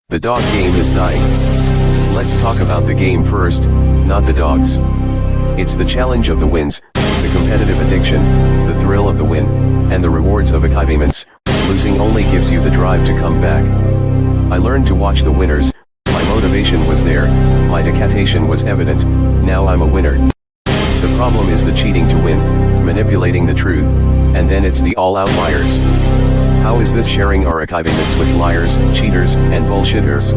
The dog game is dying. Let's talk about the game first, not the dogs. It's the challenge of the wins, the competitive addiction, the thrill of the win, and the rewards of achievements. Losing only gives you the drive to come back. I learned to watch the winners, my motivation was there, my dedication was evident, now I'm a winner. The problem is the cheating to win, manipulating the truth, and then it's the all-out liars. How is this sharing our achievements with liars, cheaters, and bullshitters?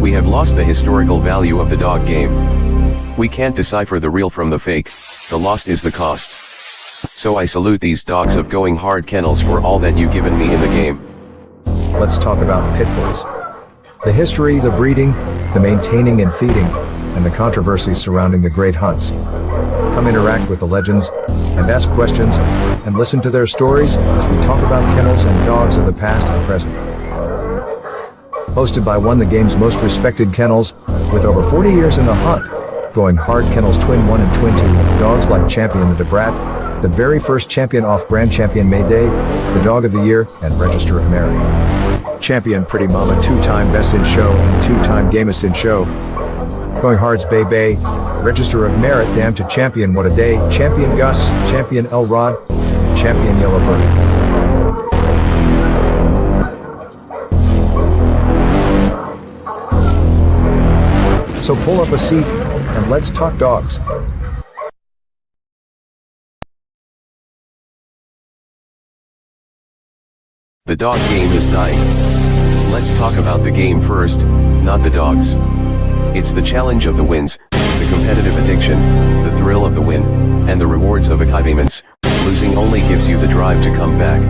We have lost the historical value of the dog game. We can't decipher the real from the fake, the lost is the cost. So I salute these dogs of going hard kennels for all that you've given me in the game. Let's talk about pit bulls. The history, the breeding, the maintaining and feeding, and the controversies surrounding the great hunts. Come interact with the legends, and ask questions, and listen to their stories as we talk about kennels and dogs of the past and present. Hosted by one of the game's most respected kennels, with over 40 years in the hunt, going hard kennels Twin 1 and Twin 2, dogs like Champion the Debrat, the very first champion off Grand Champion Mayday, the Dog of the Year, and Register of Merit. Champion Pretty Mama, 2-time Best in Show and 2-time Gamest in Show. Going Hard's Bay Bay, Register of Merit, Damn to Champion What a Day, Champion Gus, Champion Elrod, Champion Yellowbird. So pull up a seat, and let's talk dogs. The dog game is dying. Let's talk about the game first, not the dogs. It's the challenge of the wins, the competitive addiction, the thrill of the win, and the rewards of achievements. Losing only gives you the drive to come back.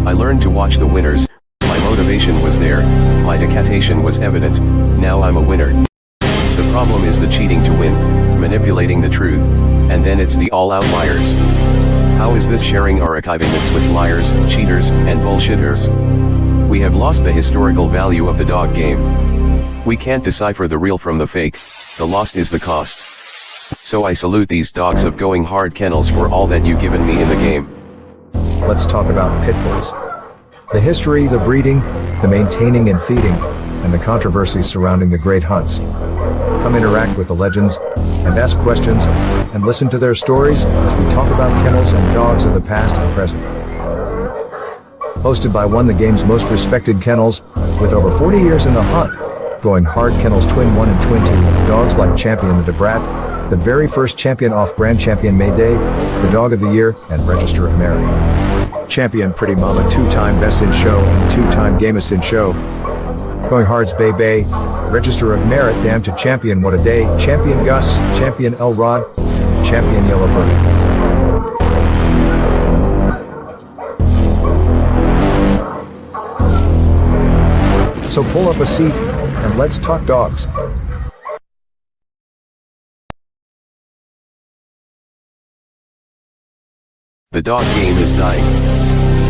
I learned to watch the winners, my motivation was there, my dedication was evident, now I'm a winner. The problem is the cheating to win, manipulating the truth, and then it's the all-out liars. How is this sharing our achievements with liars, cheaters, and bullshitters? We have lost the historical value of the dog game. We can't decipher the real from the fake, the lost is the cost. So I salute these dogs of going hard kennels for all that you've given me in the game. Let's talk about pit bulls. The history, the breeding, the maintaining and feeding, and the controversies surrounding the great hunts. Come interact with the legends, and ask questions, and listen to their stories as we talk about kennels and dogs of the past and present. Hosted by one of the game's most respected kennels, with over 40 years in the hunt, going hard kennels Twin 1 and Twin 2, dogs like Champion the Debrat, the very first champion off Grand Champion Mayday, the Dog of the Year, and Register of Merit. Champion Pretty Mama, 2-time Best in Show and 2-time Gamest in Show. Going Hard's Bay Bay, Register of Merit, Damn to Champion What a Day, Champion Gus, Champion Elrod, Champion Yellowbird. So pull up a seat, and let's talk dogs. The dog game is dying.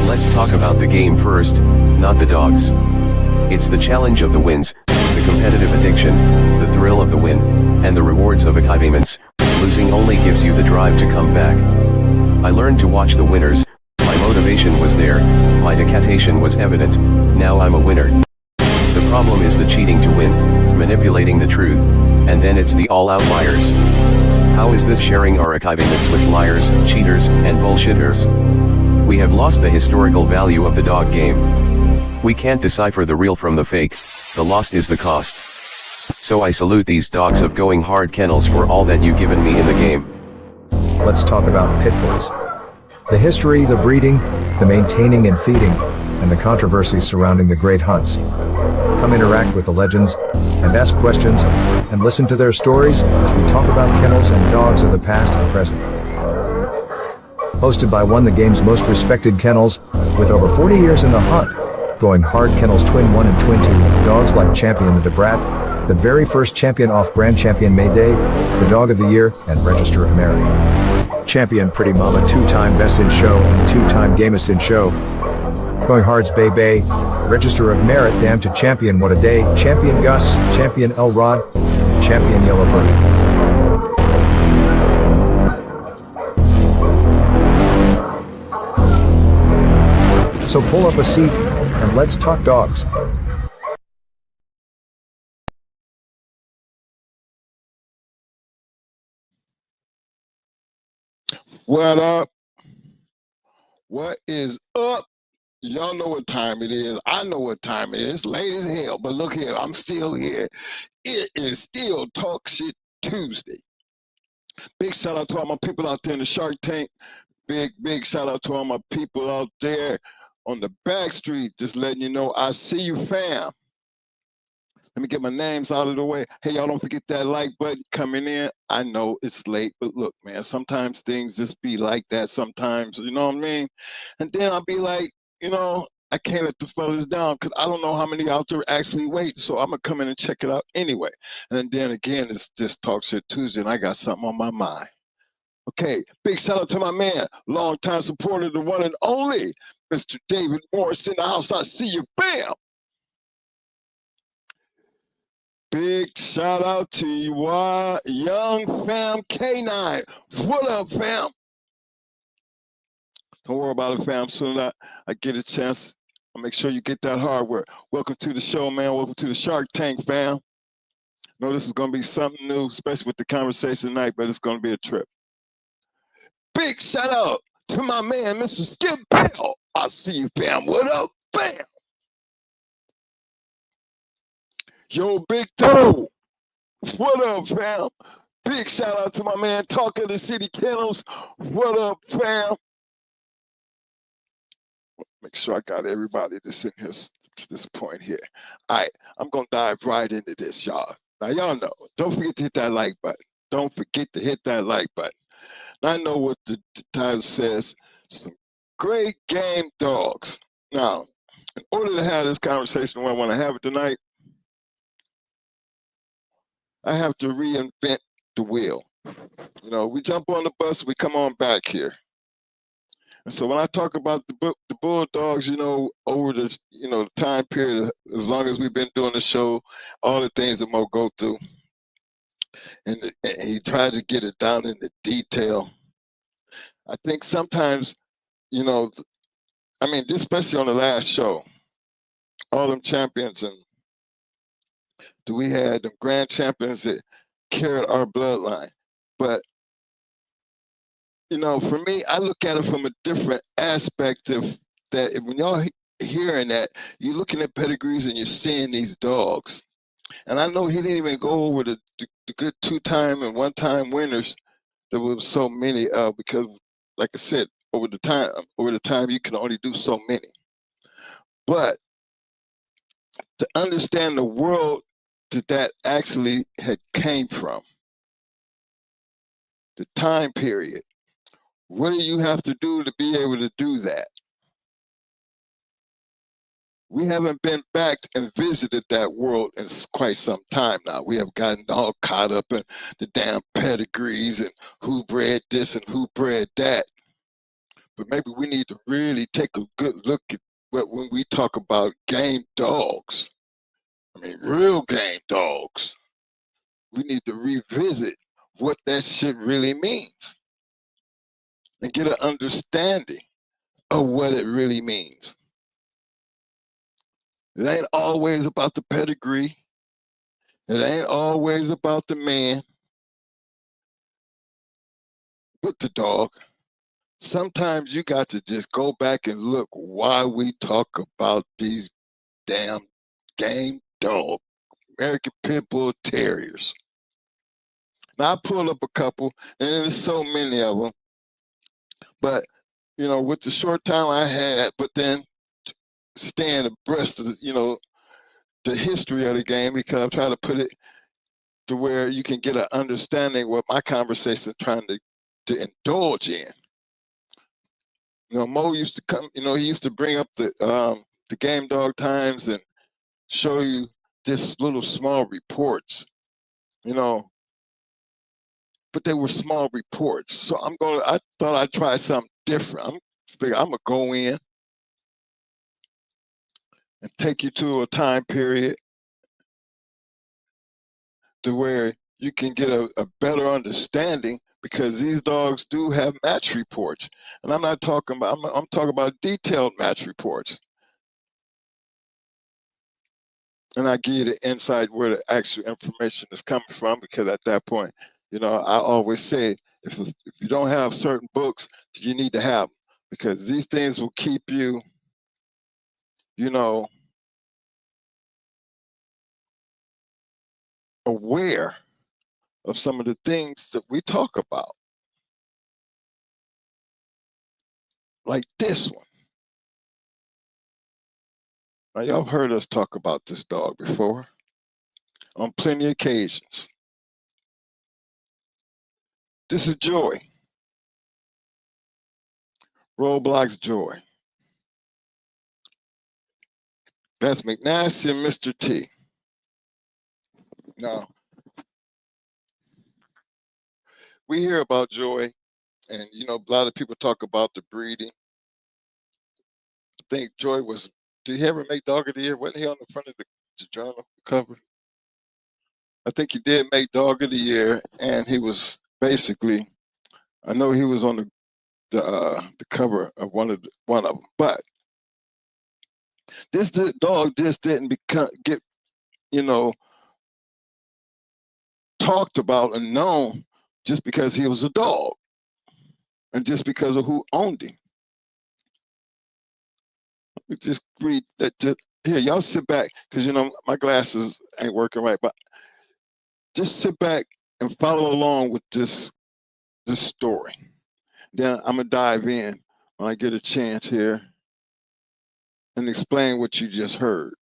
Let's talk about the game first, not the dogs. It's the challenge of the wins, the competitive addiction, the thrill of the win, and the rewards of achievements. Losing only gives you the drive to come back. I learned to watch the winners, my motivation was there, my dedication was evident, now I'm a winner. The problem is the cheating to win, manipulating the truth, and then it's the all-out liars. How is this sharing our achievements with liars, cheaters, and bullshitters? We have lost the historical value of the dog game. We can't decipher the real from the fake, the lost is the cost. So I salute these dogs of going hard kennels for all that you've given me in the game. Let's talk about pit bulls. The history, the breeding, the maintaining and feeding, and the controversies surrounding the great hunts. Come interact with the legends, and ask questions, and listen to their stories as we talk about kennels and dogs of the past and present. Hosted by one of the game's most respected kennels, with over 40 years in the hunt, going hard kennels Twin 1 and Twin 2, dogs like Champion the Debrat, the very first champion off Grand Champion Mayday, the Dog of the Year, and Register of Merit. Champion Pretty Mama, 2-time Best in Show and 2-time Gamest in Show. Going Hard's Bay Bay, Register of Merit, Damn to Champion What a Day, Champion Gus, Champion Elrod, Champion Yellowbird. So pull up a seat, and let's talk dogs. What up? What is up? Y'all know what time it is. I know what time it is. It's late as hell, but look here, I'm still here. It is still Talk Shit Tuesday. Big shout out to all my people out there in the Shark Tank. Big shout out to all my people out there on the back street. Just letting you know, I see you, fam. Let me get my names out of the way. Hey, y'all don't forget that like button coming in. I know it's late, but look, man, sometimes things just be like that sometimes, you know what I mean? And then I'll be like, I can't let the fellas down because I don't know how many out there actually wait. So I'm going to come in and check it out anyway. And then again, it's just Talk Shit Tuesday and I got something on my mind. Okay, big shout out to my man, longtime supporter, the one and only, Mr. David Morris in the house. I see you, bam! Big shout out to you, young fam K9. What up, fam? Don't worry about it, fam. Soon as I get a chance, I'll make sure you get that hardware. Welcome to the show, man. Welcome to the Shark Tank, fam. I know this is going to be something new, especially with the conversation tonight, but it's going to be a trip. Big shout out to my man, Mr. Skip Bell. I see you, fam. What up, fam? Yo, Big Toe. What up, fam? Big shout out to my man, Talk of the City Kennels. What up, fam? Make sure I got everybody that's in here to this point here. All right, I'm going to dive right into this, y'all. Now, y'all know, don't forget to hit that like button. Don't forget to hit that like button. Now, I know what the title says, some great game dogs. Now, in order to have this conversation where I want to have it tonight, I have to reinvent the wheel. We jump on the bus, we come on back here. And so when I talk about the Bulldogs, over the time period, as long as we've been doing the show, all the things that Mo go through, and he tried to get it down in the detail. I think sometimes, especially on the last show, all them champions and we had them grand champions that carried our bloodline. But for me, I look at it from a different aspect of that. When y'all hearing that, you're looking at pedigrees and you're seeing these dogs. And I know he didn't even go over the good 2-time and 1-time winners. There was so many because, like I said, over the time you can only do so many. But to understand the world that actually had came from, the time period, what do you have to do to be able to do that? We haven't been back and visited that world in quite some time now. We have gotten all caught up in the damn pedigrees and who bred this and who bred that. But maybe we need to really take a good look at when we talk about game dogs. Real game dogs. We need to revisit what that shit really means and get an understanding of what it really means. It ain't always about the pedigree. It ain't always about the man with the dog. Sometimes you got to just go back and look why we talk about these damn game dog, American Pit Bull Terriers. Now I pulled up a couple, and there's so many of them. But, with the short time I had, but then staying abreast of, the history of the game, because I'm trying to put it to where you can get an understanding what my conversation is trying to indulge in. Mo used to come, he used to bring up the game dog times and show you just little small reports, but they were small reports. So I thought I'd try something different. I'm gonna go in and take you to a time period to where you can get a better understanding, because these dogs do have match reports. And I'm not talking about, I'm talking about detailed match reports. And I give you the insight where the actual information is coming from, because at that point, I always say If you don't have certain books, you need to have them, because these things will keep you, you know, aware of some of the things that we talk about, like this one. Now, y'all have heard us talk about this dog before on plenty of occasions. This is Joy. Roblox Joy. That's McNasty and Mr. T. Now, we hear about Joy, and you know, a lot of people talk about the breeding. I think Joy was, did he ever make Dog of the Year? Wasn't he on the front of the journal cover? I think he did make Dog of the Year, and he was basically, I know he was on the cover of one of them. But this dog just didn't get, you know, talked about and known just because he was a dog, and just because of who owned him. Let me just read that. Here, y'all sit back, because you know my glasses ain't working right, but just sit back and follow along with this story. Then I'm gonna dive in when I get a chance here and explain what you just heard.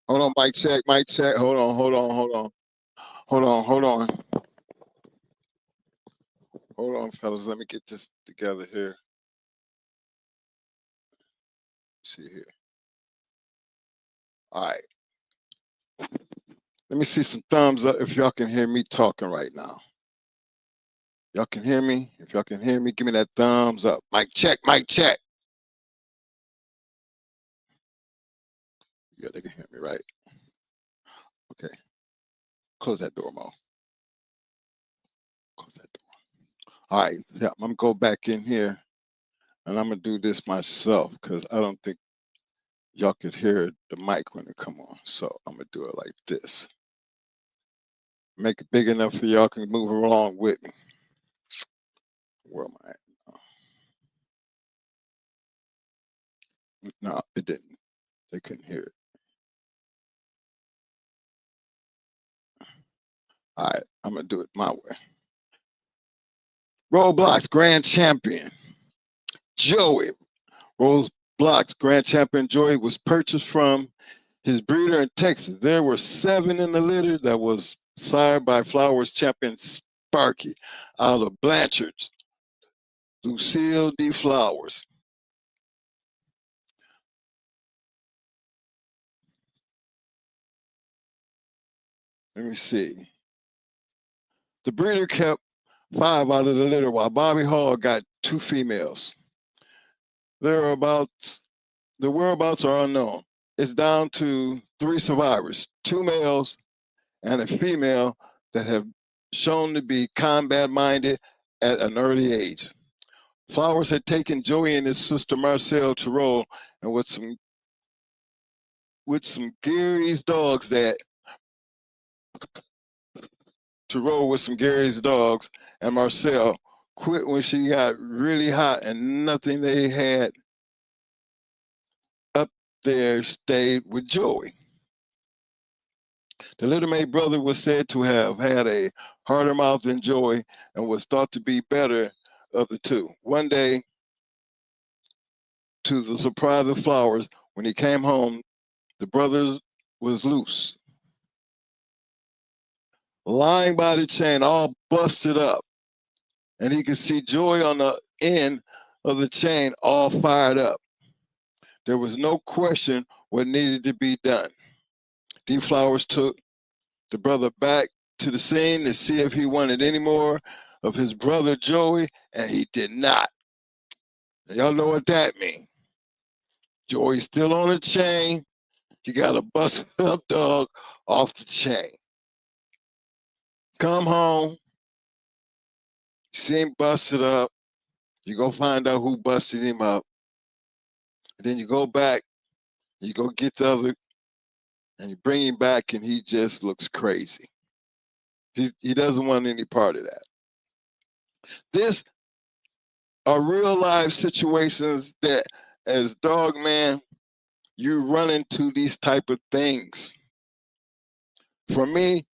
Hold on, mic check, mic check. Hold on. Hold on, fellas. Let me get this together here. Let's see here. All right. Let me see some thumbs up if y'all can hear me talking right now. Y'all can hear me? If y'all can hear me, give me that thumbs up. Mic check, mic check. Yeah, they can hear me, right? Okay. Close that door, Mo. Close that door. All right. Yeah, I'm going to go back in here, and I'm going to do this myself because I don't think y'all could hear the mic when it come on. So I'm going to do it like this. Make it big enough for y'all can move along with me. Where am I at? No, it didn't. They couldn't hear it. All right, I'm going to do it my way. Roblox Grand Champion Joey. Roblox Grand Champion Joey was purchased from his breeder in Texas. There were 7 in the litter that was sired by Flowers Champion Sparky out of Blanchard's Lucille D. Flowers. Let me see. The breeder kept 5 out of the litter, while Bobby Hall got 2 females. The whereabouts are unknown. It's down to 3 survivors, 2 males and a female that have shown to be combat-minded at an early age. Flowers had taken Joey and his sister Marcel to roll, and with some Gary's dogs and Marcel quit when she got really hot, and nothing they had up there stayed with Joey. The little May brother was said to have had a harder mouth than Joey and was thought to be better of the two. One day, to the surprise of Flowers, when he came home, the brother was loose, lying by the chain, all busted up, and he could see Joey on the end of the chain, all fired up. There was no question what needed to be done. D. Flowers took the brother back to the scene to see if he wanted any more of his brother Joey, and he did not. Y'all know what that means. Joey's still on the chain. You got a busted up dog off the chain. Come home. You see him busted up. You go find out who busted him up. And then you go back, you go get the other, and you bring him back, and he just looks crazy. He doesn't want any part of that. This are real life situations that, as dog man, you run into these type of things. For me,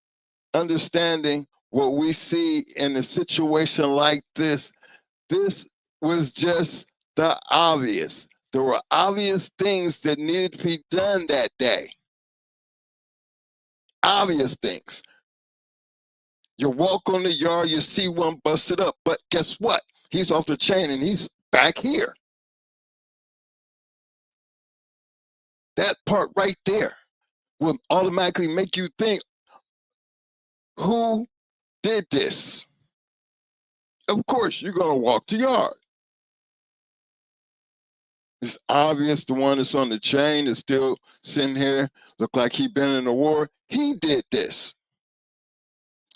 understanding what we see in a situation like this was just the obvious. There were obvious things that needed to be done that day. Obvious things. You walk on the yard, you see one busted up, but guess what? He's off the chain and he's back here. That part right there will automatically make you think, who did this? Of course, you're going to walk the yard. It's obvious the one that's on the chain is still sitting here, look like he been in a war. He did this.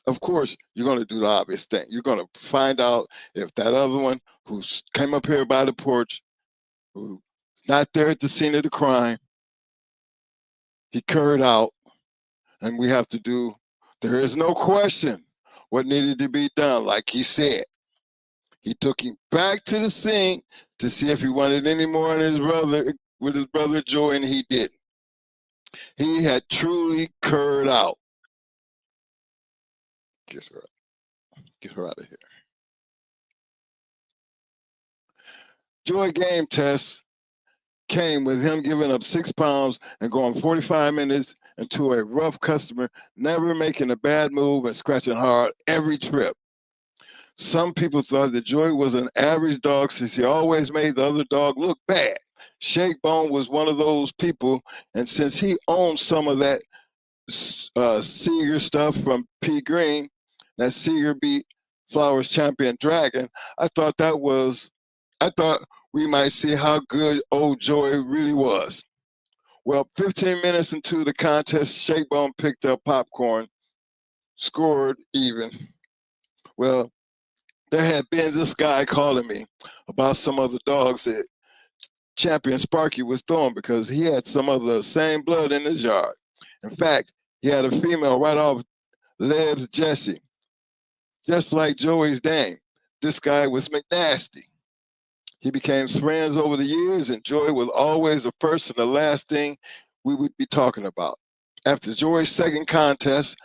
Of course, you're going to do the obvious thing. You're going to find out if that other one who came up here by the porch, who's not there at the scene of the crime, he curried out, and we have to do, there is no question what needed to be done, like he said. He took him back to the scene to see if he wanted any more on his brother, with his brother Joe, and he didn't. He had truly curried out. Get her out of here. Joy game test came with him giving up 6 pounds and going 45 minutes into a rough customer, never making a bad move and scratching hard every trip. Some people thought that Joy was an average dog since he always made the other dog look bad. Shake Bone was one of those people, and since he owned some of that Seeger stuff from P. Green, that Seeger beat Flowers champion Dragon, I thought we might see how good old Joy really was. Well, 15 minutes into the contest, Shake Bone picked up popcorn, scored even. Well, there had been this guy calling me about some of the dogs that champion Sparky was throwing because he had some of the same blood in his yard. In fact, he had a female right off Leb's Jessie, just like Joey's Dame. This guy was McNasty. He became friends over the years, and Joey was always the first and the last thing we would be talking about. After Joey's second contest,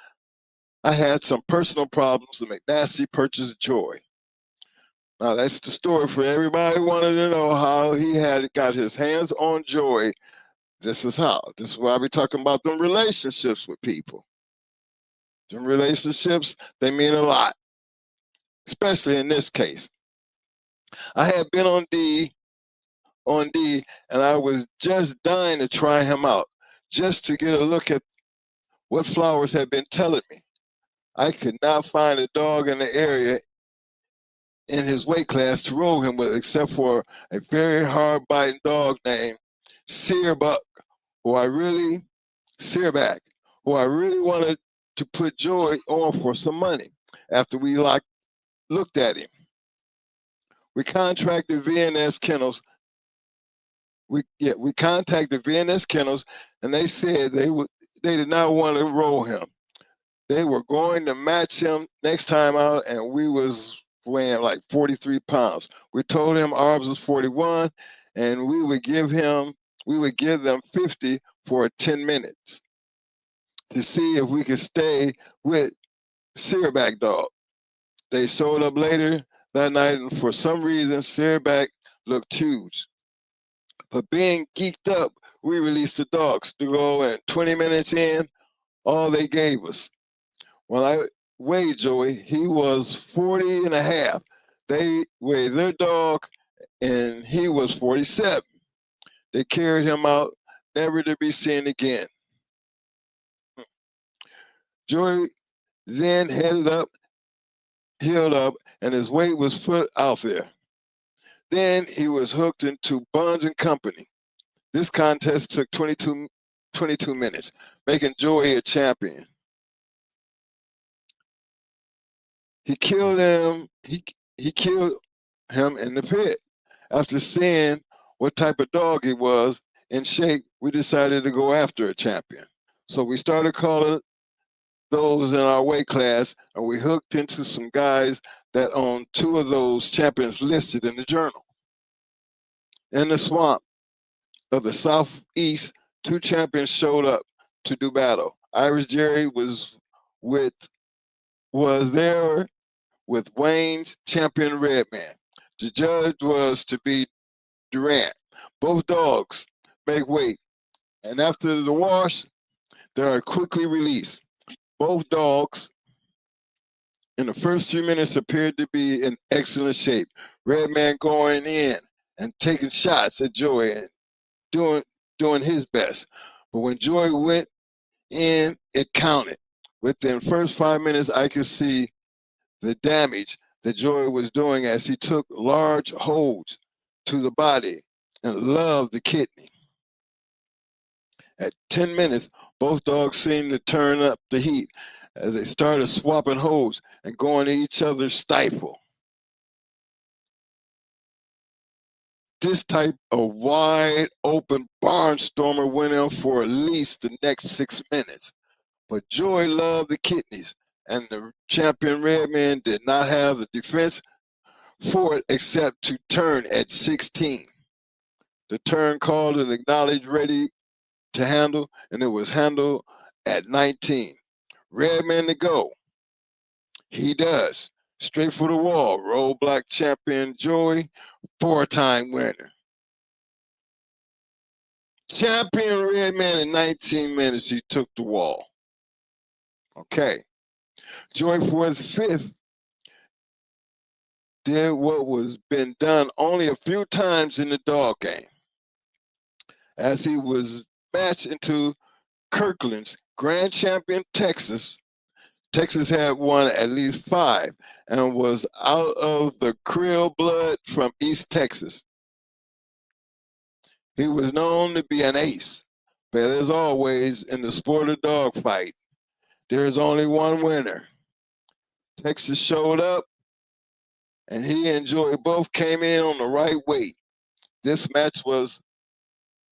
I had some personal problems, and McNasty purchased Joy. Now, that's the story for everybody who wanted to know how he had got his hands on Joy. This is how. This is why we talking about them relationships with people. Them relationships, they mean a lot, especially in this case. I had been on D, and I was just dying to try him out, just to get a look at what Flowers had been telling me. I could not find a dog in the area in his weight class to roll him with, except for a very hard biting dog named Searbuck, Searback, who I really wanted to put Joy on for some money after we looked at him. We contracted VNS Kennels. We contacted VNS Kennels, and they said they did not want to roll him. They were going to match him next time out, and we was weighing like 43 pounds. We told him ours was 41, and we would give them 50 for 10 minutes to see if we could stay with Searback Dog. They showed up later that night, and for some reason, Searback looked huge. But being geeked up, we released the dogs to go, and 20 minutes in, all they gave us. When I weighed Joey, he was 40 and a half. They weighed their dog, and he was 47. They carried him out, never to be seen again. Joey then healed up, and his weight was put out there. Then he was hooked into Buns and Company. This contest took 22 minutes, making Joey a champion. He killed him. He killed him in the pit. After seeing what type of dog he was in shape, we decided to go after a champion. So we started calling those in our weight class, and we hooked into some guys that owned 2 of those champions listed in the journal. In the swamp of the southeast, 2 champions showed up to do battle. Irish Jerry was there with Wayne's champion Redman. The judge was to be Durant. Both dogs make weight, and after the wash, they are quickly released. Both dogs in the first few minutes appeared to be in excellent shape. Redman going in and taking shots at Joey and doing his best. But when Joey went in, it counted. Within the first 5 minutes, I could see the damage that Joey was doing as he took large holds to the body and loved the kidney. At 10 minutes, both dogs seemed to turn up the heat as they started swapping holds and going to each other's stifle. This type of wide open barnstormer went on for at least the next 6 minutes. But Joey loved the kidneys, and the champion Redman did not have the defense for it except to turn at 16. The turn called and acknowledged ready to handle, and it was handled at 19. Redman to go. He does. Straight for the wall. Roadblock champion Joey, 4-time winner. Champion Redman in 19 minutes, he took the wall. Okay. Joey for his 5th did what was been done only a few times in the dog game. As he was matched into Kirkland's Grand Champion Texas. Texas had won at least 5 and was out of the Creole blood from East Texas. He was known to be an ace, but as always in the sport of dogfight, there is only one winner. Texas showed up, and he and Joey both came in on the right weight. This match was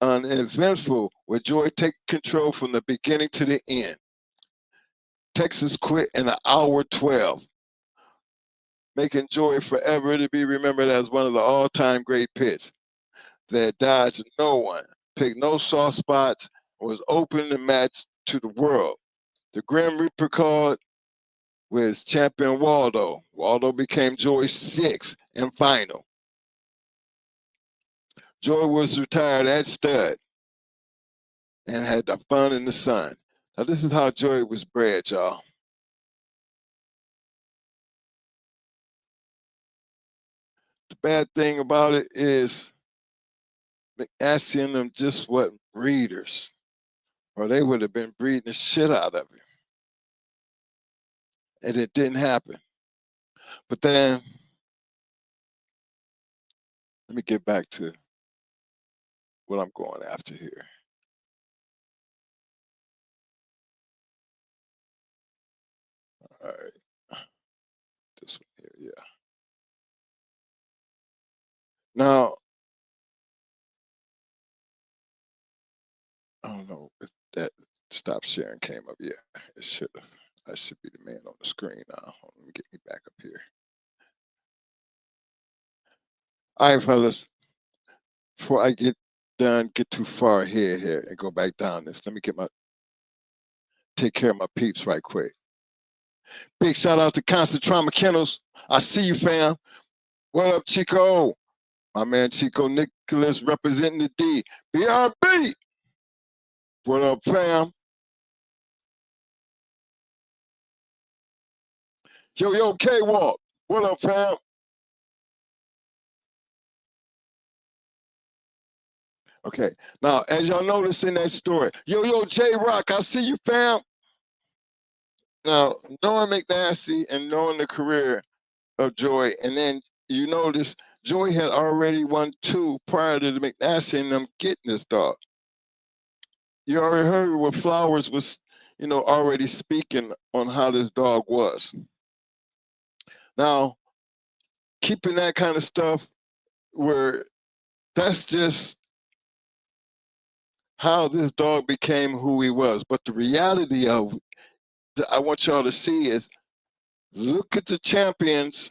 uneventful, with Joey taking control from the beginning to the end. Texas quit in 1 hour 12, making Joey forever to be remembered as one of the all-time great pits that dodged no one, picked no soft spots, and was open the match to the world. The Grim Reaper card was champion Waldo. Waldo became Joey's 6th and final. Joey was retired at stud and had the fun in the sun. Now, this is how Joey was bred, y'all. The bad thing about it is asking them just what breeders, or they would have been breeding the shit out of him. And it didn't happen. But then Let me get back to what I'm going after here. All right. This one here, yeah. Now, I don't know if that stop sharing came up. Yeah, it should have. I should be the man on the screen now. Let me get me back up here. All right, fellas. Before I get too far ahead here and go back down this, let me take care of my peeps right quick. Big shout out to Constant Trauma Kennels. I see you, fam. What up, Chico? My man Chico Nicholas representing the D. BRB. What up, fam? Yo, K-Walk. What up, fam? Okay. Now, as y'all notice in that story, yo, J-Rock, I see you, fam. Now, knowing McNasty and knowing the career of Joy, and then you notice Joy had already won 2 prior to the McNasty and them getting this dog. You already heard what Flowers was, already speaking on how this dog was. Now, keeping that kind of stuff where that's just how this dog became who he was. But the reality of I want y'all to see is look at the champions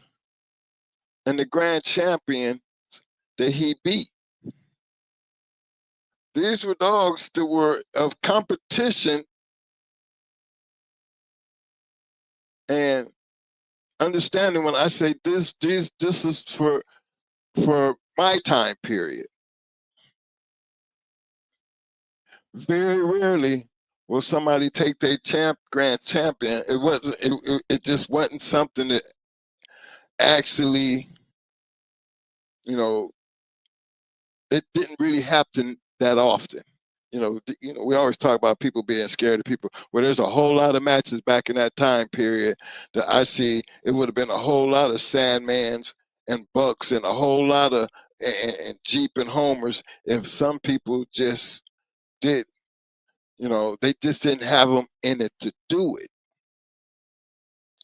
and the grand champion that he beat. These were dogs that were of competition and understanding when I say this is for my time period. Very rarely will somebody take their grand champion. It just wasn't something that actually, it didn't really happen that often. We always talk about people being scared of people. Well, there's a whole lot of matches back in that time period that I see. It would have been a whole lot of Sandmans and Bucks and a whole lot of and Jeep and Homers if some people just did. They just didn't have them in it to do it.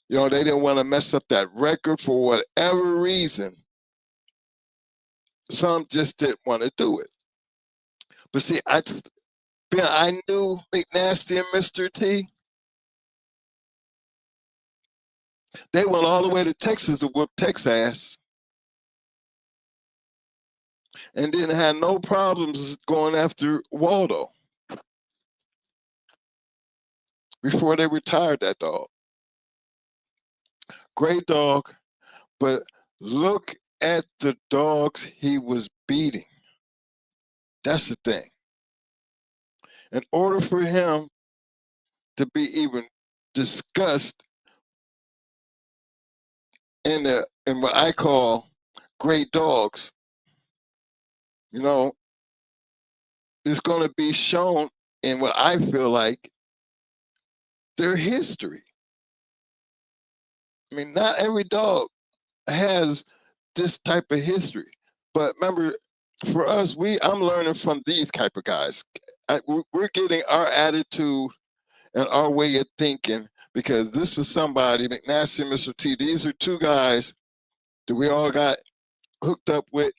They didn't want to mess up that record for whatever reason. Some just didn't want to do it. But see, I knew McNasty and Mr. T. They went all the way to Texas to whoop Tex's ass. And didn't have no problems going after Waldo before they retired that dog. Great dog, but look at the dogs he was beating. That's the thing. In order for him to be even discussed in what I call great dogs, it's going to be shown in what I feel like their history. I mean, not every dog has this type of history, but remember, for us, I'm learning from these type of guys. We're getting our attitude and our way of thinking because this is somebody, McNasty and Mr. T. These are 2 guys that we all got hooked up with,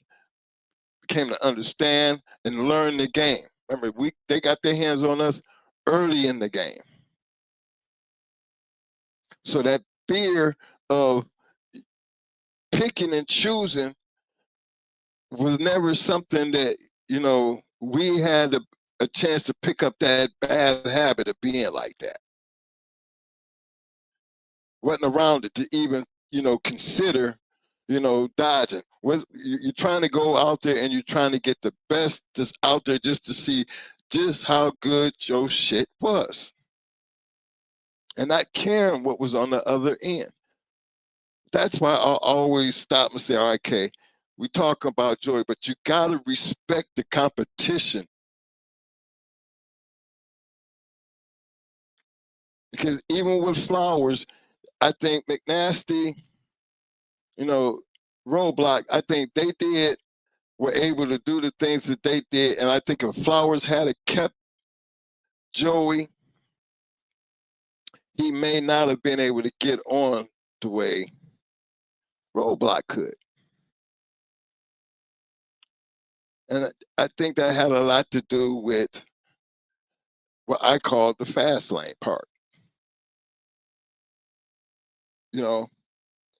came to understand and learn the game. Remember, they got their hands on us early in the game. So that fear of picking and choosing was never something that, we had a chance to pick up that bad habit of being like that. Wasn't around it to even, consider, dodging. You're trying to go out there and you're trying to get the best that's out there just to see just how good your shit was. And not caring what was on the other end. That's why I always stop and say, all right, okay, we talk about Joy, but you got to respect the competition. Because even with Flowers, I think McNasty, Roadblock, I think they did were able to do the things that they did. And I think if Flowers had kept Joey, he may not have been able to get on the way Roadblock could. And I think that had a lot to do with what I call the fast lane part. You know,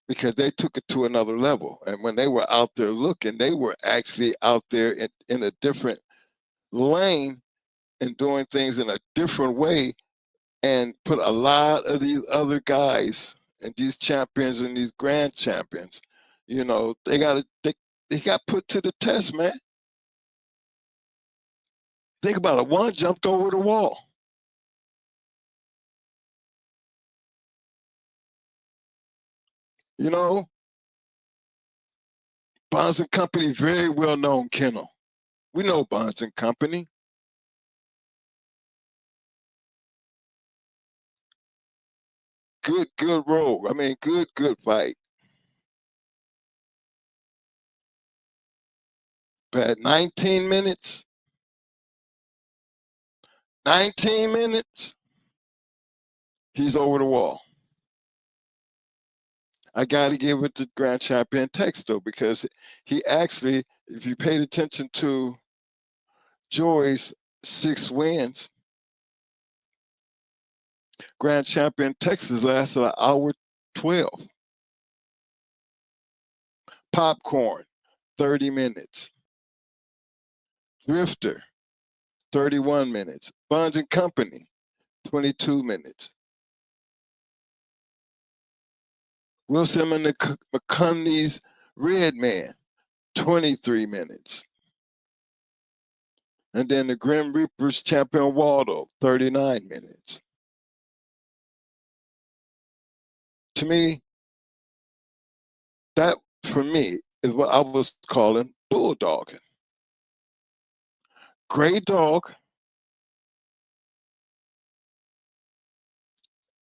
because they took it to another level. And when they were out there looking, they were actually out there in a different lane and doing things in a different way, and put a lot of these other guys and these champions and these grand champions, you know, they got put to the test, man. Think about it. One jumped over the wall. You know, Bonds and Company, very well known kennel. We know Bonds and Company. Good roll. I mean, good fight. But 19 minutes, 19 minutes, he's over the wall. I got to give it to Grand Champion Tex, though, because he actually, if you paid attention to Joy's 6 wins, Grand Champion Texas lasted an hour 12. Popcorn, 30 minutes. Drifter, 31 minutes. Bonds and Company, 22 minutes. Wilson and McCundy's Red Man, 23 minutes. And then the Grim Reaper's Champion Waldo, 39 minutes. To me, that for me is what I was calling bulldogging. Great dog.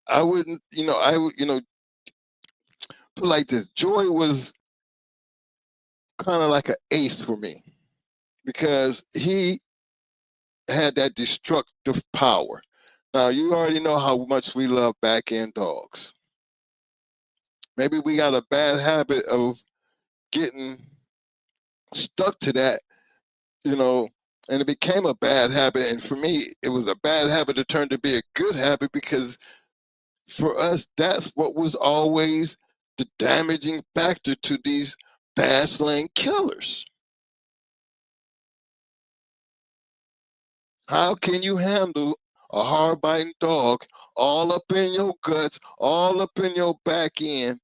I wouldn't, I would, put like this. Joy was kind of like an ace for me because he had that destructive power. Now, you already know how much we love back end dogs. Maybe we got a bad habit of getting stuck to that, and it became a bad habit. And for me, it was a bad habit that turned to be a good habit because for us, that's what was always the damaging factor to these fast lane killers. How can you handle a hard biting dog all up in your guts, all up in your back end,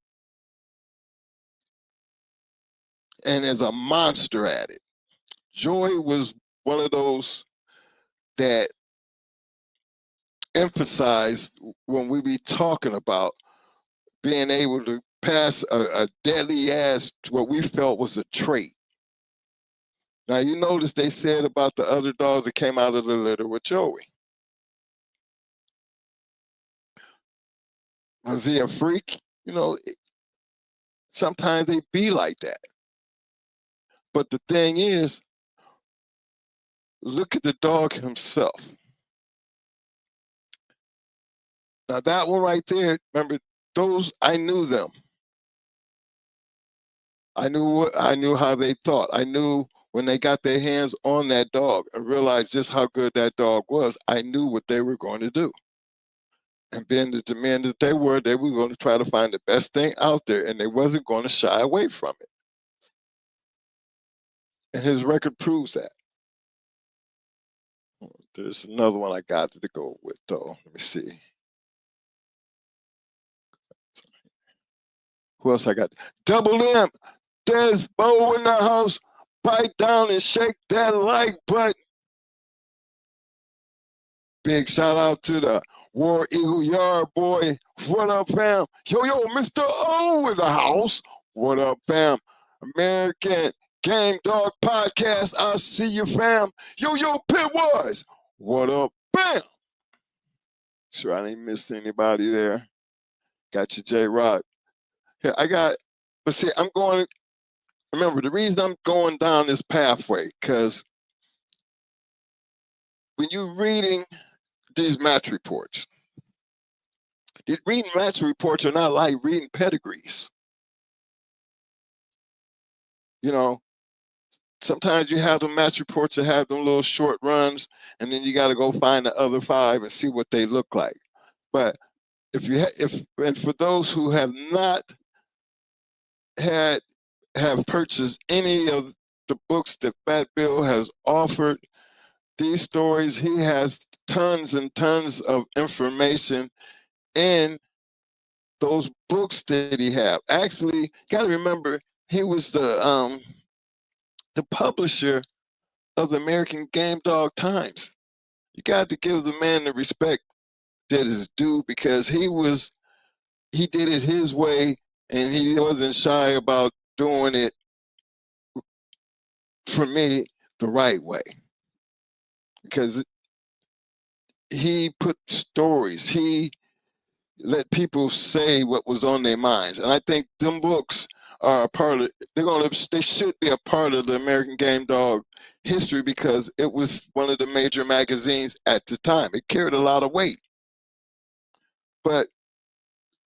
and as a monster at it? Joy was one of those that emphasized when we be talking about being able to pass a deadly ass, what we felt was a trait. Now, you notice they said about the other dogs that came out of the litter with Joey. Was he a freak? Sometimes they be like that. But the thing is, look at the dog himself. Now, that one right there, remember, those, I knew them. I knew how they thought. I knew when they got their hands on that dog and realized just how good that dog was, I knew what they were going to do. And being the demand that they were going to try to find the best thing out there, and they wasn't going to shy away from it. And his record proves that. There's another one I got to go with, though. Let me see. Who else I got? Double M, Desbo in the house. Bite down and shake that like button. Big shout out to the War Eagle Yard boy. What up, fam? Yo, Mr. O in the house. What up, fam? American Game Dog Podcast. I see you, fam. Yo, Pitwise. What up, bam? Sure, I didn't miss anybody there. Got you, J Rock. Yeah, but see, I'm going remember, the reason I'm going down this pathway, because when you're reading these match reports, reading match reports are not like reading pedigrees. You know, sometimes you have the match reports that have them little short runs, and then you got to go find the other 5 and see what they look like. But and for those who have not have purchased any of the books that Fat Bill has offered, these stories, he has tons and tons of information in those books that he have. Actually, got to remember, he was the publisher of the American Game Dog Times. You got to give the man the respect that is due, because he did it his way, and he wasn't shy about doing it, for me, the right way. Because he put stories, he let people say what was on their minds. And I think them books are a part of, they should be a part of the American Game Dog history, because it was one of the major magazines at the time. It carried a lot of weight. But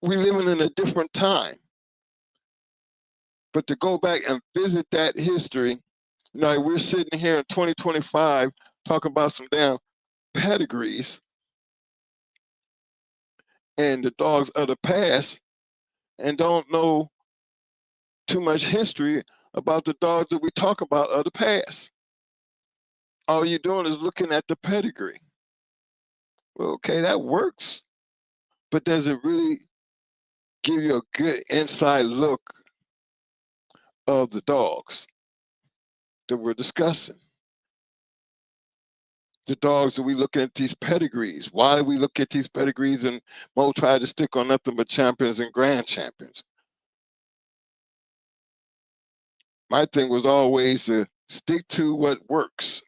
we're living in a different time. But to go back and visit that history, we're sitting here in 2025 talking about some damn pedigrees and the dogs of the past, and don't know too much history about the dogs that we talk about of the past. All you're doing is looking at the pedigree. Well, okay, that works, but does it really give you a good inside look of the dogs that we're discussing? The dogs that we look at these pedigrees. Why do we look at these pedigrees and Mo try to stick on nothing but champions and grand champions? My thing was always to stick to what works.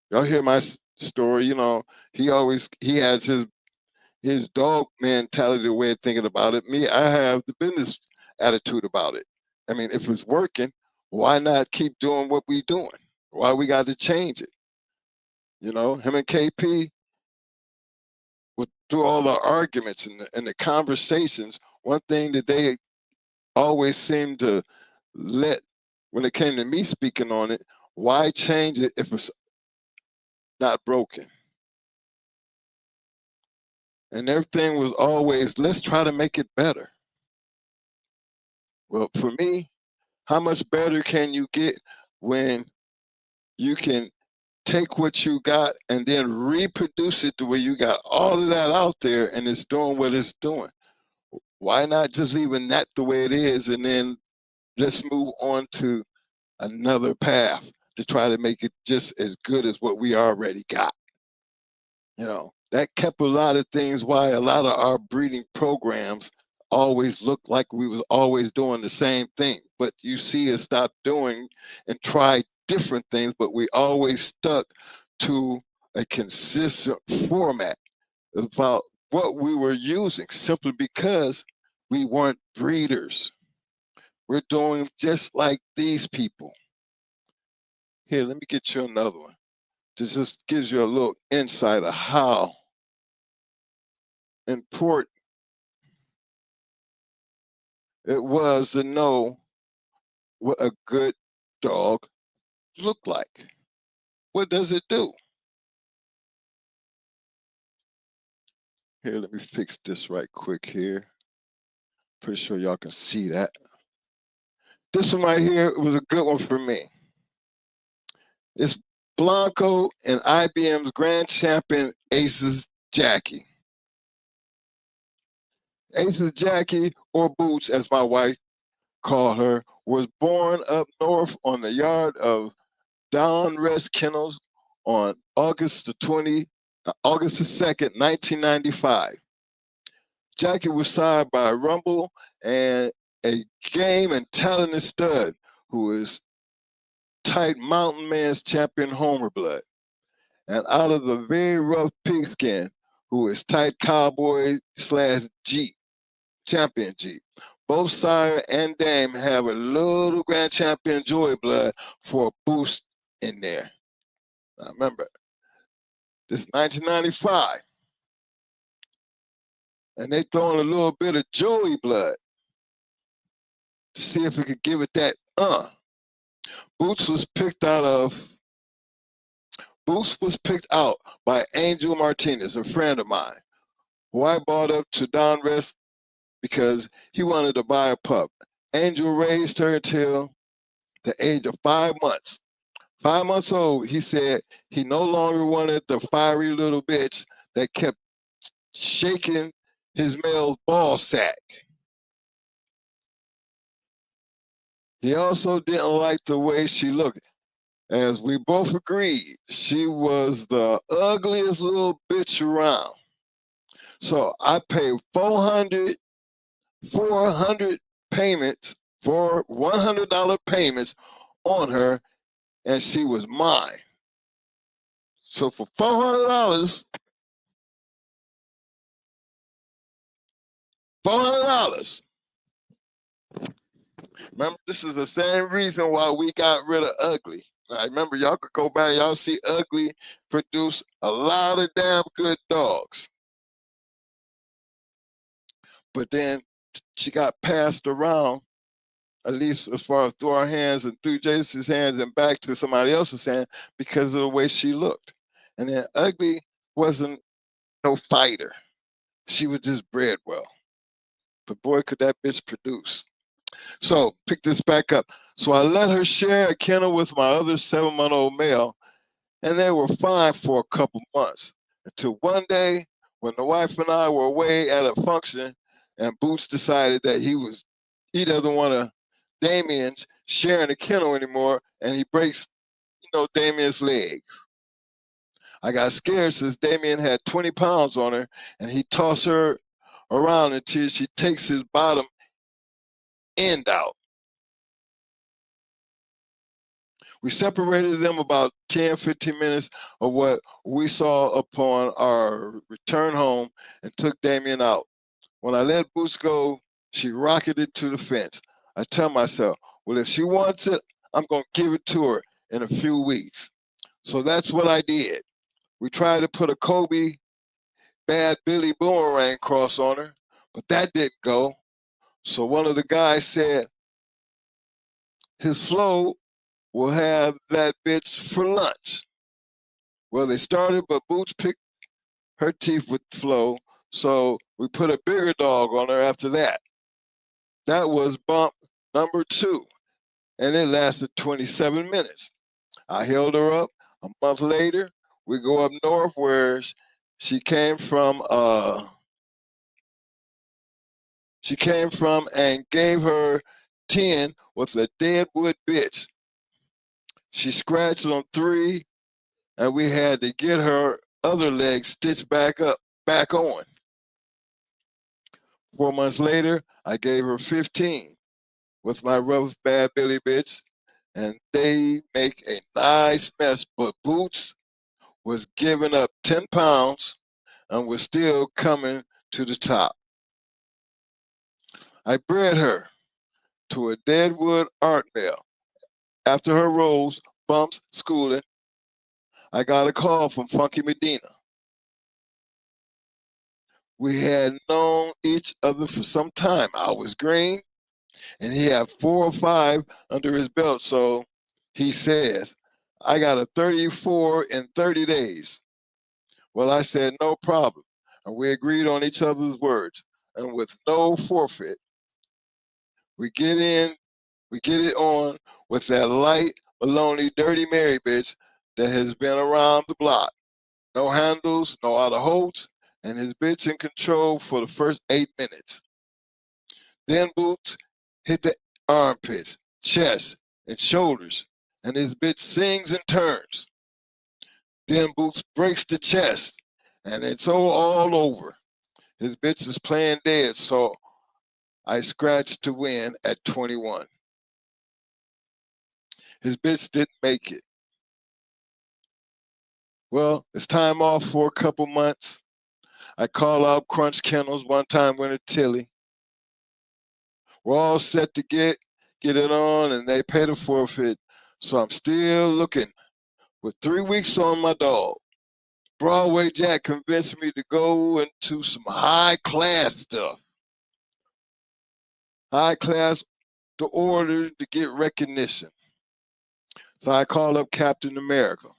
Y'all hear my story, he has his dog mentality, the way of thinking about it. Me, I have the business attitude about it. I mean, if it's working, why not keep doing what we doing? Why we got to change it? Him and KP, through all the arguments and the conversations, one thing that they always seemed to let, when it came to me speaking on it, why change it if it's not broken? And everything was always, let's try to make it better. Well, for me, how much better can you get when you can take what you got and then reproduce it the way you got all of that out there and it's doing what it's doing? Why not just leaving that the way it is, and then let's move on to another path to try to make it just as good as what we already got? That kept a lot of things, why a lot of our breeding programs always looked like we was always doing the same thing. But you see us stop doing and try different things, but we always stuck to a consistent format about what we were using, simply because we weren't breeders. We're doing just like these people. Here, let me get you another one. This just gives you a little insight of how important it was to know what a good dog looked like. What does it do? Here, let me fix this right quick here. Pretty sure y'all can see that. This one right here was a good one for me. It's Blanco and IBM's grand champion, Aces Jackie. Aces Jackie, or Boots, as my wife called her, was born up north on the yard of Don Rest Kennels on August the 2nd, 1995. Jackie was sired by Rumble and a game and talented stud who is tight mountain man's champion Homer blood. And out of the very rough pigskin, who is tight cowboy / Jeep, champion Jeep. Both sire and dame have a little grand champion joy blood for a boost in there. Now remember, this is 1995. And they throwing a little bit of joy blood to see if we could give it that Boots was picked out by Angel Martinez, a friend of mine, who I brought up to Don Rest because he wanted to buy a pup. Angel raised her until the age of 5 months. 5 months old, he said he no longer wanted the fiery little bitch that kept shaking his male ball sack. He also didn't like the way she looked. As we both agreed, she was the ugliest little bitch around. So I paid 400 payments, for $100 payments on her, and she was mine. So for $400, remember, this is the same reason why we got rid of Ugly. Now, remember, y'all could go back, y'all see Ugly produce a lot of damn good dogs. But then she got passed around, at least as far as through our hands and through Jason's hands and back to somebody else's hand because of the way she looked. And then Ugly wasn't no fighter. She was just bred well. But boy, could that bitch produce. So pick this back up. So I let her share a kennel with my other 7-month-old male, and they were fine for a couple months. Until one day, when the wife and I were away at a function, and Boots decided that he doesn't want to Damien's sharing a kennel anymore, and he breaks, Damien's legs. I got scared since Damien had 20 pounds on her, and he tossed her around until she takes his bottom end out. We separated them about 10, 15 minutes of what we saw upon our return home and took Damien out. When I let Boots go, she rocketed to the fence. I tell myself, well, if she wants it, I'm going to give it to her in a few weeks. So that's what I did. We tried to put a Kobe Bad Billy Boomerang cross on her, but that didn't go. So one of the guys said his Flo will have that bitch for lunch. Well, they started, but Boots picked her teeth with Flo, so we put a bigger dog on her after that. That was bump number 2, and it lasted 27 minutes. I held her up. A month later, we go up north where she came from and gave her 10 with a deadwood bitch. She scratched on 3, and we had to get her other leg stitched back on. 4 months later, I gave her 15 with my rough Bad Billy bitch, and they make a nice mess, but Boots was giving up 10 pounds and was still coming to the top. I bred her to a Deadwood art male. After her rolls, bumps, schooling, I got a call from Funky Medina. We had known each other for some time. I was green, and he had 4 or 5 under his belt. So he says, I got a 34 in 30 days. Well, I said, no problem. And we agreed on each other's words. And with no forfeit, we get it on with that light, Maloney, Dirty Mary bitch that has been around the block. No handles, no out of holds, and his bitch in control for the first 8 minutes. Then Boots hit the armpits, chest, and shoulders, and his bitch sings and turns. Then Boots breaks the chest, and it's all over. His bitch is playing dead, so I scratched to win at 21. His bitch didn't make it. Well, it's time off for a couple months. I call out Crunch Kennels one time, Winter Tilly. We're all set to get it on, and they pay the forfeit. So I'm still looking with 3 weeks on my dog. Broadway Jack convinced me to go into some high class stuff. High class, the order to get recognition. So I call up Captain America.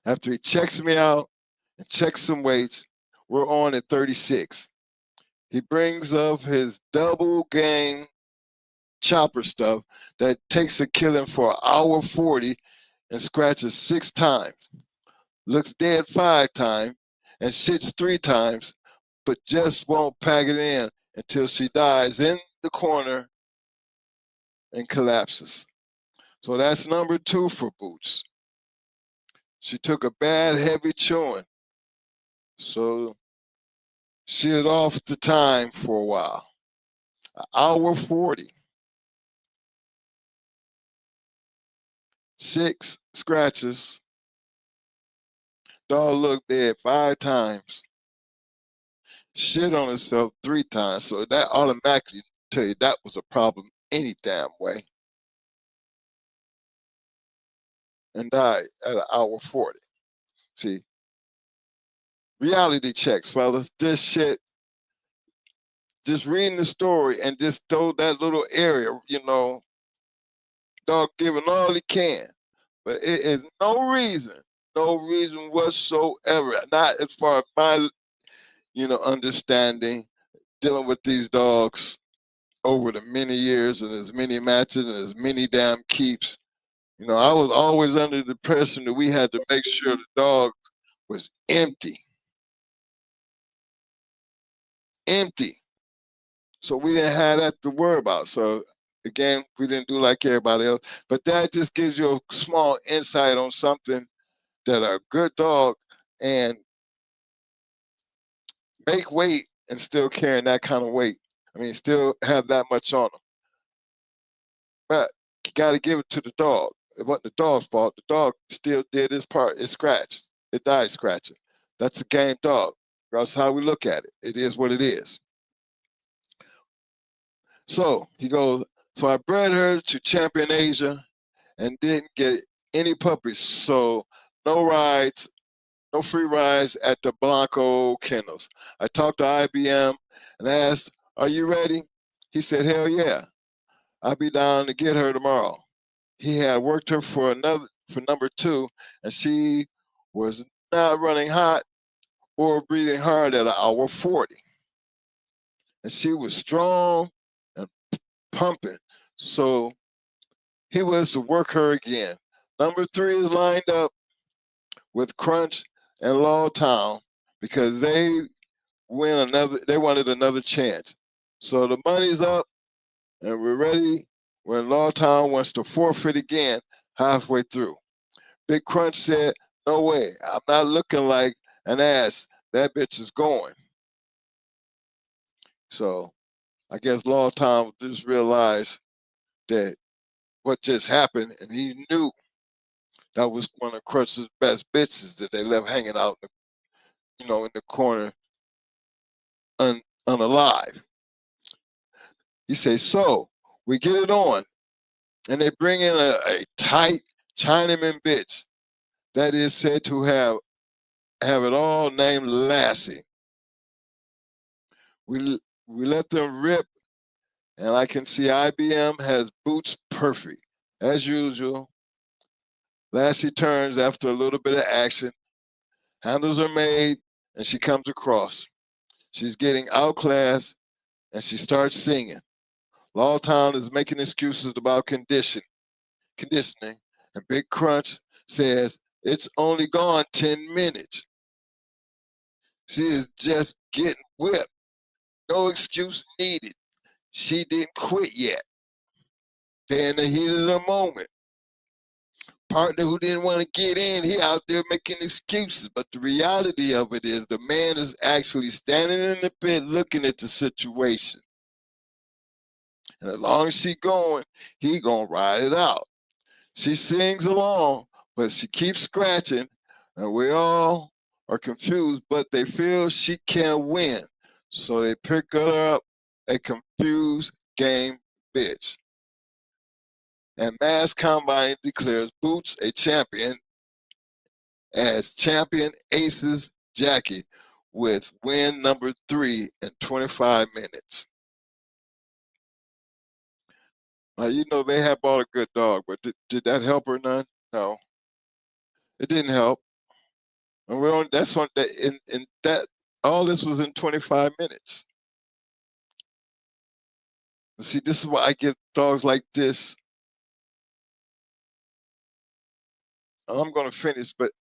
After he checks me out and checks some weights, we're on at 36. He brings up his double game chopper stuff that takes a killing for 1:40 and scratches 6 times, looks dead 5 times, and sits 3 times, but just won't pack it in until she dies in the corner and collapses. So that's number 2 for Boots. She took a bad, heavy chewing. So she is off the time for a while. 1:40. 6 scratches. Dog looked dead 5 times. Shit on herself 3 times. So that automatically tell you that was a problem any damn way. And died at 1:40. See, reality checks, fellas. This shit, just reading the story and just throw that little area, dog giving all he can. But it is no reason whatsoever, not as far as my, understanding, dealing with these dogs over the many years and as many matches and as many damn keeps. I was always under the impression that we had to make sure the dog was empty. So we didn't have that to worry about. So again, we didn't do like everybody else. But that just gives you a small insight on something that a good dog and make weight and still carrying that kind of weight. I mean, still have that much on them. But you got to give it to the dog. It wasn't the dog's fault. The dog still did his part. It scratched. It died scratching. That's a game dog. That's how we look at it. It is what it is. So he goes, so I bred her to Champion Asia and didn't get any puppies. So no rides, no free rides at the Blanco Kennels. I talked to IBM and asked, are you ready? He said, hell yeah. I'll be down to get her tomorrow. He had worked her for number 2, and she was not running hot or breathing hard at 1:40. And she was strong and pumping. So he was to work her again. Number 3 is lined up with Crunch and Lawtown because they wanted another chance. So the money's up and we're ready when Lawtown wants to forfeit again halfway through. Big Crunch said, no way, I'm not looking like an ass. That bitch is going. So I guess Lawtown just realized that what just happened, and he knew that was one of Crunch's best bitches that they left hanging out, in the corner, unalive. He says, so we get it on, and they bring in a tight Chinaman bitch that is said to have it all, named Lassie. We let them rip, and I can see IBM has Boots perfect. As usual, Lassie turns after a little bit of action, handles are made, and she comes across. She's getting outclassed, and she starts singing. Lawtown is making excuses about conditioning, and Big Crunch says, it's only gone 10 minutes. She is just getting whipped. No excuse needed. She didn't quit yet. They're in the heat of the moment. Partner who didn't want to get in, he out there making excuses. But the reality of it is the man is actually standing in the pit looking at the situation. And as long as she going, he gonna ride it out. She sings along, but she keeps scratching, and we all are confused, but they feel she can't win. So they pick her up a confused game bitch. And Mass Combine declares Boots a champion as champion aces Jackie with win number 3 in 25 minutes. Now, you know, they had bought a good dog, but did that help her none? No, it didn't help. And we're on, that's on that, in that, all this was in 25 minutes. But see, this is why I get dogs like this. I'm going to finish, but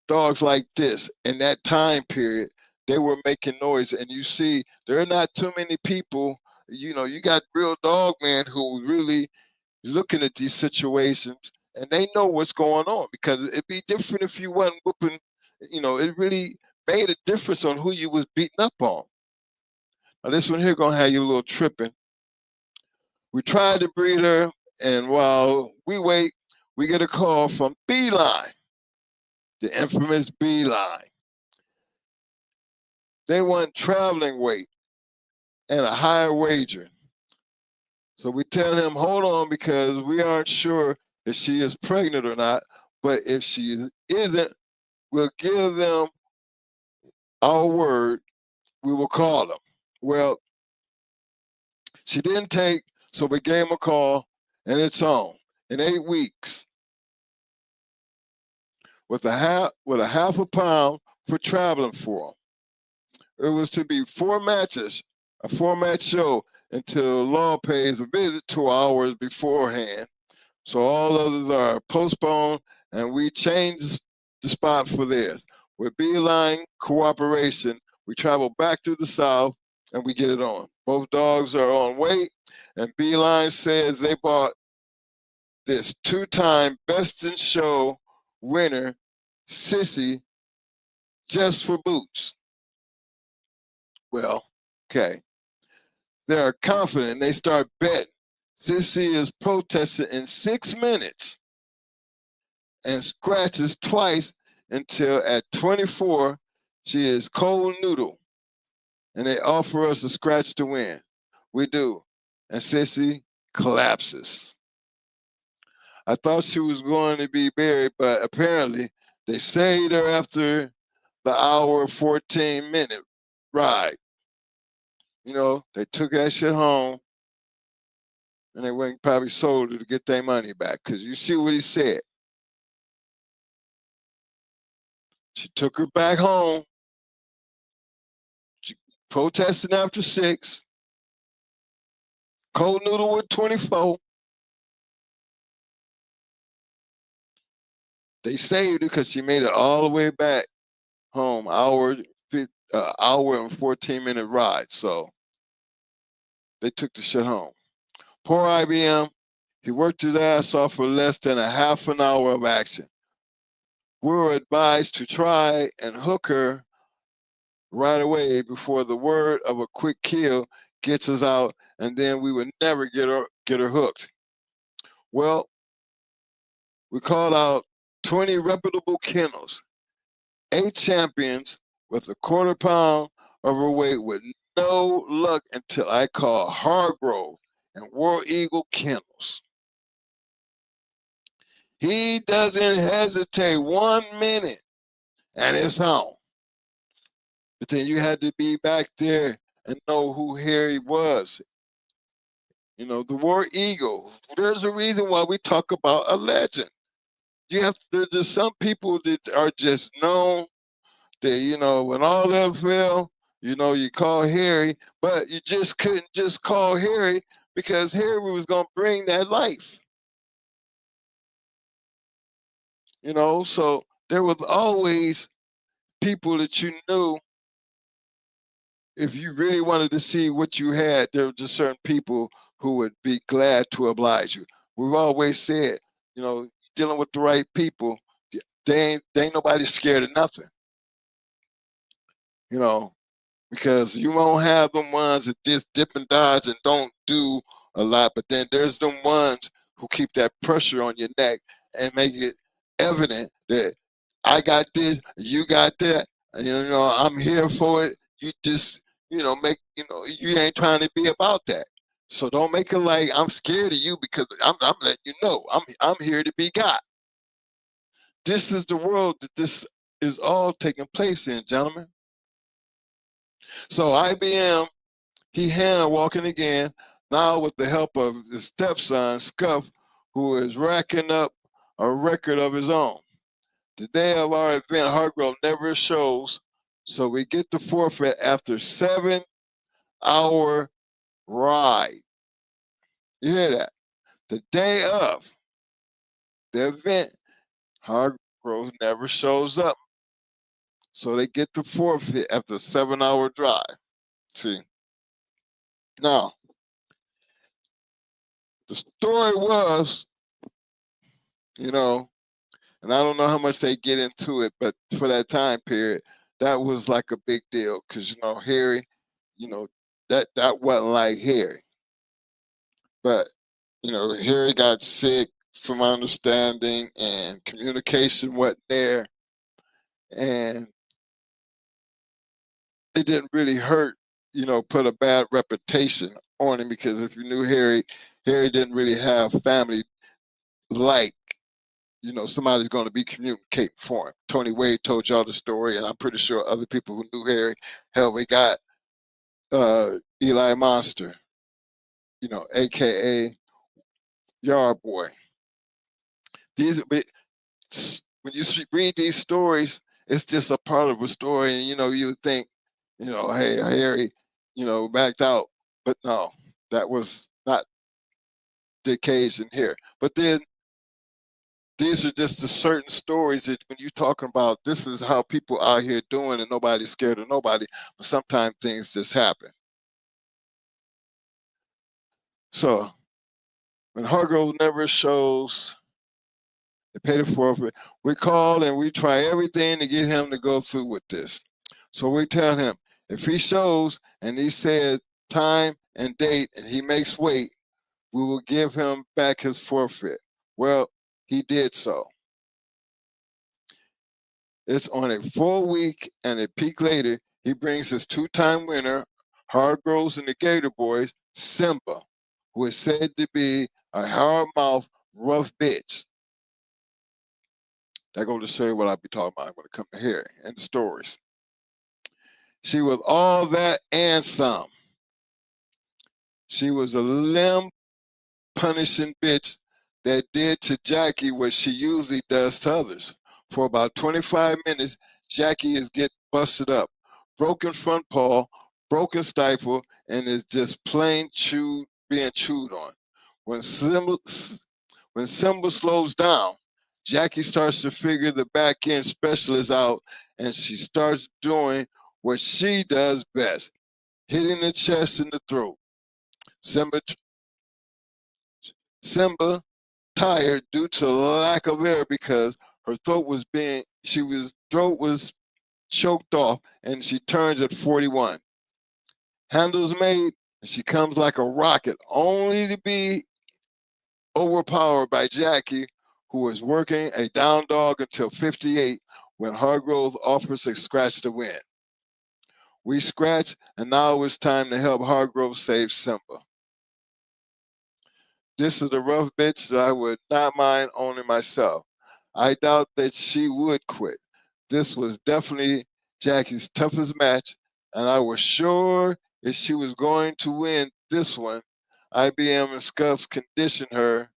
dogs like this in that time period, they were making noise. And you see, there are not too many people, you know, you got real dog men who really looking at these situations and they know what's going on, because it'd be different if you wasn't whooping, you know, it really made a difference on who you was beating up on. Now this one here gonna have you a little tripping. We tried to breed her, and while we wait, we get a call from Beeline, the infamous Beeline. They want traveling weight and a higher wager. So we tell him, hold on, because we aren't sure if she is pregnant or not. But if she isn't, we'll give them our word. We will call them. Well, she didn't take, so we gave him a call, and it's on. In 8 weeks, with a half a pound for traveling for them. It was to be 4 matches, a 4-match show, until law pays a visit 2 hours beforehand. So all others are postponed, and we changed the spot for theirs. With Beeline cooperation, we travel back to the South and we get it on. Both dogs are on weight, and Beeline says they bought this 2-time Best in Show winner, Sissy, just for Boots. Well, okay. They're confident, they start betting. Sissy is protesting in 6 minutes and scratches twice until at 24, she is cold noodle. And they offer us a scratch to win. We do. And Sissy collapses. I thought she was going to be buried, but apparently they saved her after the hour 14-minute ride. You know, they took that shit home, and they went and probably sold her to get their money back. Because you see what he said. She took her back home. She protesting after 6. Cold noodle with 24. They saved her because she made it all the way back home, hour and 14-minute ride. So they took the shit home. Poor IBM, he worked his ass off for less than a half an hour of action. We were advised to try and hook her right away before the word of a quick kill gets us out, and then we would never get her hooked. Well, we called out 20 reputable kennels, 8 champions with a quarter pound of her weight with no luck until I called Hargrove and War Eagle Kennels. He doesn't hesitate 1 minute, and it's on. But then you had to be back there and know who Harry was. You know, the War Eagle. There's a reason why we talk about a legend. There's just some people that are just known that, you know, when all that fell, you know, you call Harry, but you just couldn't just call Harry because Harry was going to bring that life. You know, so there was always people that you knew. If you really wanted to see what you had, there were just certain people who would be glad to oblige you. We've always said, you know, dealing with the right people, they ain't nobody scared of nothing. You know, because you won't have them ones that just dip and dodge and don't do a lot, but then there's them ones who keep that pressure on your neck and make it evident that I got this, you got that, you know, I'm here for it. You just, you know, you ain't trying to be about that. So don't make it like I'm scared of you because I'm letting you know I'm here to be God. This is the world that this is all taking place in, gentlemen. So IBM, he hand walking again, now with the help of his stepson, Scuff, who is racking up a record of his own. The day of our event, Hargrove never shows, so we get the forfeit after 7-hour ride. You hear that? The day of the event, Hargrove never shows up, so they get the forfeit after a 7-hour drive. See, now the story was, you know, and I don't know how much they get into it, but for that time period, that was like a big deal because Harry, that wasn't like Harry, but Harry got sick, from my understanding, and communication wasn't there, and it didn't really hurt, put a bad reputation on him because if you knew Harry didn't really have family like somebody's going to be communicating for him. Tony Wade told y'all the story, and I'm pretty sure other people who knew Harry. Hell, we got Eli Monster, AKA Yard Boy. These, when you read these stories, it's just a part of a story, and you would think, hey, Harry, backed out, but no, that was not the occasion here. But then these are just the certain stories that when you're talking about this is how people out here doing and nobody's scared of nobody, but sometimes things just happen. So when Hargrove never shows, they pay the forfeit. We call and we try everything to get him to go through with this. So we tell him if he shows and he said time and date and he makes weight, we will give him back his forfeit. Well, he did so. It's on a full week and a peak later, he brings his two-time winner, Hargroves and the Gator Boys, Simba, who is said to be a hard-mouthed, rough bitch. That goes to show you what I'll be talking about when it comes to Harry and the stories. She was all that and some. She was a limb-punishing bitch that did to Jackie what she usually does to others. For about 25 minutes, Jackie is getting busted up. Broken front paw, broken stifle, and is just plain being chewed on. When Simba slows down, Jackie starts to figure the back end specialist out, and she starts doing what she does best, hitting the chest and the throat. Simba tired due to lack of air because her throat was choked off, and she turns at 41. Handles made, and she comes like a rocket, only to be overpowered by Jackie, who was working a down dog until 58 when Hargrove offers a scratch to win. We scratch, and now it's time to help Hargrove save Simba. This is a rough bitch that I would not mind owning myself. I doubt that she would quit. This was definitely Jackie's toughest match, and I was sure if she was going to win this one, IBM and Scuffs conditioned her,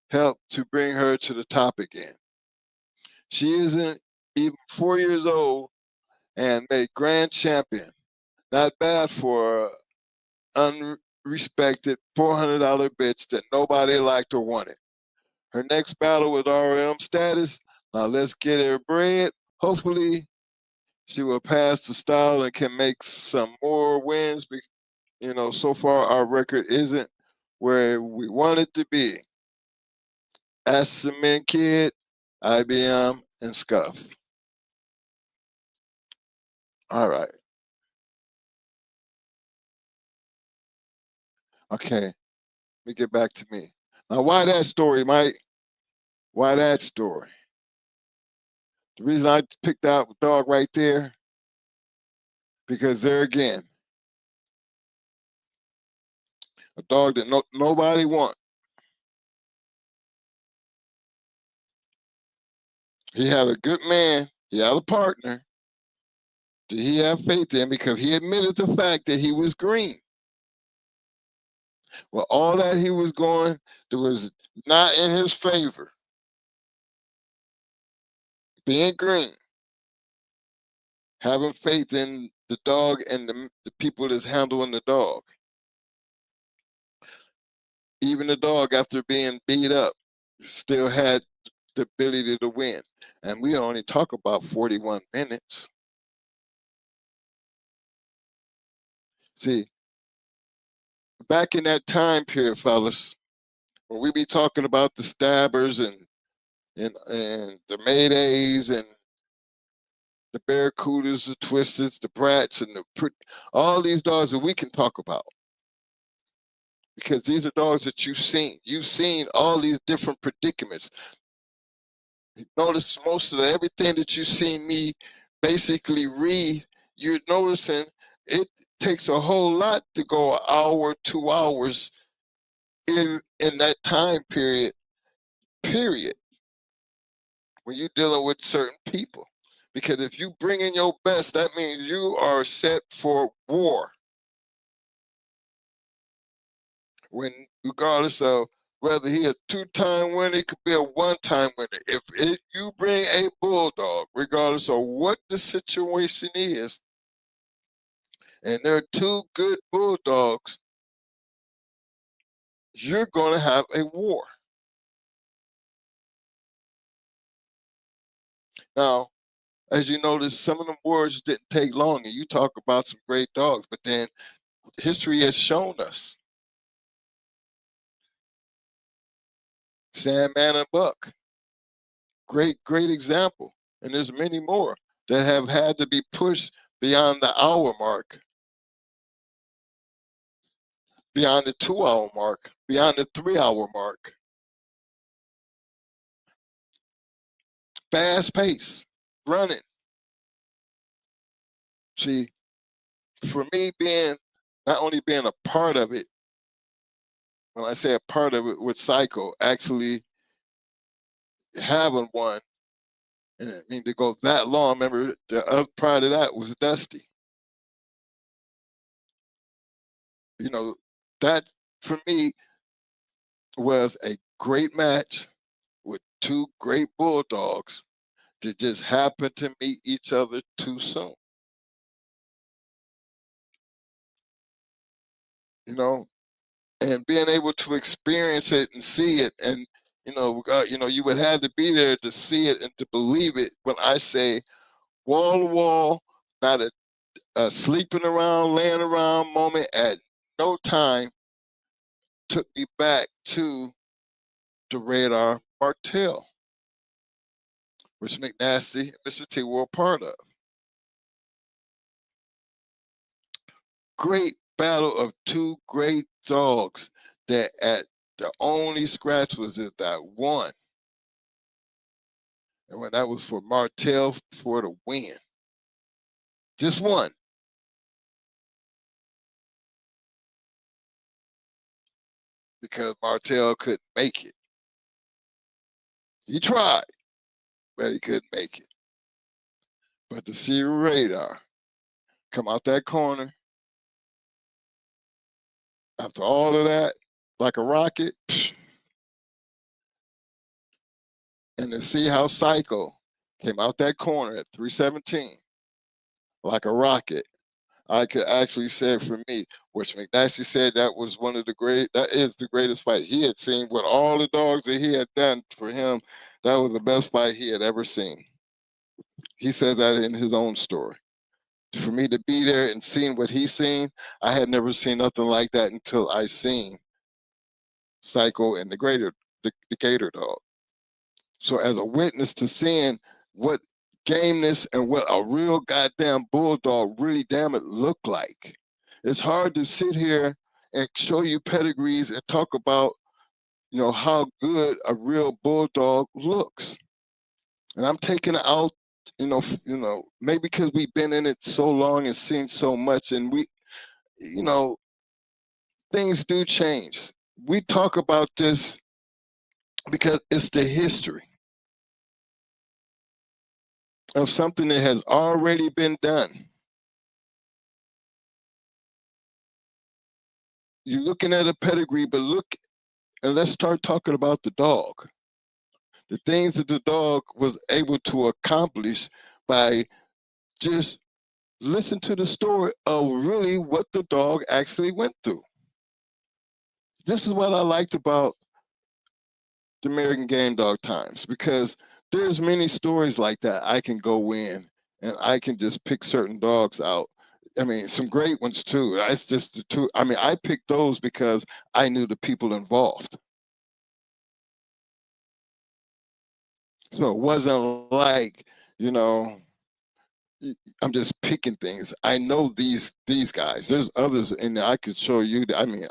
helped to bring her to the top again. She isn't even 4 years old and made grand champion. Not bad for an unrespected $400 bitch that nobody liked or wanted. Her next battle with RM status. Now let's get her bread. Hopefully, she will pass the style and can make some more wins. So far our record isn't where we want it to be. Ask the Men Kid, IBM, and Scuff. All right. Okay. Let me get back to me. Now, why that story, Mike? Why that story? The reason I picked out the dog right there, because there again, A dog that nobody wants. He had a good man. He had a partner that he had faith in because he admitted the fact that he was green. Well, all that he was going, that was not in his favor. Being green, having faith in the dog and the people that's handling the dog. Even the dog, after being beat up, still had the ability to win. And we only talk about 41 minutes. See, back in that time period, fellas, when we be talking about the stabbers and the Maydays and the Barracudas, the Twisteds, the Brats, and all these dogs that we can talk about. Because these are dogs that you've seen. You've seen all these different predicaments. You notice most of everything that you've seen me basically read, you're noticing it takes a whole lot to go an hour, 2 hours in that time period, when you're dealing with certain people. Because if you bring in your best, that means you are set for war. When, regardless of whether he a 2-time winner, it could be a 1-time winner. If you bring a bulldog, regardless of what the situation is, and there are 2 good bulldogs, you're going to have a war. Now, as you notice, some of them wars didn't take long, and you talk about some great dogs, but then history has shown us Sandman and Buck, great example, and there's many more that have had to be pushed beyond the hour mark, beyond the 2-hour mark, beyond the 3-hour mark. Fast pace, running. See, for me, not only being a part of it, when I say a part of it with Psycho, actually having one, and I mean to go that long. Remember, the other prior to that was Dusty. You know, that for me was a great match with 2 great bulldogs that just happened to meet each other too soon. You know, and being able to experience it and see it, and you would have to be there to see it and to believe it. When I say wall to wall, not a sleeping around, laying around moment at no time, took me back to the Radar Martell, which McNasty and Mr. T were a part of. Great battle of 2 great dogs that at the only scratch was at that one. And when that was for Martell for the win. Just one. Because Martell couldn't make it. He tried, but he couldn't make it. But to see Radar come out that corner after all of that, like a rocket, and to see how Psycho came out that corner at 317 like a rocket, I could actually say for me, which McNasty said that is the greatest fight he had seen with all the dogs that he had done for him. That was the best fight he had ever seen. He says that in his own story. For me to be there and seeing what he's seen, I had never seen nothing like that until I seen Psycho and the Gator dog. So as a witness to seeing what gameness and what a real goddamn bulldog really damn it looked like, it's hard to sit here and show you pedigrees and talk about how good a real bulldog looks. And I'm taking it out, maybe because we've been in it so long and seen so much, and we, things do change. We talk about this because it's the history of something that has already been done. You're looking at a pedigree, but look, and let's start talking about the dog. The things that the dog was able to accomplish by just listen to the story of really what the dog actually went through. This is what I liked about the American Game Dog Times, because there's many stories like that I can go in and I can just pick certain dogs out. I mean, some great ones too. It's just the two. I mean, I picked those because I knew the people involved. So it wasn't like, you know, I'm just picking things. I know these guys. There's others in there I could show you. I mean,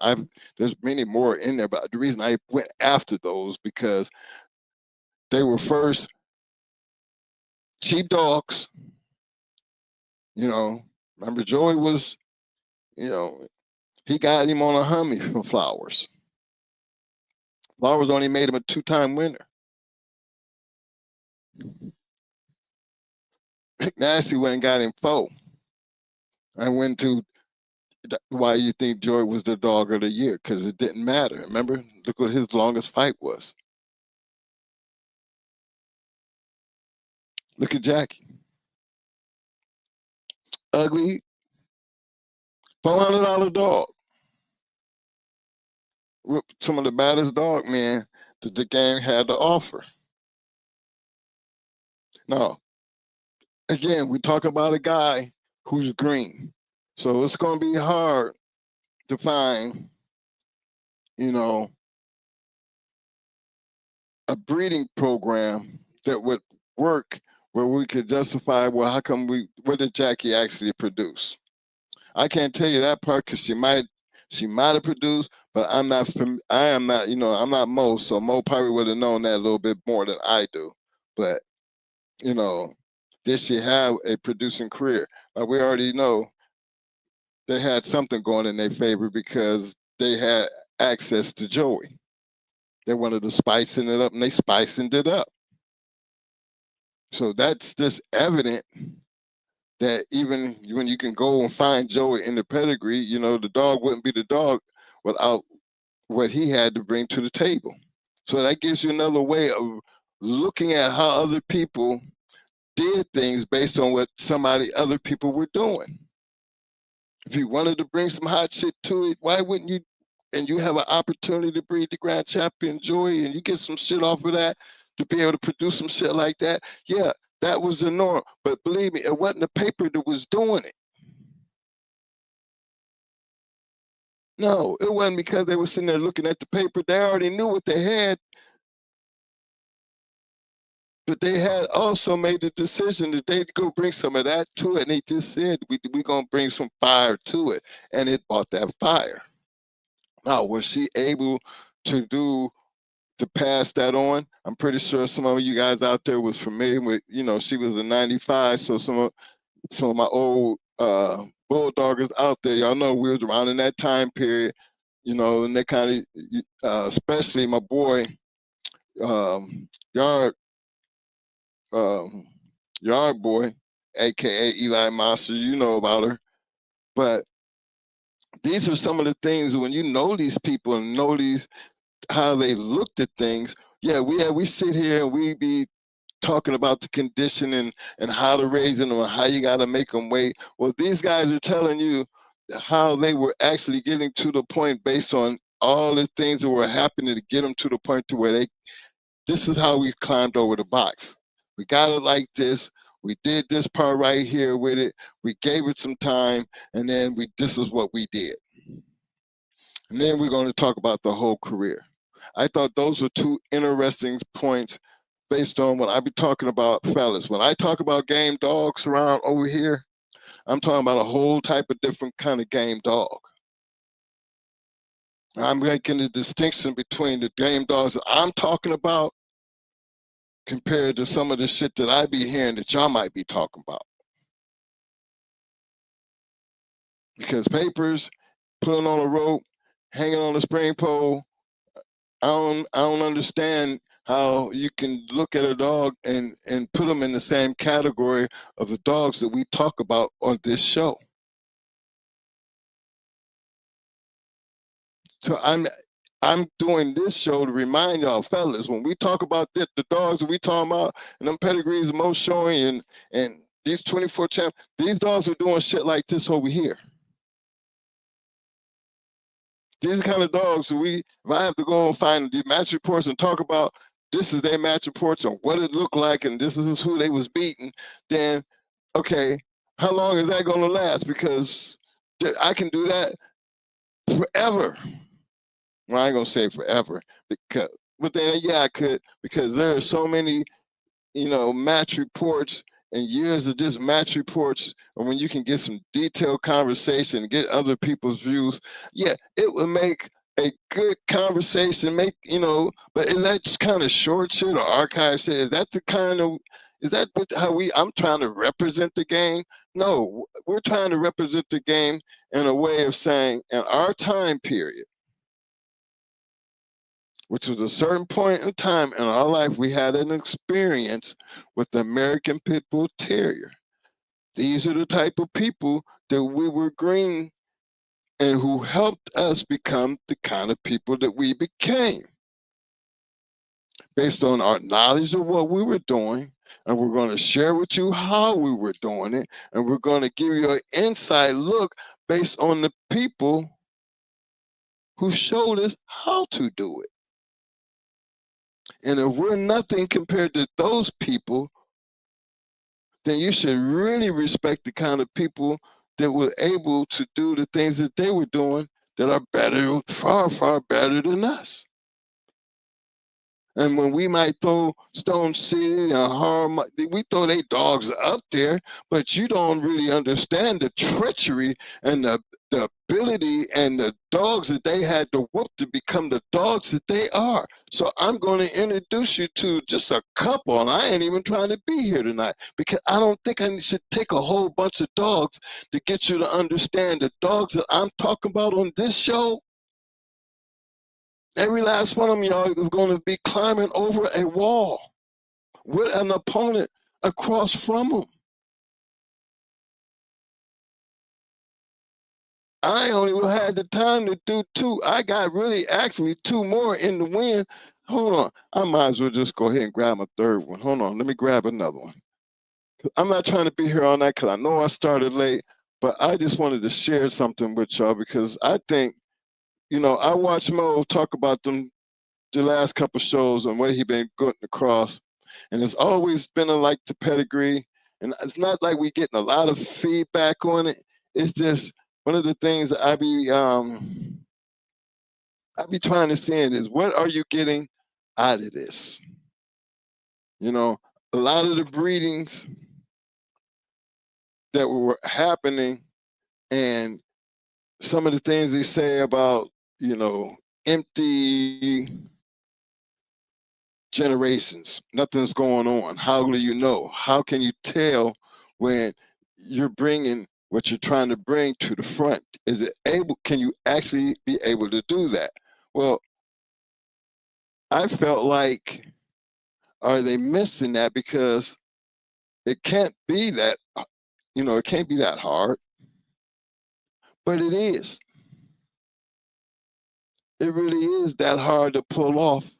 there's many more in there, but the reason I went after those because they were first cheap dogs. You know, remember Joey was, you know, he got him on a Hummy from Flowers. Flowers only made him a 2-time winner. McNasty went and got him 4. I went to why you think Joey was the dog of the year, because it didn't matter. Remember, look what his longest fight was. Look at Jackie. Ugly, $400 dog. Some of the baddest dog men that the game had to offer. Now, again, we talk about a guy who's green. So it's going to be hard to find, you know, a breeding program that would work where we could justify, well, how come what did Jackie actually produce? I can't tell you that part because she might have produced, but I am not, you know, I'm not Mo, so Mo probably would have known that a little bit more than I do. But, you know, did she have a producing career? We already know they had something going in their favor because they had access to Joey. They wanted to spicing it up, and they spicing it up. So that's just evident that even when you can go and find Joey in the pedigree, you know, the dog wouldn't be the dog without what he had to bring to the table. So that gives you another way of looking at how other people did things based on what other people were doing. If you wanted to bring some hot shit to it, why wouldn't you? And you have an opportunity to breed the grand champion Joey, and you get some shit off of that to be able to produce some shit like that. Yeah, that was the norm. But believe me, it wasn't the paper that was doing it. No, it wasn't because they were sitting there looking at the paper. They already knew what they had. But they had also made the decision that they'd go bring some of that to it. And they just said, we're going to bring some fire to it. And it brought that fire. Now, was she able to pass that on? I'm pretty sure some of you guys out there was familiar with, you know, she was a 95. So some of my old bulldoggers out there, y'all know we was around in that time period, you know, and they kind of, especially my boy, Yard boy, aka Eli Monster, you know about her. But these are some of the things when you know these people and know how they looked at things. Yeah, we sit here and we be talking about the condition and how to raise them and how you got to make them wait. Well, these guys are telling you how they were actually getting to the point based on all the things that were happening to get them to the point to where this is how we climbed over the box. We got it like this. We did this part right here with it. We gave it some time, and then this is what we did. And then we're going to talk about the whole career. I thought those were two interesting points based on what I be talking about, fellas. When I talk about game dogs around over here, I'm talking about a whole type of different kind of game dog. I'm making the distinction between the game dogs that I'm talking about compared to some of the shit that I be hearing that y'all might be talking about. Because papers, pulling on a rope, hanging on a spring pole. I don't understand how you can look at a dog and put them in the same category of the dogs that we talk about on this show. So I'm doing this show to remind y'all fellas, when we talk about this, the dogs that we talking about and them pedigrees and most showing and these 24 champs, these dogs are doing shit like this over here. These are kind of dogs who if I have to go and find the match reports and talk about this is their match reports and what it looked like and this is who they was beating, then okay, how long is that gonna last? Because I can do that forever. Well, I ain't gonna say forever, but then yeah, I could, because there are so many, match reports and years of just match reports, and when you can get some detailed conversation and get other people's views, yeah, it would make a good conversation. But is that just kind of short shit or archive shit? Is that how I'm trying to represent the game? No, we're trying to represent the game in a way of saying, in our time period, which was a certain point in time in our life, we had an experience with the American Pit Bull Terrier. These are the type of people that we were green and who helped us become the kind of people that we became based on our knowledge of what we were doing. And we're going to share with you how we were doing it. And we're going to give you an inside look based on the people who showed us how to do it. And if we're nothing compared to those people, then you should really respect the kind of people that were able to do the things that they were doing that are better, far, far better than us. And when we might throw Stone City and Harm, we throw their dogs up there, but you don't really understand the treachery and the ability and the dogs that they had to whoop to become the dogs that they are. So I'm going to introduce you to just a couple, and I ain't even trying to be here tonight because I don't think I should take a whole bunch of dogs to get you to understand the dogs that I'm talking about on this show. Every last one of them, y'all, is going to be climbing over a wall with an opponent across from them. I only had the time to do two. I got actually two more in the wind. Hold on. I might as well just go ahead and grab my third one. Hold on. Let me grab another one. I'm not trying to be here all night because I know I started late, but I just wanted to share something with y'all because I think, I watched Mo talk about them the last couple shows and what he been going across, and it's always been like the pedigree, and it's not like we getting a lot of feedback on it. It's just one of the things that I be trying to see is, what are you getting out of this? A lot of the breedings that were happening and some of the things they say about empty generations, nothing's going on. How do you know? How can you tell when you're bringing what you're trying to bring to the front? Can you actually be able to do that? Well, I felt like, are they missing that? Because it can't be that, it can't be that hard, but it is. It really is that hard to pull off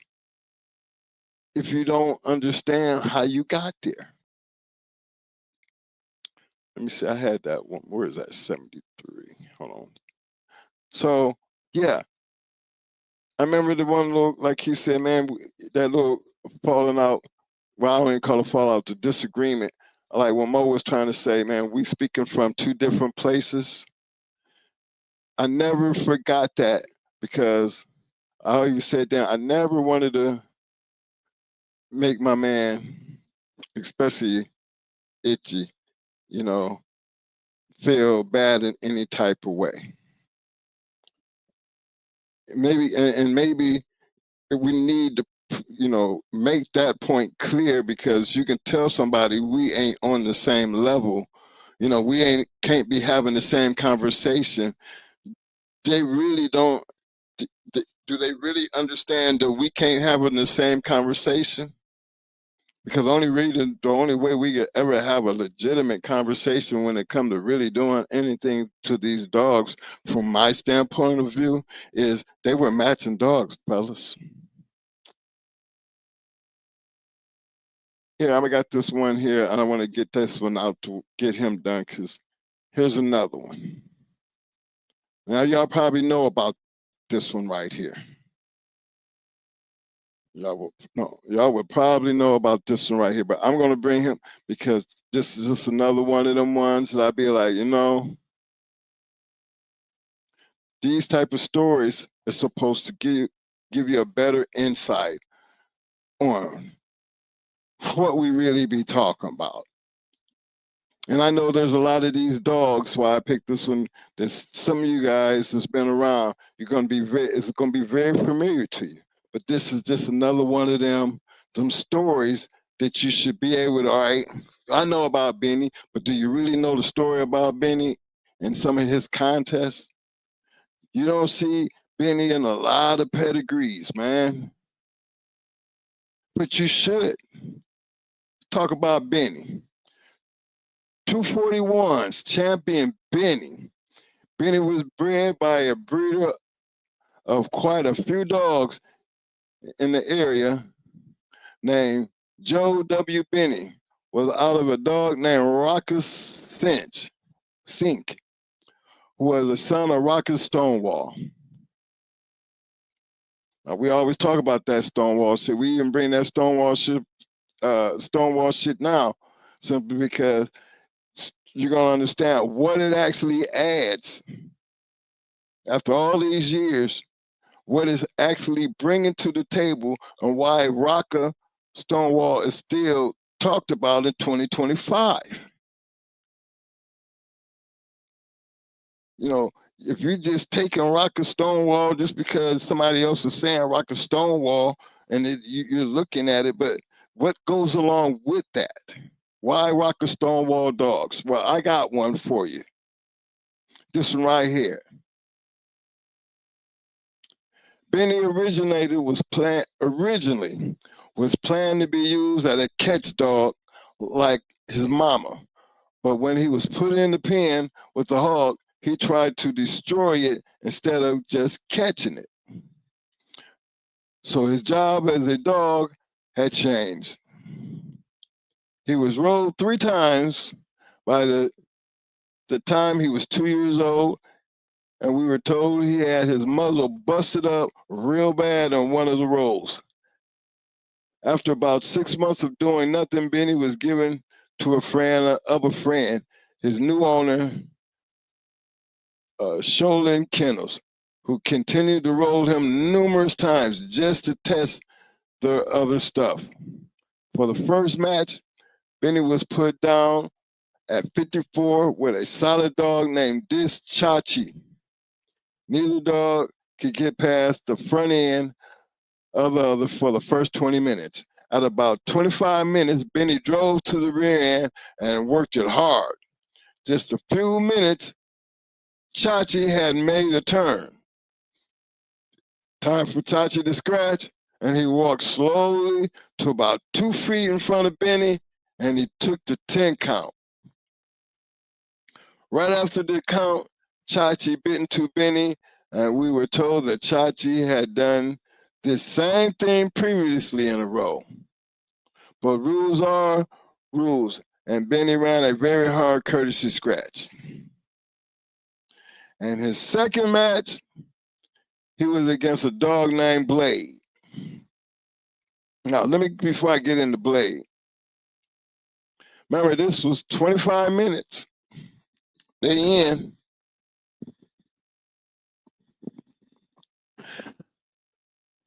if you don't understand how you got there. Let me see, I had that one. Where is that? 73. Hold on. So, yeah. I remember the one little, like he said, man, that little falling out. Well, I don't even call it fallout, the disagreement. Like what Mo was trying to say, man, we speaking from two different places. I never forgot that because I always said that I never wanted to make my man, especially Itchy, feel bad in any type of way. Maybe we need to, make that point clear, because you can tell somebody we ain't on the same level. We can't be having the same conversation. They really don't do they really understand that we can't have in the same conversation? Because the only way we could ever have a legitimate conversation when it comes to really doing anything to these dogs, from my standpoint of view, is they were matching dogs, fellas. Here, I got this one here, and I want to get this one out to get him done, because here's another one. Now, y'all probably know about this one right here. Y'all would probably know about this one right here, but I'm going to bring him because this is just another one of them ones that I'd be like, these type of stories are supposed to give you a better insight on what we really be talking about. And I know there's a lot of these dogs. Why I picked this one. There's some of you guys that's been around. It's going to be very familiar to you. But this is just another one of them stories that you should be able to. All right, I know about Benny, but do you really know the story about Benny and some of his contests? You don't see Benny in a lot of pedigrees, man. But you should talk about Benny. 241's champion Benny. Benny was bred by a breeder of quite a few dogs in the area named Joe W. Benny. Was out of a dog named Rocker Sink, who was a son of Rocker Stonewall. Now, we always talk about that Stonewall shit. We even bring that Stonewall shit now, simply because you're going to understand what it actually adds after all these years, what is actually bringing to the table, and why Rocker Stonewall is still talked about in 2025. If you're just taking Rocker Stonewall just because somebody else is saying Rocker Stonewall and you're looking at it, but what goes along with that? Why Rocker Stonewall dogs? Well, I got one for you. This one right here. Benny originally was planned to be used as a catch dog like his mama. But when he was put in the pen with the hog, he tried to destroy it instead of just catching it. So his job as a dog had changed. He was rolled 3 times by the time he was 2 years old, and we were told he had his muzzle busted up real bad on one of the rolls. After about 6 months of doing nothing, Benny was given to a friend of a friend, his new owner, Sholin Kennels, who continued to roll him numerous times just to test the other stuff. For the first match, Benny was put down at 54 with a solid dog named Dis Chachi. Neither dog could get past the front end of the other for the first 20 minutes. At about 25 minutes, Benny drove to the rear end and worked it hard. Just a few minutes, Chachi had made a turn. Time for Chachi to scratch, and he walked slowly to about 2 feet in front of Benny, and he took the 10 count. Right after the count, Chachi bit into Benny, and we were told that Chachi had done this same thing previously in a row. But rules are rules, and Benny ran a very hard courtesy scratch. And his second match, he was against a dog named Blade. Now, before I get into Blade, remember this was 25 minutes. They in.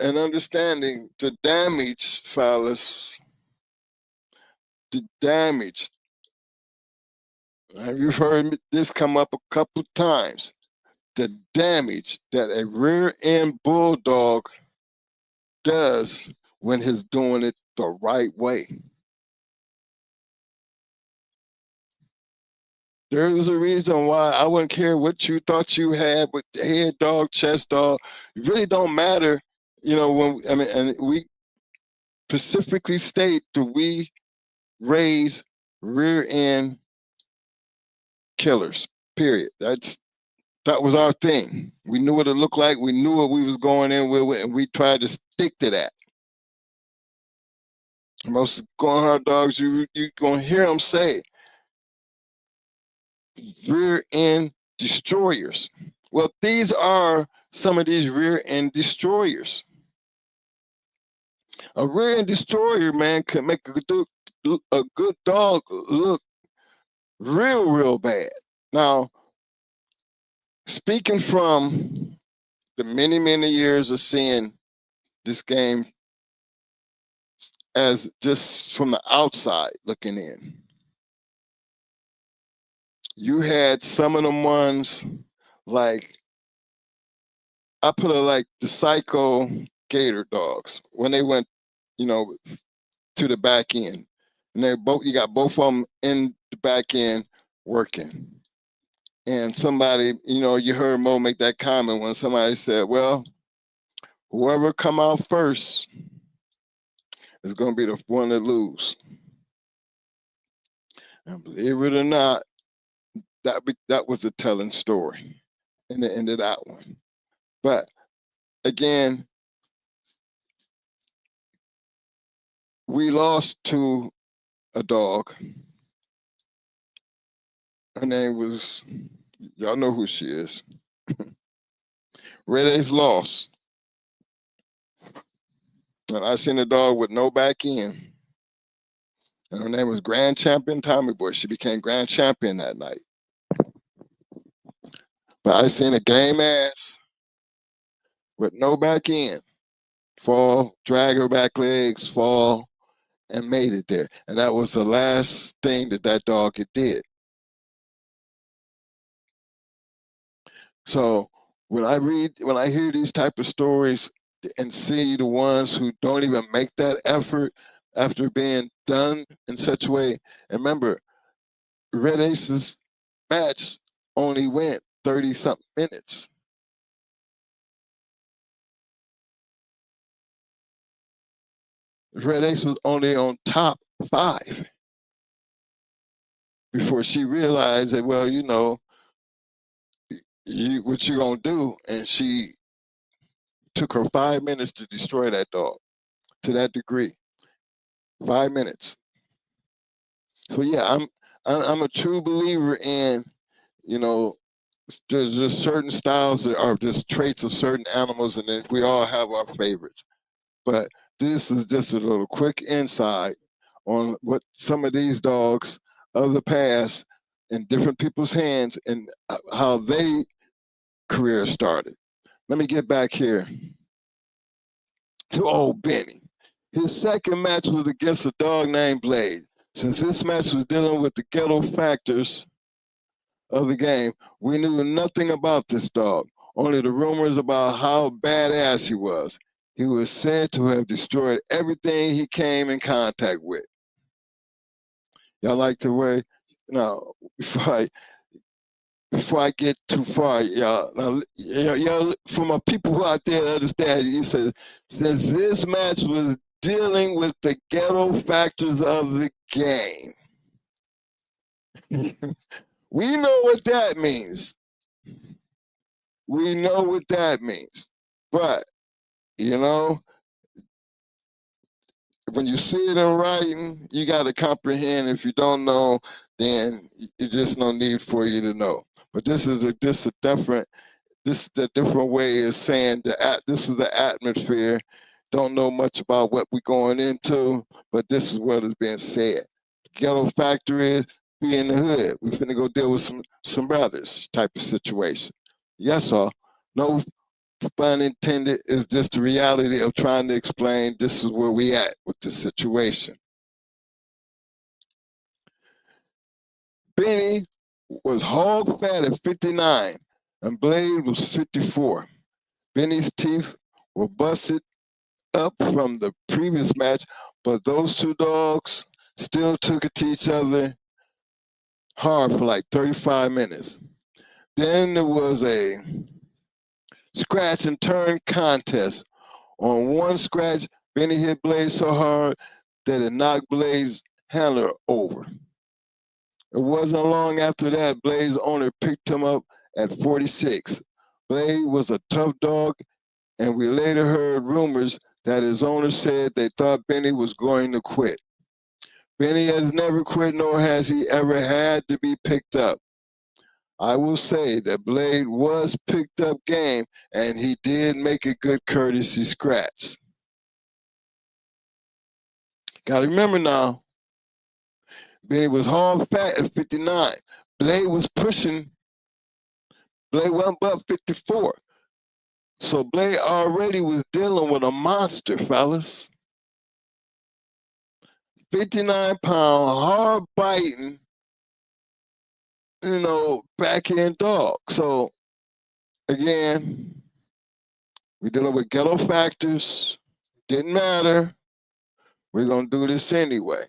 And understanding the damage, fellas, the damage. And you've heard this come up a couple times. The damage that a rear end bulldog does when he's doing it the right way. There was a reason why I wouldn't care what you thought you had with head dog, chest dog. It really don't matter, you know, and we specifically state that we raise rear end killers, period. That was our thing. We knew what it looked like. We knew what we was going in with, and we tried to stick to that. Most going hard dogs, you gonna hear them say rear end destroyers. Well, these are some of these rear end destroyers. A rear end destroyer, man, can make a good dog look real bad. Now, speaking from the many years of seeing this game as just from the outside looking in, you had some of them ones like, I put it like the psycho gator dogs when they went, you know, to the back end, and you got both of them in the back end working. And somebody, you know, you heard Mo make that comment when somebody said, well, whoever come out first is going to be the one that lose. And believe it or not, that was a telling story in the end of that one. But again, we lost to a dog. Her name was, y'all know who she is. Red Ace lost. And I seen a dog with no back end. And her name was Grand Champion Tommy Boy. She became Grand Champion that night. But I seen a game ass with no back end fall, drag her back legs, fall, and made it there. And that was the last thing that dog had did. So when I hear these type of stories and see the ones who don't even make that effort after being done in such a way, and remember, Red Ace's match only went 30-something minutes. Red Ace was only on top 5 before she realized that, well, you know, what you gonna do? And she took her 5 minutes to destroy that dog to that degree. 5 minutes. So yeah, I'm a true believer in, you know, there's just certain styles that are just traits of certain animals, and then we all have our favorites. But this is just a little quick insight on what some of these dogs of the past in different people's hands and how they career started. Let me get back here to old Benny. His second match was against a dog named Blade. Since this match was dealing with the ghetto factors of the game, we knew nothing about this dog, only the rumors about how badass he was. He was said to have destroyed everything he came in contact with. Y'all like the way, now, before I get too far, y'all, for my people out there to understand, you said, since this match was dealing with the ghetto factors of the game, we know what that means. We know what that means. But, you know, when you see it in writing, you got to comprehend. If you don't know, then it's just no need for you to know. But this is a different way of saying this is the atmosphere. Don't know much about what we're going into, but this is what is being said. The ghetto factor is be in the hood. We're finna go deal with some brothers type of situation. Yes, sir. No pun intended, is just the reality of trying to explain this is where we at with the situation. Benny was hog fat at 59 and Blade was 54. Benny's teeth were busted up from the previous match, but those two dogs still took it to each other hard for like 35 minutes. Then there was a scratch and turn contest. On one scratch, Benny hit Blaze so hard that it knocked Blaze's handler over. It wasn't long after that, Blaze's owner picked him up at 46. Blaze was a tough dog, and we later heard rumors that his owner said they thought Benny was going to quit. Benny has never quit, nor has he ever had to be picked up. I will say that Blade was picked up game, and he did make a good courtesy scratch. Gotta remember now, Benny was hard fat at 59. Blade was pushing, Blade went above 54. So Blade already was dealing with a monster, fellas. 59-pound, hard biting, backhand dog. So again, we're dealing with ghetto factors. Didn't matter. We're gonna do this anyway.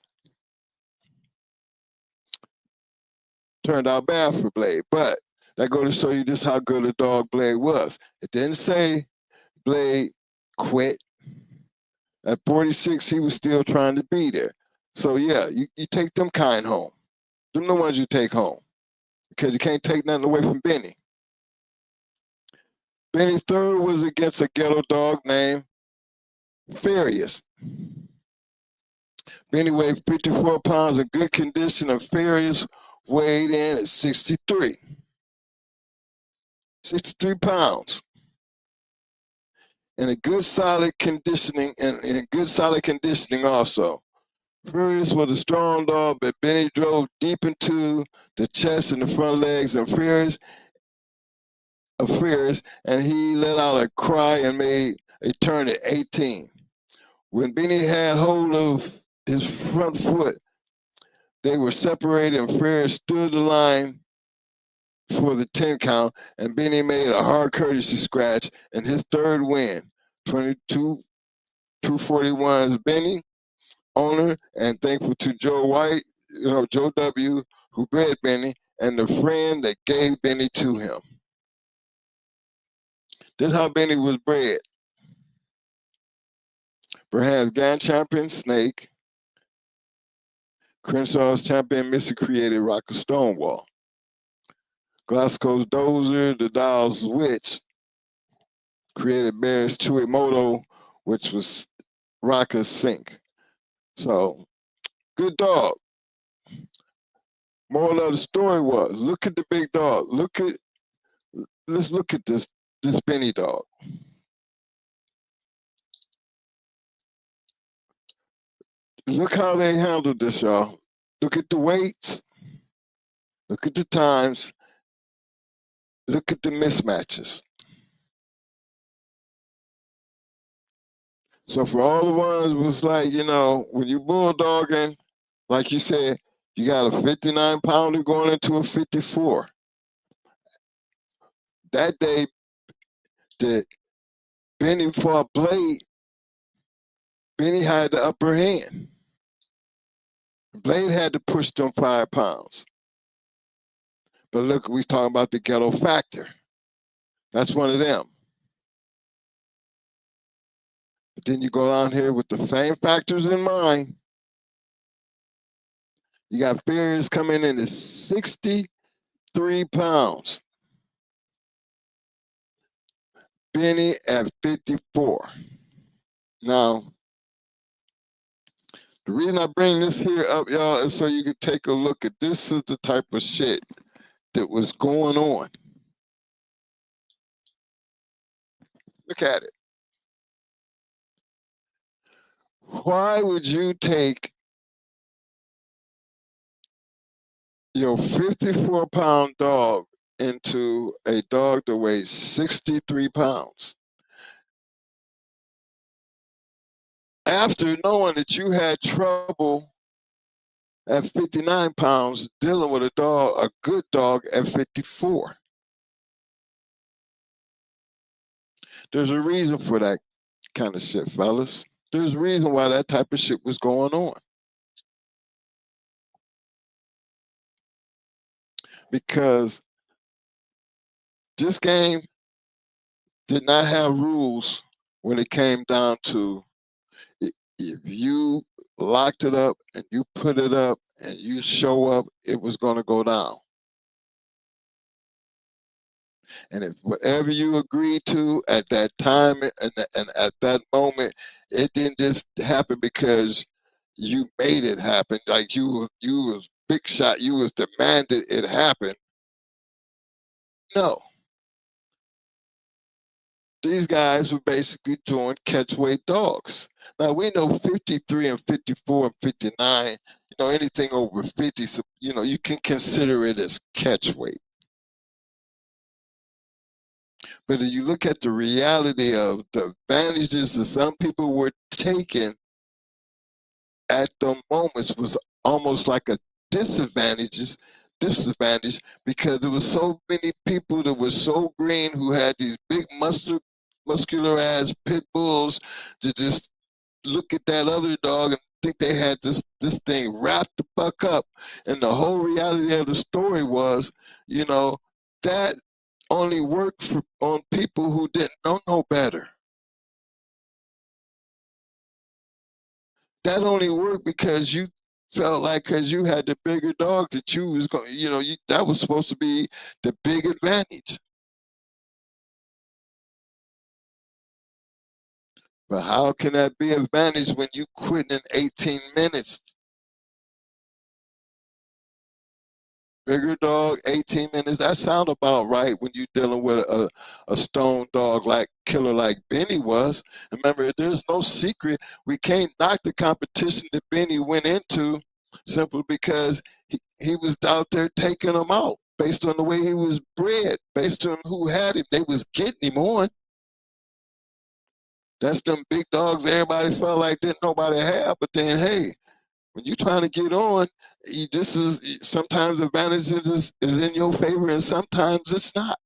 Turned out bad for Blade, but that goes to show you just how good a dog Blade was. It didn't say Blade quit. At 46, he was still trying to be there. So yeah, you take them kind home. Them the ones you take home. Because you can't take nothing away from Benny. Benny's third was against a ghetto dog named Farius. Benny weighed 54 pounds in good condition, and Farius weighed in at 63. 63 pounds. In a good solid conditioning, and in good solid conditioning also. Furious was a strong dog, but Benny drove deep into the chest and the front legs of Furious, and he let out a cry and made a turn at 18. When Benny had hold of his front foot, they were separated, and Furious stood the line for the 10 count, and Benny made a hard courtesy scratch in his third win. 22-241's Benny, owner, and thankful to Joe White, Joe W., who bred Benny, and the friend that gave Benny to him. This is how Benny was bred. Perhaps Grand Champion Snake, Crenshaw's champion Missy created Rocker Stonewall. Glasgow's Dozer, the Dial's Witch, created Bear's Chuemoto, which was Rocker's Sink. So, good dog. Moral of the story was, look at the big dog. Let's look at this Benny dog. Look how they handled this, y'all. Look at the weights. Look at the times. Look at the mismatches. So for all the ones was like, when you bulldogging, like you said, you got a 59-pounder going into a 54. That day, that Benny fought Blade, Benny had the upper hand. Blade had to push them 5 pounds. But look, we talking about the ghetto factor. That's one of them. But then you go down here with the same factors in mind. You got Farius coming in at 63 pounds. Benny at 54. Now, the reason I bring this here up, y'all, is so you can take a look at this is the type of shit that was going on. Look at it. Why would you take your 54-pound dog into a dog that weighs 63 pounds? After knowing that you had trouble at 59 pounds dealing with a good dog at 54. There's a reason for that kind of shit, fellas. There's a reason why that type of shit was going on. because this game did not have rules when it came down to if you locked it up and you put it up and you show up, it was going to go down. And if whatever you agreed to at that time and at that moment, it didn't just happen because you made it happen. Like you was big shot, you was demanded it happen. No, these guys were basically doing catch weight dogs. Now we know 53 and 54 and 59, anything over 50, so, you can consider it as catch weight. But if you look at the reality of the advantages that some people were taking at the moments was almost like a disadvantage because there was so many people that were so green who had these big muscular ass pit bulls to just look at that other dog and think they had this thing wrapped the fuck up. And the whole reality of the story was, that only worked on people who didn't know no better. That only worked because you felt like because you had the bigger dog that you was going, that was supposed to be the big advantage. But how can that be advantage when you quit in 18 minutes? Bigger dog, 18 minutes. That sound about right when you're dealing with a stone dog like killer like Benny was. Remember, there's no secret. We can't knock the competition that Benny went into simply because he was out there taking them out based on the way he was bred, based on who had him. They was getting him on. That's them big dogs everybody felt like didn't nobody have. But then, hey, when you're trying to get on, this is sometimes the advantage is in your favor and sometimes it's not.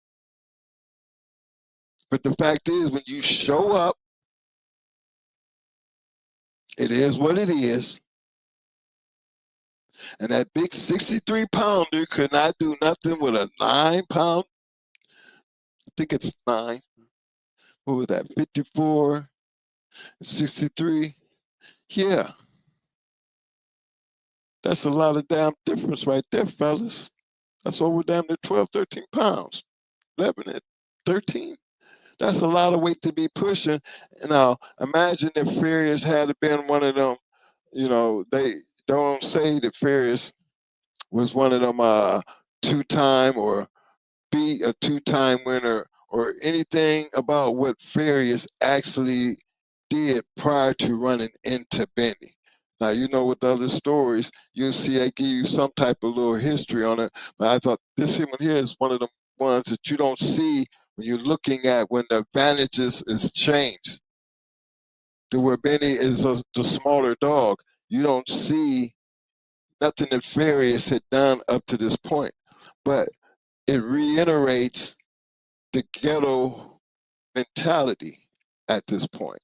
But the fact is, when you show up, it is what it is. And that big 63 pounder could not do nothing with a 9 pound. I think it's 9. What was that? 54, 63. Yeah. That's a lot of damn difference right there, fellas. That's over damn near 12, 13 pounds. 11 and 13. That's a lot of weight to be pushing. Now, imagine if Furious had been one of them, they don't say that Furious was one of them two-time or be a two-time winner or anything about what Furious actually did prior to running into Benny. Now, with other stories, you'll see they give you some type of little history on it. But I thought this one here is one of the ones that you don't see when you're looking at when the advantages is changed. To where Benny is the smaller dog, you don't see nothing that Furious had done up to this point. But it reiterates the ghetto mentality at this point.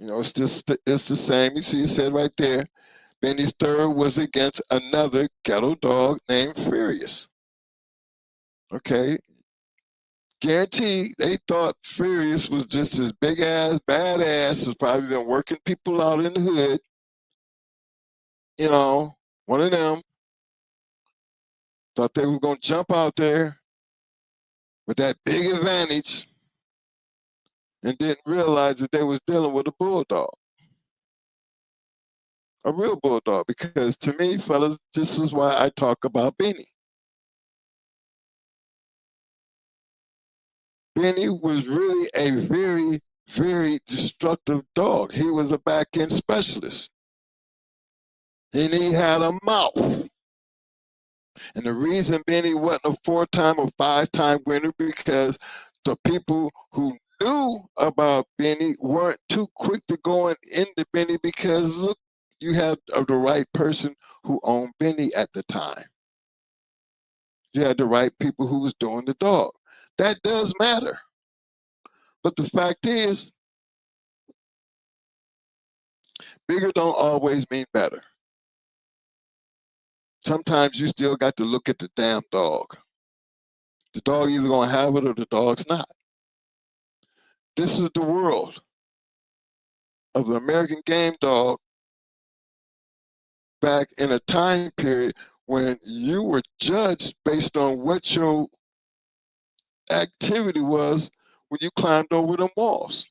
It's the same. You see, it said right there. Benny's third was against another ghetto dog named Furious. Okay, guarantee they thought Furious was just this big ass badass who's probably been working people out in the hood. One of them thought they was gonna jump out there with that big advantage and didn't realize that they was dealing with a bulldog. A real bulldog, because to me, fellas, this is why I talk about Benny. Benny was really a very, very destructive dog. He was a back end specialist. And he had a mouth. And the reason Benny wasn't a 4-time or 5-time winner because the people who knew about Benny weren't too quick to go into Benny because look, you had the right person who owned Benny at the time. You had the right people who was doing the dog. That does matter. But the fact is, bigger don't always mean better. sometimes you still got to look at the damn dog. The dog either gonna have it or the dog's not. This is the world of the American game dog back in a time period when you were judged based on what your activity was when you climbed over them walls.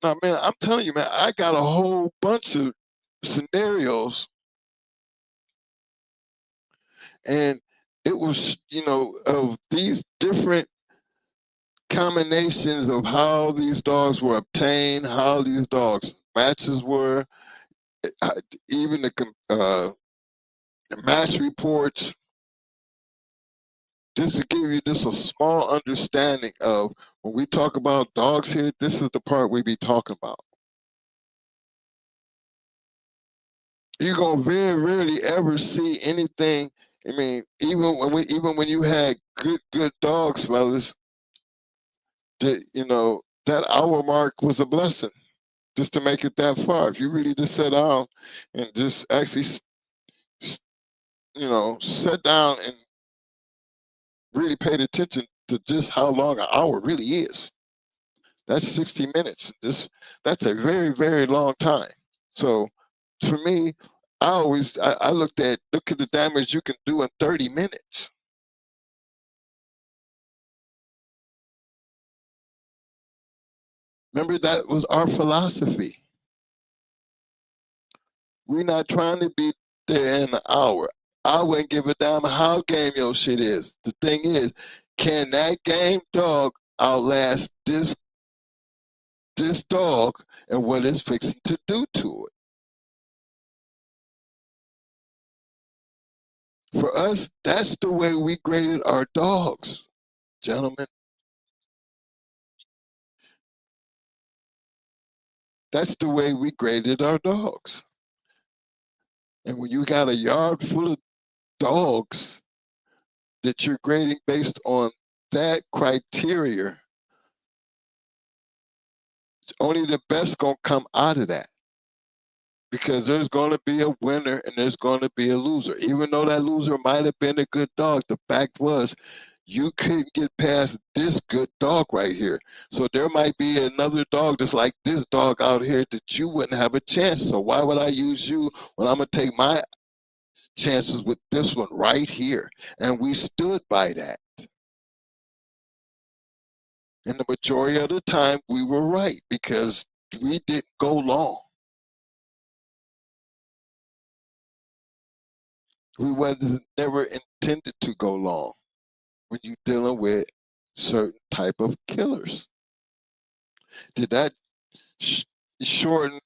Now, man, I'm telling you, man, I got a whole bunch of scenarios, and it was, of these different combinations of how these dogs were obtained, how these dogs' matches were, even the match reports, just to give you just a small understanding of when we talk about dogs here, this is the part we be talking about. You're gonna very rarely ever see anything. I mean, even when you had good dogs, fellas, that hour mark was a blessing just to make it that far. If you really just sit down and just actually, sit down and really paid attention to just how long an hour really is. That's 60 minutes. That's a very, very long time. So for me, I look at the damage you can do in 30 minutes. Remember, that was our philosophy. We're not trying to be there in an hour. I wouldn't give a damn how game your shit is. The thing is, can that game dog outlast this dog and what it's fixing to do to it? For us, that's the way we graded our dogs, gentlemen. That's the way we graded our dogs. And when you got a yard full of dogs that you're grading based on that criteria, only the best gonna come out of that. Because there's gonna be a winner and there's gonna be a loser. Even though that loser might have been a good dog, the fact was you couldn't get past this good dog right here. So there might be another dog that's like this dog out here that you wouldn't have a chance. So why would I use you when I'm gonna take my chances with this one right here? And we stood by that. And the majority of the time we were right because we didn't go long. We wasn't never intended to go long when you're dealing with certain type of killers. Did that shorten,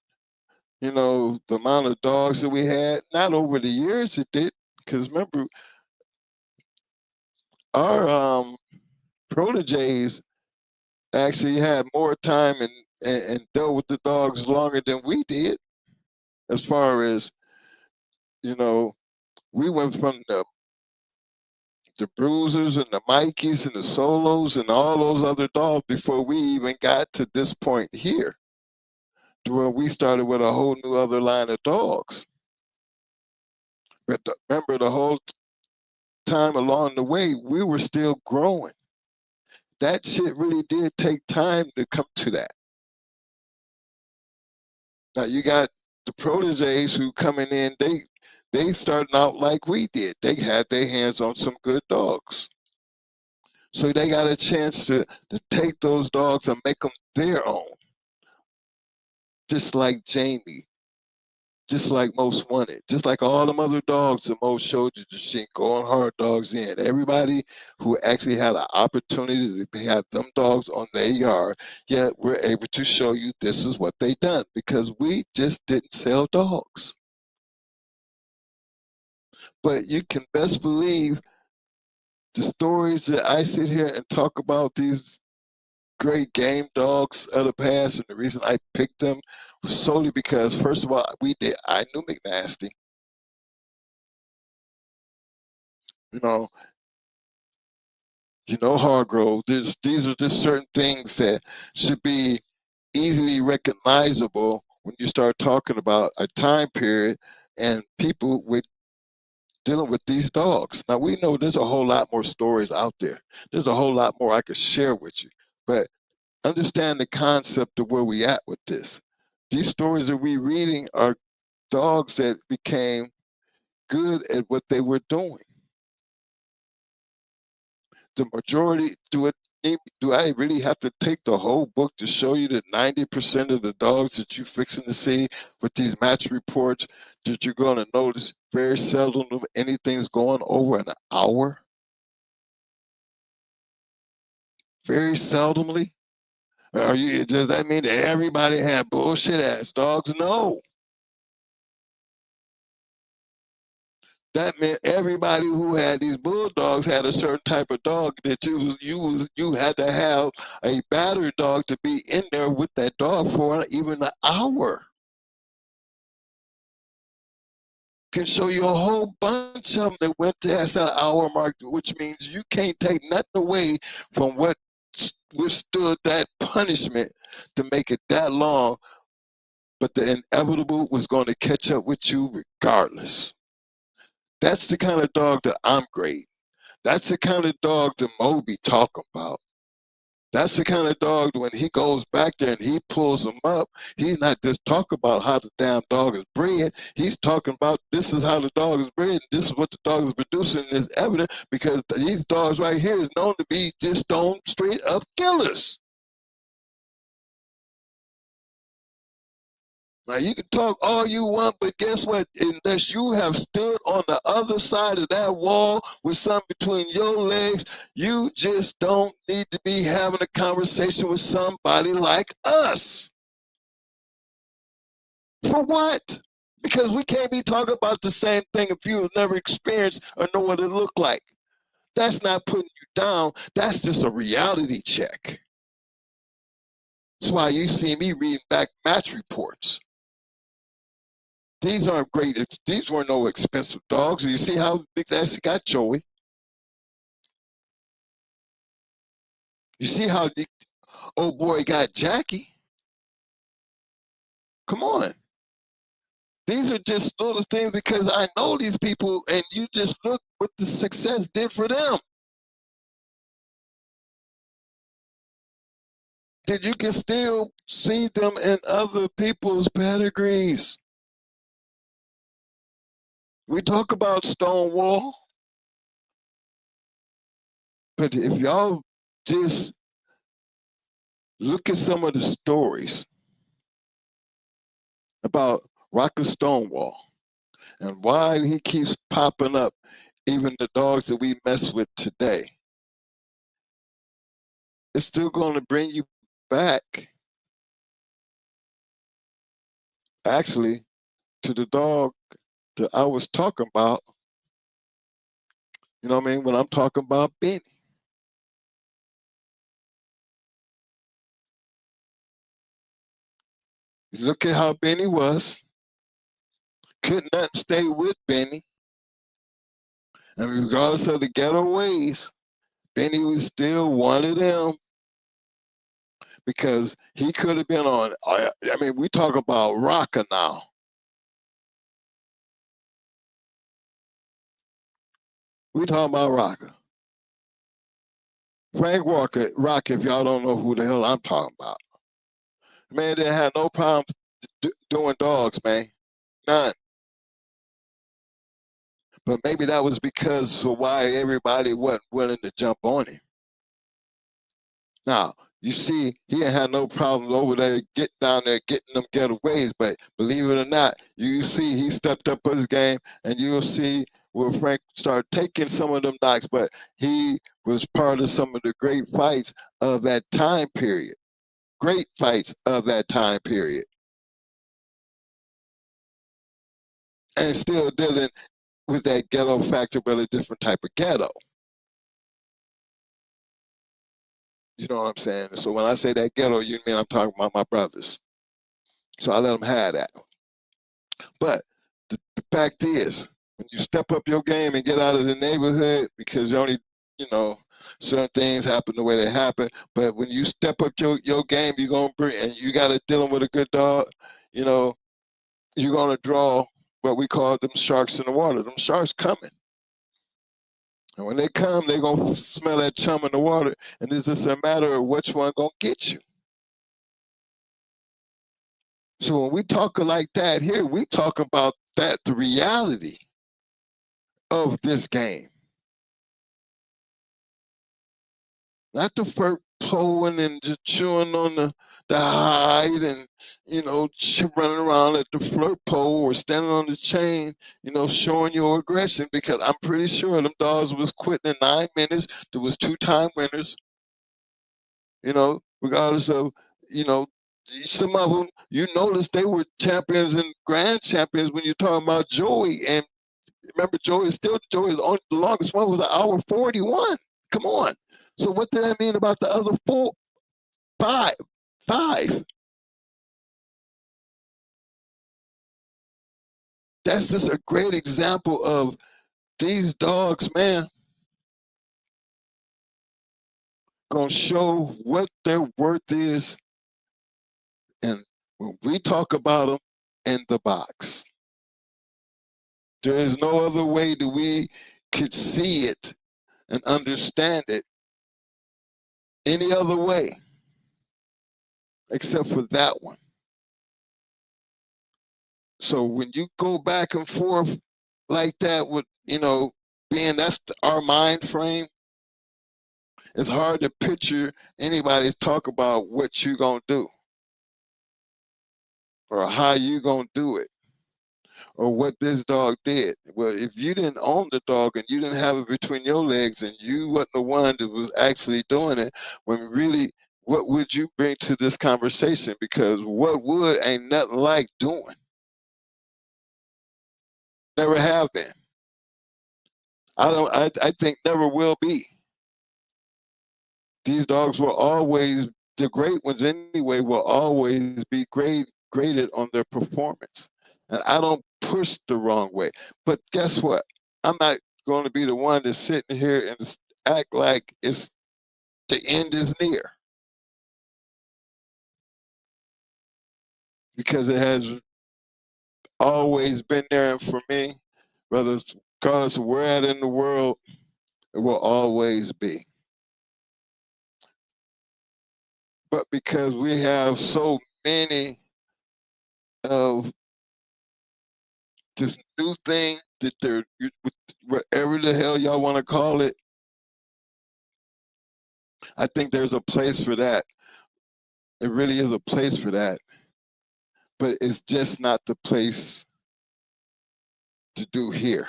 the amount of dogs that we had? Not over the years it did, because remember, our proteges actually had more time and dealt with the dogs longer than we did. As far as, we went from the bruisers and the Mikeys and the solos and all those other dogs before we even got to this point here, to where we started with a whole new other line of dogs. But remember, the whole time along the way, we were still growing. That shit really did take time to come to that. Now you got the proteges who coming in, they starting out like we did. They had their hands on some good dogs. So they got a chance to take those dogs and make them their own. Just like Jamie, just like Most Wanted, just like all them other dogs that Most showed you, just going hard dogs in. Everybody who actually had an opportunity to have them dogs on their yard, yet we're able to show you this is what they done, because we just didn't sell dogs. But you can best believe the stories that I sit here and talk about these great game dogs of the past, and the reason I picked them was solely because, first of all, I knew McNasty. You know, Hargrove. These are just certain things that should be easily recognizable when you start talking about a time period and people with dealing with these dogs. Now we know there's a whole lot more stories out there. There's a whole lot more I could share with you. But understand the concept of where we at with this. These stories that we reading are dogs that became good at what they were doing. The majority do I really have to take the whole book to show you that 90% of the dogs that you're fixing to see with these match reports that you're going to notice very seldom anything's going over an hour? Very seldomly? Does that mean that everybody had bullshit ass dogs? No. That meant everybody who had these bulldogs had a certain type of dog that you had to have a battery dog to be in there with that dog for even an hour. Can show you a whole bunch of them that went past that hour mark, which means you can't take nothing away from what withstood that punishment to make it that long. But the inevitable was going to catch up with you regardless. That's the kind of dog that I'm great. That's the kind of dog that Moby talking about. That's the kind of dog that when he goes back there and he pulls them up, he's not just talking about how the damn dog is bred. He's talking about this is how the dog is bred, and this is what the dog is producing, and it's evident because these dogs right here is known to be just stone straight up killers. Now, you can talk all you want, but guess what? Unless you have stood on the other side of that wall with something between your legs, you just don't need to be having a conversation with somebody like us. For what? Because we can't be talking about the same thing if you have never experienced or know what it looked like. That's not putting you down. That's just a reality check. That's why you see me reading back match reports. These aren't great. These weren't no expensive dogs. You see how big that got Joey? You see how the old boy got Jackie? Come on. These are just little things because I know these people, and you just look what the success did for them. That you can still see them in other people's pedigrees. We talk about Stonewall, but if y'all just look at some of the stories about Rocker Stonewall and why he keeps popping up, even the dogs that we mess with today, it's still going to bring you back, actually, to the dog that I was talking about. You know what I mean? When I'm talking about Benny. Look at how Benny was. Couldn't nothing stay with Benny. And regardless of the ghetto ways, Benny was still one of them because he could have been on. I mean, we talk about Rocker now. We talking about Rocker. Frank Walker, Rocker, if y'all don't know who the hell I'm talking about. Man didn't have no problem doing dogs, man. None. But maybe that was because of why everybody wasn't willing to jump on him. Now, you see, he didn't have no problems over there getting down there, getting them getaways. But believe it or not, you see he stepped up his game, and you'll see where Frank started taking some of them knocks. But he was part of some of the great fights of that time period. Great fights of that time period. And still dealing with that ghetto factor, but a different type of ghetto. You know what I'm saying? So when I say that ghetto, you mean I'm talking about my brothers. So I let them have that. But the fact is, when you step up your game and get out of the neighborhood, because you only, certain things happen the way they happen. But when you step up your game, you're gonna bring, and you got to dealing with a good dog. You're gonna draw what we call them sharks in the water. Them sharks coming. And when they come, they're going to smell that chum in the water, and it's just a matter of which one going to get you. So when we talk like that here, we talk about that, the reality of this game. Not the fur pulling and just chewing on the hide and, you know, running around at the flirt pole or standing on the chain, you know, showing your aggression, because I'm pretty sure them dogs was quitting in 9 minutes. There was 2-time winners, you know, regardless of, you know, some of them, you notice they were champions and grand champions when you're talking about Joey. And remember, Joey is on the longest one was 1:41. Come on. So what did that mean about the other five? That's just a great example of these dogs, man, gonna show what their worth is. And when we talk about them in the box, there is no other way that we could see it and understand it any other way except for that one. So when you go back and forth like that with, you know, being that's our mind frame, it's hard to picture anybody's talk about what you gonna do or how you gonna do it or what this dog did. Well, if you didn't own the dog and you didn't have it between your legs and you wasn't the one that was actually doing it, when really, what would you bring to this conversation? Because what would ain't nothing like doing. Never have been. I think never will be. These dogs will always, the great ones anyway, will always be graded on their performance. And I don't push the wrong way. But guess what? I'm not going to be the one that's sitting here and act like it's the end is near. Because it has always been there, and for me, regardless of where at in the world, it will always be. But because we have so many of this new thing that they're, whatever the hell y'all want to call it, I think there's a place for that. It really is a place for that. But it's just not the place to do here.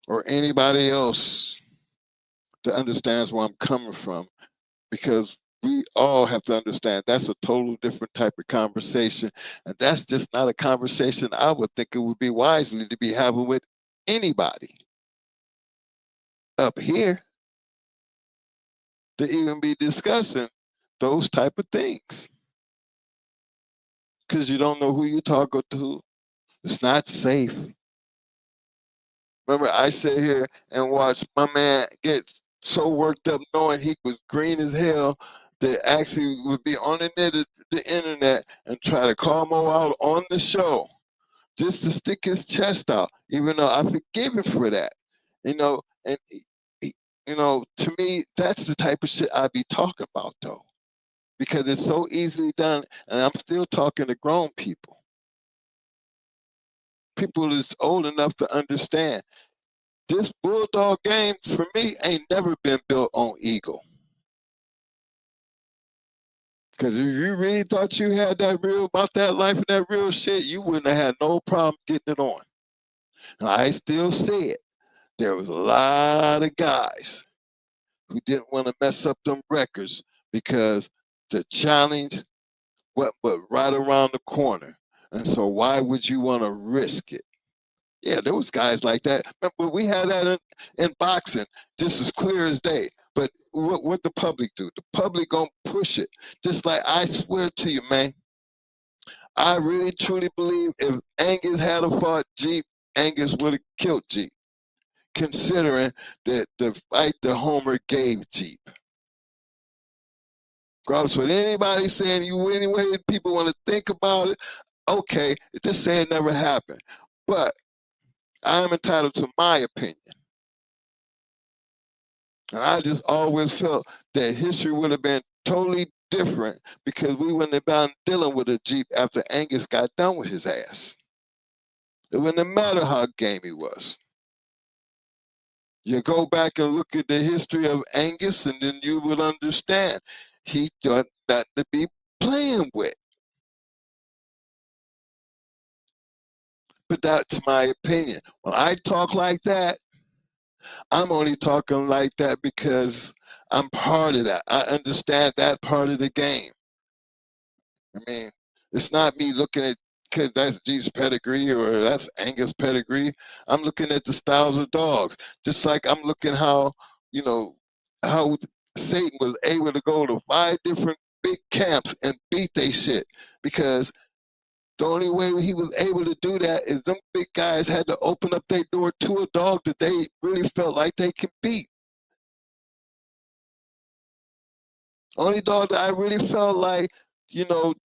Or anybody else that understands where I'm coming from. Because we all have to understand that's a total different type of conversation. And that's just not a conversation I would think it would be wisely to be having with anybody up here to even be discussing those type of things. Because you don't know who you're talking to. It's not safe. Remember, I sit here and watch my man get so worked up knowing he was green as hell that actually would be on the internet and try to call Mo out on the show just to stick his chest out, even though I forgive him for that. You know, and you know, to me, that's the type of shit I be talking about though. Because it's so easily done, and I'm still talking to grown people. People is old enough to understand. This bulldog game, for me, ain't never been built on ego. Because if you really thought you had that real, about that life and that real shit, you wouldn't have had no problem getting it on. And I still say it. There was a lot of guys who didn't want to mess up them records because the challenge went but right around the corner. And so why would you want to risk it? Yeah, there was guys like that. Remember, we had that in boxing, just as clear as day. But what the public do? The public gonna push it. Just like I swear to you, man, I really truly believe if Angus had a fought Jeep, Angus would have killed Jeep, considering that the fight that Homer gave Jeep. Regardless of what anybody saying, you any way people want to think about it, Okay, just say it never happened. But I'm entitled to my opinion. And I just always felt that history would have been totally different because we wouldn't have been dealing with a Jeep after Angus got done with his ass. It wouldn't matter how game he was. You go back and look at the history of Angus, and then you would understand he thought not to be playing with. But that's my opinion. When I talk like that, I'm only talking like that because I'm part of that. I understand that part of the game. I mean, it's not me looking at because that's Jeep's pedigree or that's Angus' pedigree. I'm looking at the styles of dogs, just like I'm looking how you know how Satan was able to go to 5 different big camps and beat they shit because the only way he was able to do that is them big guys had to open up their door to a dog that they really felt like they could beat. Only dog that I really felt like,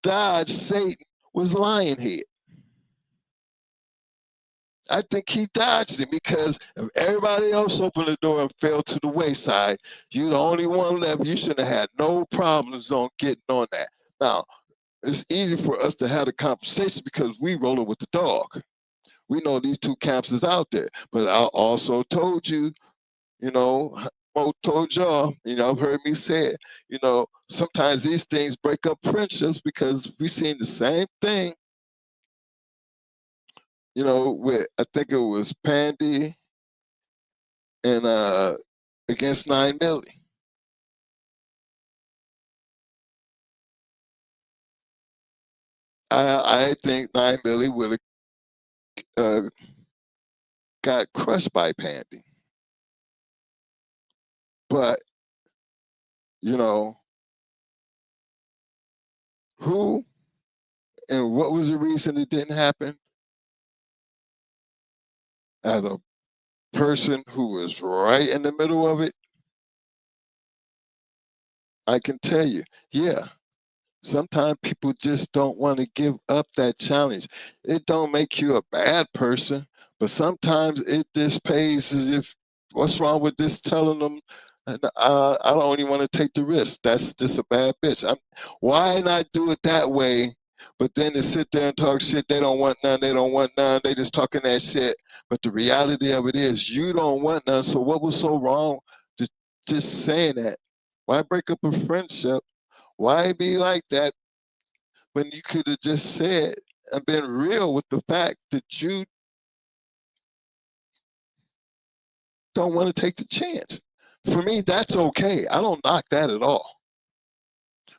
dodged Satan was Lionhead. I think he dodged it because if everybody else opened the door and fell to the wayside, you're the only one left. You should have had no problems on getting on that. Now, it's easy for us to have a conversation because we rolling with the dog. We know these 2 camps is out there. But I also told you, Mo told y'all, I've heard me say it, sometimes these things break up friendships because we seen the same thing, with I think it was Pandy and against 9 Millie. I think 9 Millie would have got crushed by Pandy. But, who and what was the reason it didn't happen? As a person who was right in the middle of it, I can tell you, yeah, sometimes people just don't want to give up that challenge. It don't make you a bad person, but sometimes it just pays as if, what's wrong with this telling them, I don't even want to take the risk. That's just a bad bitch. Why not do it that way? But then to sit there and talk shit, they don't want none, they don't want none, they just talking that shit. But the reality of it is you don't want none, so what was so wrong to just saying that? Why break up a friendship? Why be like that when you could have just said and been real with the fact that you don't want to take the chance? For me, that's okay. I don't knock that at all.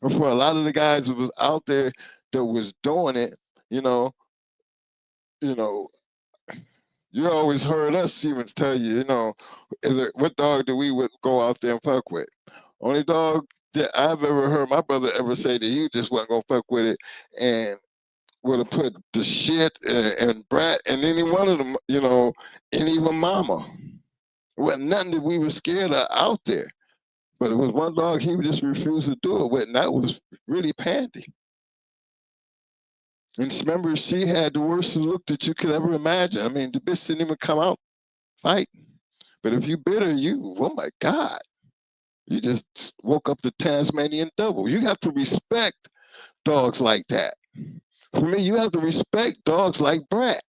Or for a lot of the guys who was out there that was doing it, you know, you know, you always heard us Siemens tell you, what dog do we wouldn't go out there and fuck with? Only dog that I've ever heard my brother ever say that he just wasn't gonna fuck with it and would have put the shit and Brat and any one of them, and even Mama. It wasn't nothing that we were scared of out there. But it was one dog he just refused to do it with, and that was really Pandy. And remember, she had the worst look that you could ever imagine. I mean, the bitch didn't even come out fighting. But if you bit her, oh my God, you just woke up the Tasmanian devil. You have to respect dogs like that. For me, you have to respect dogs like Brat.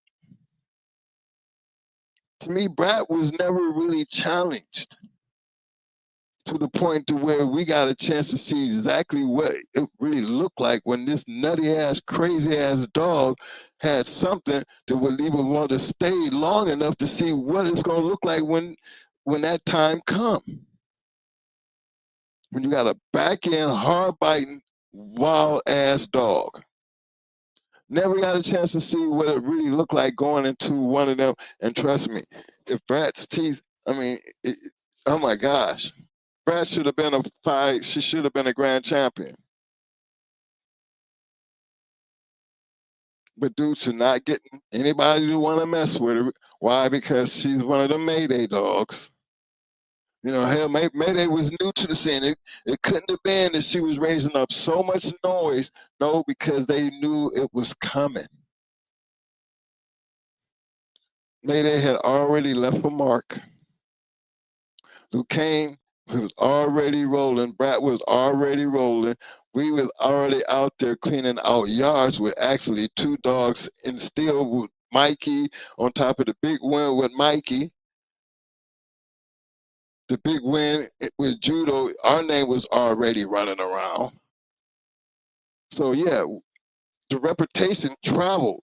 To me, Brat was never really challenged to the point to where we got a chance to see exactly what it really looked like when this nutty ass, crazy ass dog had something that would even want to stay long enough to see what it's going to look like when that time come. When you got a back end, hard biting, wild ass dog. Never got a chance to see what it really looked like going into one of them. And trust me, if Brat's teeth, oh my gosh. Brat should have been a fight. She should have been a grand champion. But due to not getting anybody to want to mess with her, why? Because she's one of the Mayday dogs. You know, hell, Mayday was new to the scene. It couldn't have been that she was raising up so much noise. No, because they knew it was coming. Mayday had already left a mark. Luke Kane was already rolling. Brat was already rolling. We was already out there cleaning out yards with actually 2 dogs, and still with Mikey on top of the big win with Mikey. The big win with Judo, our name was already running around. So yeah, the reputation traveled,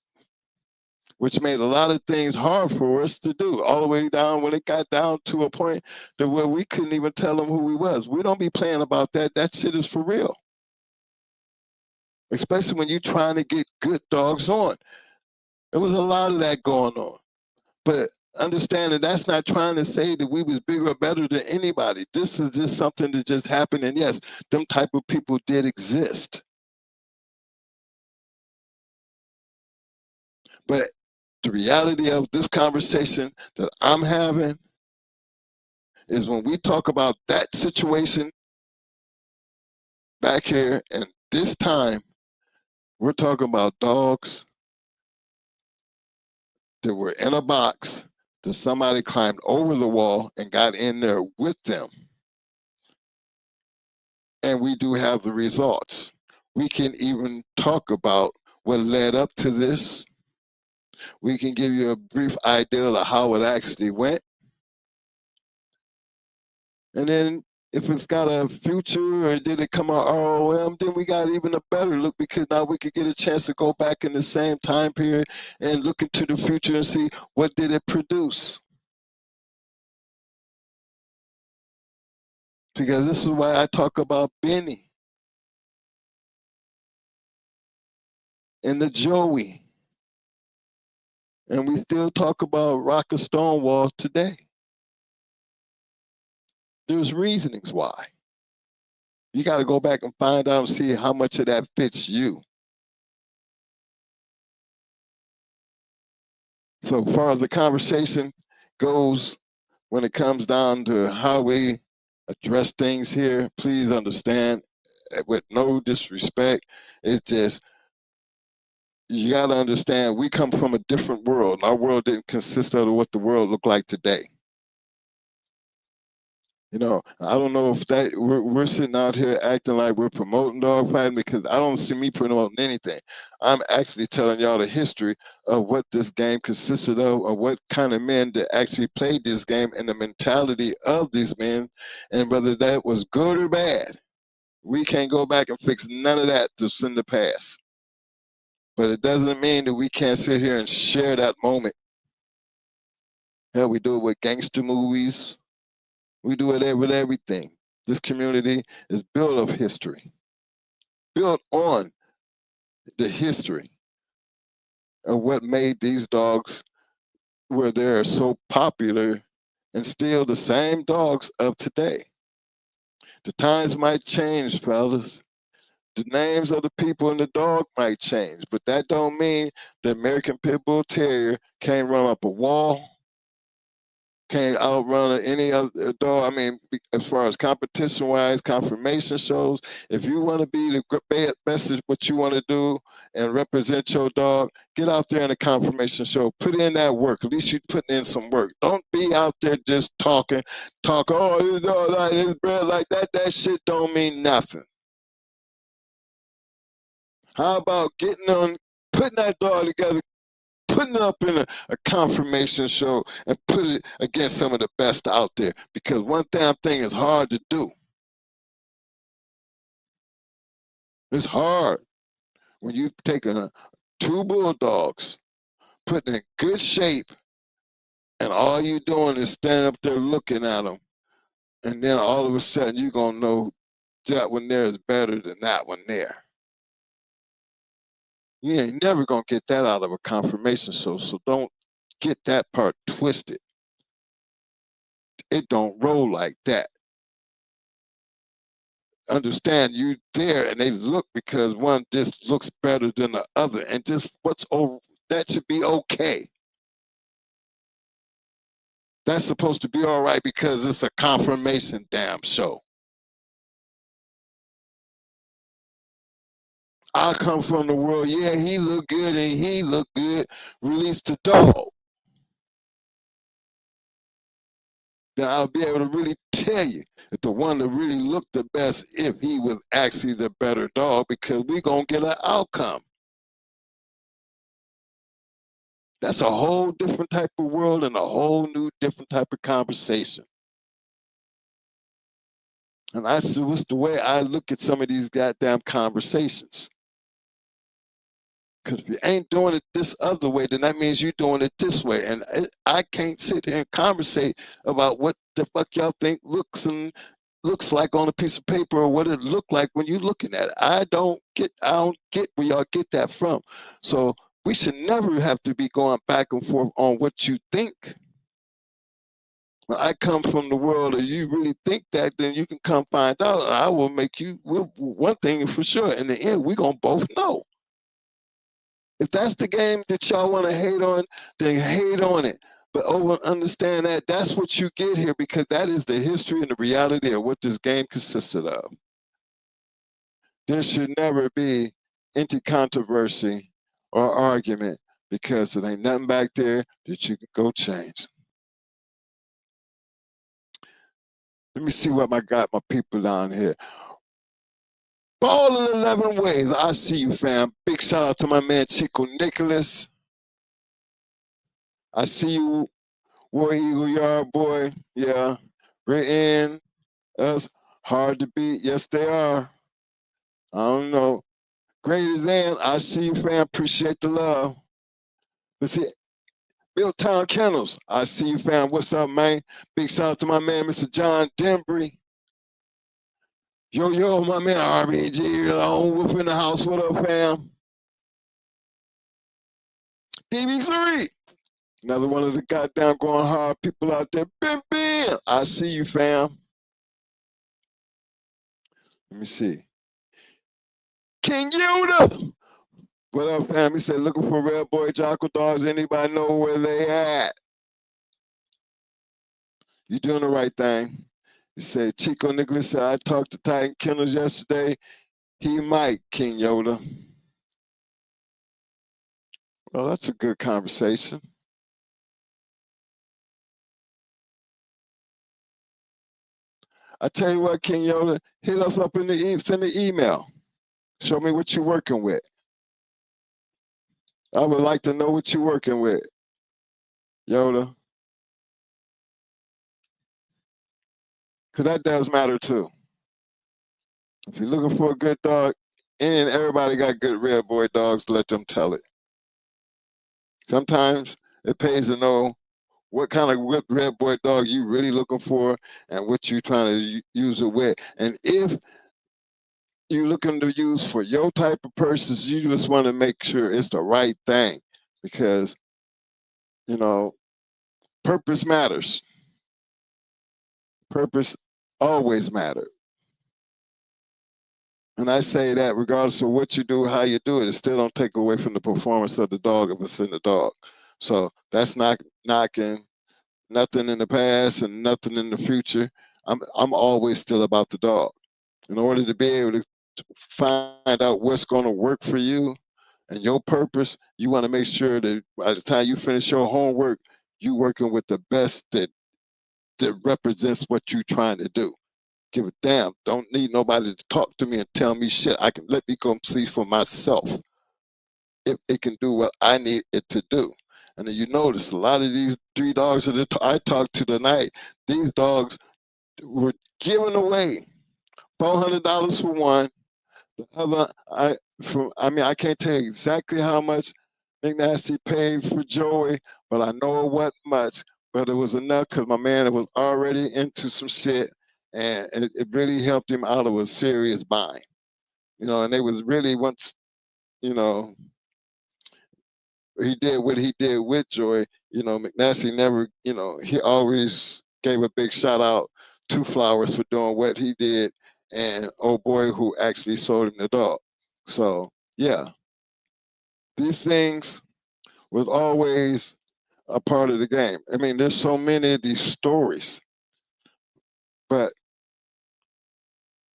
which made a lot of things hard for us to do, all the way down when it got down to a point to where we couldn't even tell them who we was. We don't be playing about that. That shit is for real. Especially when you're trying to get good dogs on. There was a lot of that going on. But understand that that's not trying to say that we was bigger or better than anybody. This is just something that just happened. And yes, them type of people did exist. But the reality of this conversation that I'm having is when we talk about that situation back here and this time, we're talking about dogs that were in a box that somebody climbed over the wall and got in there with them. And we do have the results. We can even talk about what led up to this. We can give you a brief idea of how it actually went. And then if it's got a future or did it come out ROM, then we got even a better look, because now we could get a chance to go back in the same time period and look into the future and see what did it produce. Because this is why I talk about Benny and the Joey. And we still talk about Rocker Stonewall today. There's reasonings why. You got to go back and find out and see how much of that fits you. So far as the conversation goes, when it comes down to how we address things here, please understand, with no disrespect, it's just, you got to understand, we come from a different world. Our world didn't consist of what the world looked like today. You know, I don't know if that we're sitting out here acting like we're promoting dog fighting, because I don't see me promoting anything. I'm actually telling y'all the history of what this game consisted of, or what kind of men that actually played this game, and the mentality of these men, and whether that was good or bad. We can't go back and fix none of that that's in the past. But it doesn't mean that we can't sit here and share that moment. Hell, we do it with gangster movies. We do it with everything. This community is built of history, built on the history of what made these dogs where they're so popular, and still the same dogs of today. The times might change, fellas. The names of the people in the dog might change, but that don't mean the American Pit Bull Terrier can't run up a wall, can't outrun any other dog. I mean, as far as competition-wise, confirmation shows, if you want to be the best at what you want to do and represent your dog, get out there in a confirmation show. Put in that work. At least you're putting in some work. Don't be out there just talk, oh, this dog like this, bred like that. That shit don't mean nothing. How about getting on, putting that dog together, putting it up in a confirmation show, and put it against some of the best out there? Because one damn thing is hard to do. It's hard when you take 2 bulldogs, putting in good shape, and all you're doing is standing up there looking at them, and then all of a sudden you're going to know that one there is better than that one there. You ain't never going to get that out of a confirmation show, so don't get that part twisted. It don't roll like that. Understand, you there and they look because one just looks better than the other, and just what's over, that should be okay. That's supposed to be all right because it's a confirmation damn show. I come from the world, yeah, he look good and he look good. Release the dog. Then I'll be able to really tell you if the one that really looked the best, if he was actually the better dog, because we're going to get an outcome. That's a whole different type of world and a whole new different type of conversation. And that's just the way I look at some of these goddamn conversations. Because if you ain't doing it this other way, then that means you're doing it this way. And I can't sit here and conversate about what the fuck y'all think looks like on a piece of paper or what it looked like when you're looking at it. I don't get where y'all get that from. So we should never have to be going back and forth on what you think. When I come from the world and you really think that, then you can come find out. I will make you one thing for sure. In the end, we're gonna both know. If that's the game that y'all want to hate on, then hate on it. But understand that that's what you get here, because that is the history and the reality of what this game consisted of. There should never be any controversy or argument, because there ain't nothing back there that you can go change. Let me see what I got my people down here. Ball in 11 ways. I see you, fam. Big shout out to my man Chico Nicholas. I see you, War Eagle Yard Boy. Yeah. Written. Us. Hard to beat. Yes, they are. I don't know. Greater than. I see you, fam. Appreciate the love. Let's see. Bill Town Kennels. I see you, fam. What's up, man? Big shout out to my man, Mr. John Denbury. Yo, my man RBG, Lone Wolf in the house. What up, fam? DB3. Another one of the goddamn going hard people out there. Ben. I see you, fam. Let me see. King Yoda. What up, fam? He said, looking for Red Boy Jocko dogs. Anybody know where they at? You doing the right thing. He said, Chico Nicholas said, I talked to Titan Kennels yesterday. He might, King Yoda. Well, that's a good conversation. I tell you what, King Yoda, hit us up in the send an email. Show me what you're working with. I would like to know what you're working with, Yoda. Because that does matter too. If you're looking for a good dog, and everybody got good Red Boy dogs, let them tell it. Sometimes it pays to know what kind of Red Boy dog you really looking for and what you're trying to use it with. And if you're looking to use for your type of persons, you just want to make sure it's the right thing, because, you know, purpose matters. Purpose always matters. And I say that regardless of what you do, how you do it, it still don't take away from the performance of the dog if it's in the dog. So that's not knocking nothing in the past and nothing in the future. I'm always still about the dog. In order to be able to find out what's going to work for you and your purpose, you want to make sure that by the time you finish your homework, you're working with the best that represents what you're trying to do. Give a damn. Don't need nobody to talk to me and tell me shit. I can let me go see for myself if it can do what I need it to do. And then you notice a lot of these 3 dogs that I talked to tonight, these dogs were given away. $400 for one. The other, I can't tell you exactly how much McNasty paid for Joey, but I know what much. But it was enough because my man was already into some shit, and it really helped him out of a serious bind. You know, and they was really once, you know, he did what he did with Joy. You know, McNasty never, you know, he always gave a big shout out to Flowers for doing what he did, and oh boy, who actually sold him the dog. So yeah, these things was always a part of the game. I mean, there's so many of these stories, but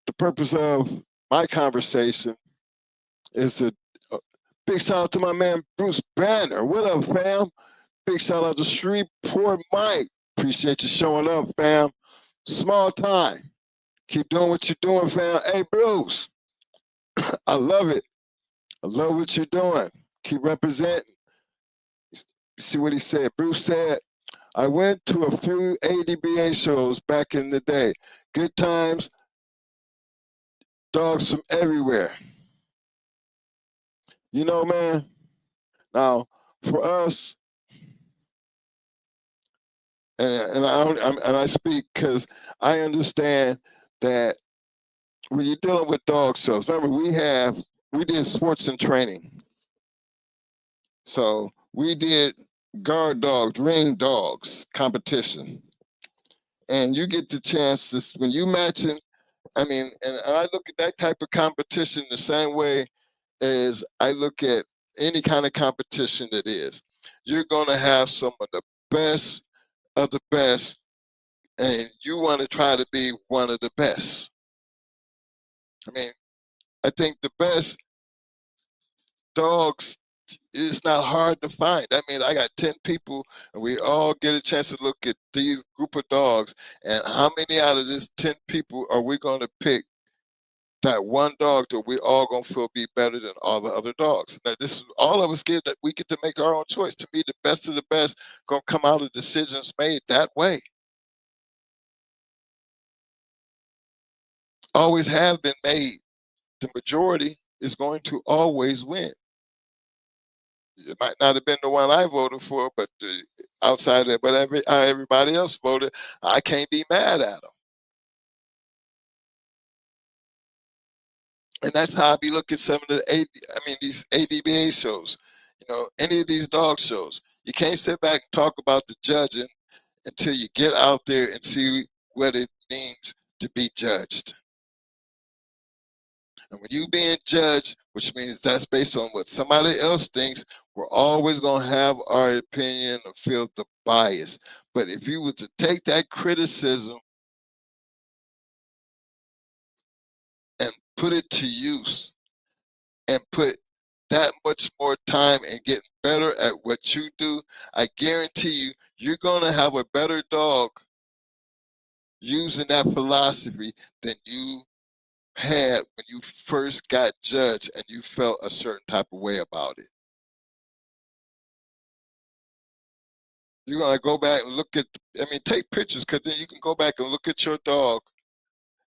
the purpose of my conversation is to big shout out to my man Bruce Banner. What up, fam? Big shout out to Shreveport Mike. Appreciate you showing up, fam. Small time. Keep doing what you're doing, fam. Hey, Bruce, I love it. I love what you're doing. Keep representing. See what he said. Bruce said, I went to a few ADBA shows back in the day. Good times, dogs from everywhere. You know, man, now for us, and I speak because I understand that when you're dealing with dog shows, remember we did sports and training. So we did guard dogs, ring dogs competition. And you get the chance to, when you matching, I mean, and I look at that type of competition the same way as I look at any kind of competition that is. You're going to have some of the best, and you want to try to be one of the best. I mean, I think the best dogs, it's not hard to find. I mean, I got 10 people, and we all get a chance to look at these group of dogs, and how many out of this 10 people are we going to pick that one dog that we all gonna feel be better than all the other dogs? Now, this is all of us get that we get to make our own choice. To me, the best of the best gonna come out of decisions made that way. Always have been made. The majority is going to always win. It might not have been the one I voted for, but outside of whatever everybody else voted, I can't be mad at them. And that's how I be looking at some of these ADBA shows, any of these dog shows. You can't sit back and talk about the judging until you get out there and see what it means to be judged. And when you being judged, which means that's based on what somebody else thinks, we're always going to have our opinion and feel the bias. But if you were to take that criticism and put it to use and put that much more time and get better at what you do, I guarantee you, you're going to have a better dog using that philosophy than you had when you first got judged and you felt a certain type of way about it. You're going to go back and look at, take pictures, because then you can go back and look at your dog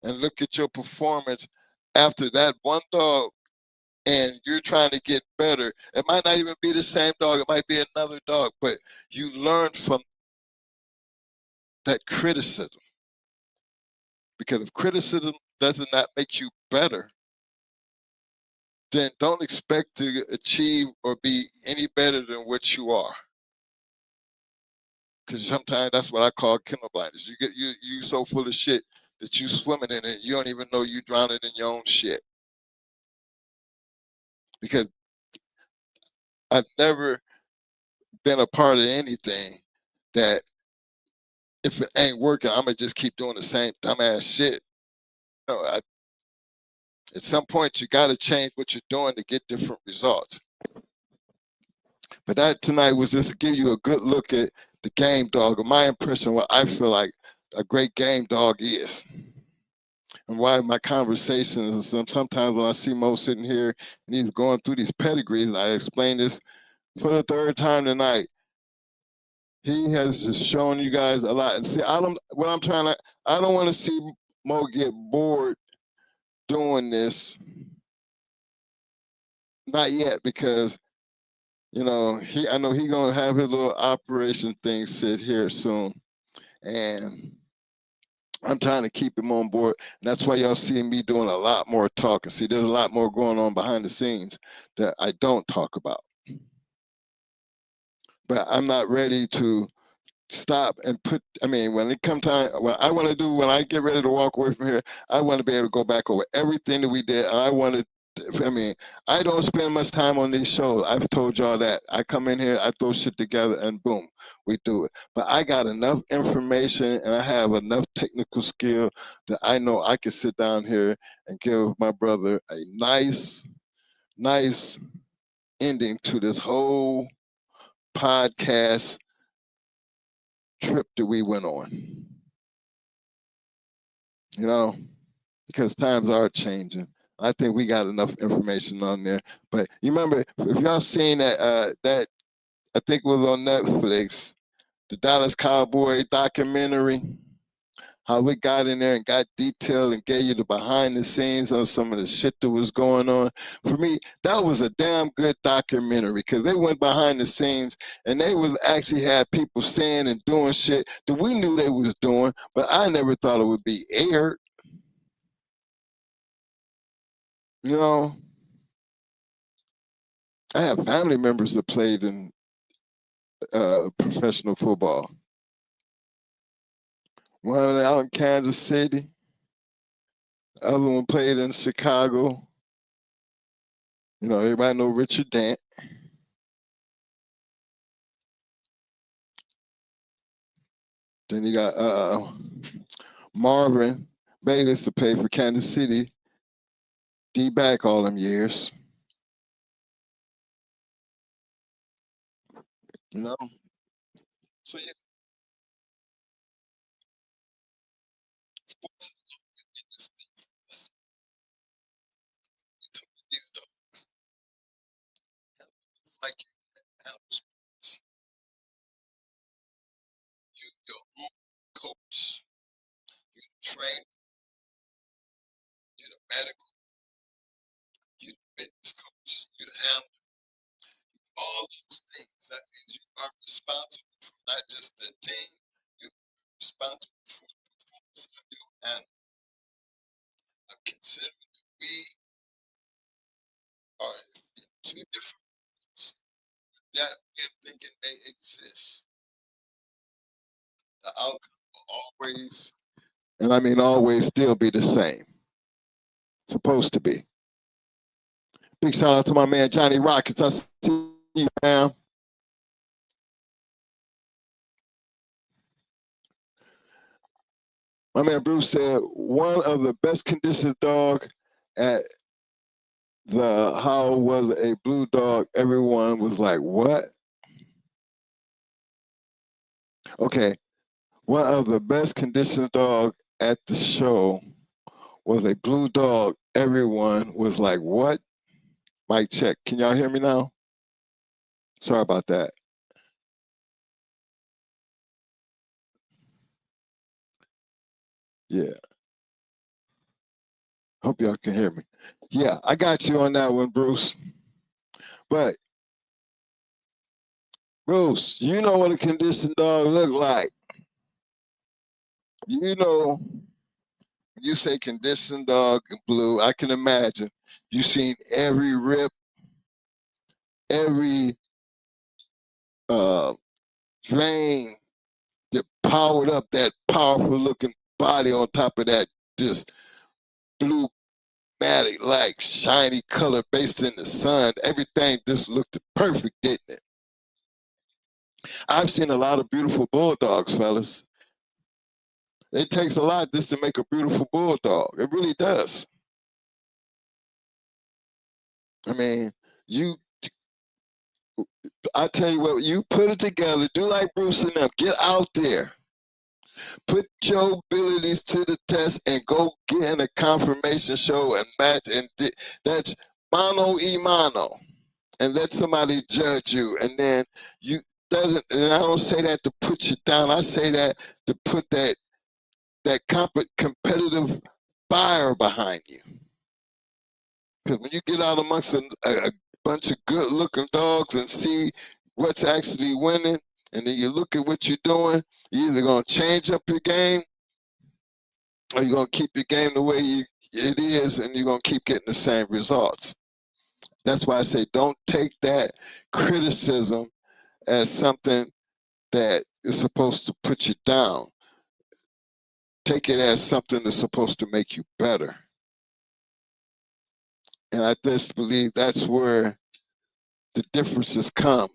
and look at your performance after that one dog, and you're trying to get better. It might not even be the same dog. It might be another dog, but you learned from that criticism. Because if criticism does not make you better, then don't expect to achieve or be any better than what you are. Because sometimes that's what I call kennel blinders. You so full of shit that you swimming in it, you don't even know you drowning in your own shit. Because I've never been a part of anything that if it ain't working, I'm gonna just keep doing the same dumbass shit. No, at some point you got to change what you're doing to get different results. But that tonight was just to give you a good look at the game dog, or my impression, what I feel like a great game dog is. And why my conversations, sometimes when I see Mo sitting here and he's going through these pedigrees, and I explain this for the third time tonight, he has just shown you guys a lot. And see, I don't want to see Mo get bored doing this. Not yet, because I know he gonna have his little operation thing sit here soon, and I'm trying to keep him on board. And that's why y'all see me doing a lot more talking. See, there's a lot more going on behind the scenes that I don't talk about. But I'm not ready to stop and when it comes time, when I get ready to walk away from here, I want to be able to go back over everything that we did. And I want to I mean, I don't spend much time on these shows. I've told y'all that. I come in here, I throw shit together, and boom, we do it. But I got enough information and I have enough technical skill that I know I can sit down here and give my brother a nice ending to this whole podcast trip that we went on. You know, because times are changing. I think we got enough information on there. But you remember, if y'all seen that I think it was on Netflix, the Dallas Cowboy documentary, how we got in there and got detailed and gave you the behind the scenes on some of the shit that was going on. For me, that was a damn good documentary because they went behind the scenes and they was actually had people saying and doing shit that we knew they was doing, but I never thought it would be aired. You know, I have family members that played in professional football. One out in Kansas City, the other one played in Chicago. You know, everybody know Richard Dent. Then you got Marvin Bayless to play for Kansas City. D-back all them years. You know? So yeah, sports is these dogs. It's like you have sports. You your own coach, you the trainer, you the medical, you the fitness coach, you the handler, all those things. That means you are responsible for not just the team, you're responsible for the performance of your animal. I'm considering that we are in two different worlds that we're thinking may exist. The outcome will always, and I mean always, still be the same. Supposed to be. Big shout out to my man Johnny Rockets. I see you, man. My man Bruce said one of the best conditioned dog at the how was a blue dog. Everyone was like, what? Okay. One of the best conditioned dog at the show was a blue dog. Everyone was like, what? Mic check. Can y'all hear me now? Sorry about that. Yeah. Hope y'all can hear me. Yeah, I got you on that one, Bruce. But Bruce, you know what a conditioned dog look like. You know, you say conditioned dog in blue, I can imagine you seen every rip, every uh, vein that powered up that powerful looking body on top of that just blue matic like shiny color based in the sun. Everything just looked perfect, didn't it? I've seen a lot of beautiful bulldogs, fellas. It takes a lot just to make a beautiful bulldog. It really does. I mean, you I tell you what, you put it together, do like Bruce and them, get out there, put your abilities to the test, and go get in a confirmation show and match. And that's mano y mano, and let somebody judge you. And then you doesn't. And I don't say that to put you down. I say that to put that competitive fire behind you. Because when you get out amongst a bunch of good looking dogs and see what's actually winning, and then you look at what you're doing, you're either going to change up your game or you're going to keep your game the way it is and you're going to keep getting the same results. That's why I say don't take that criticism as something that is supposed to put you down. Take it as something that's supposed to make you better. And I just believe that's where the differences come.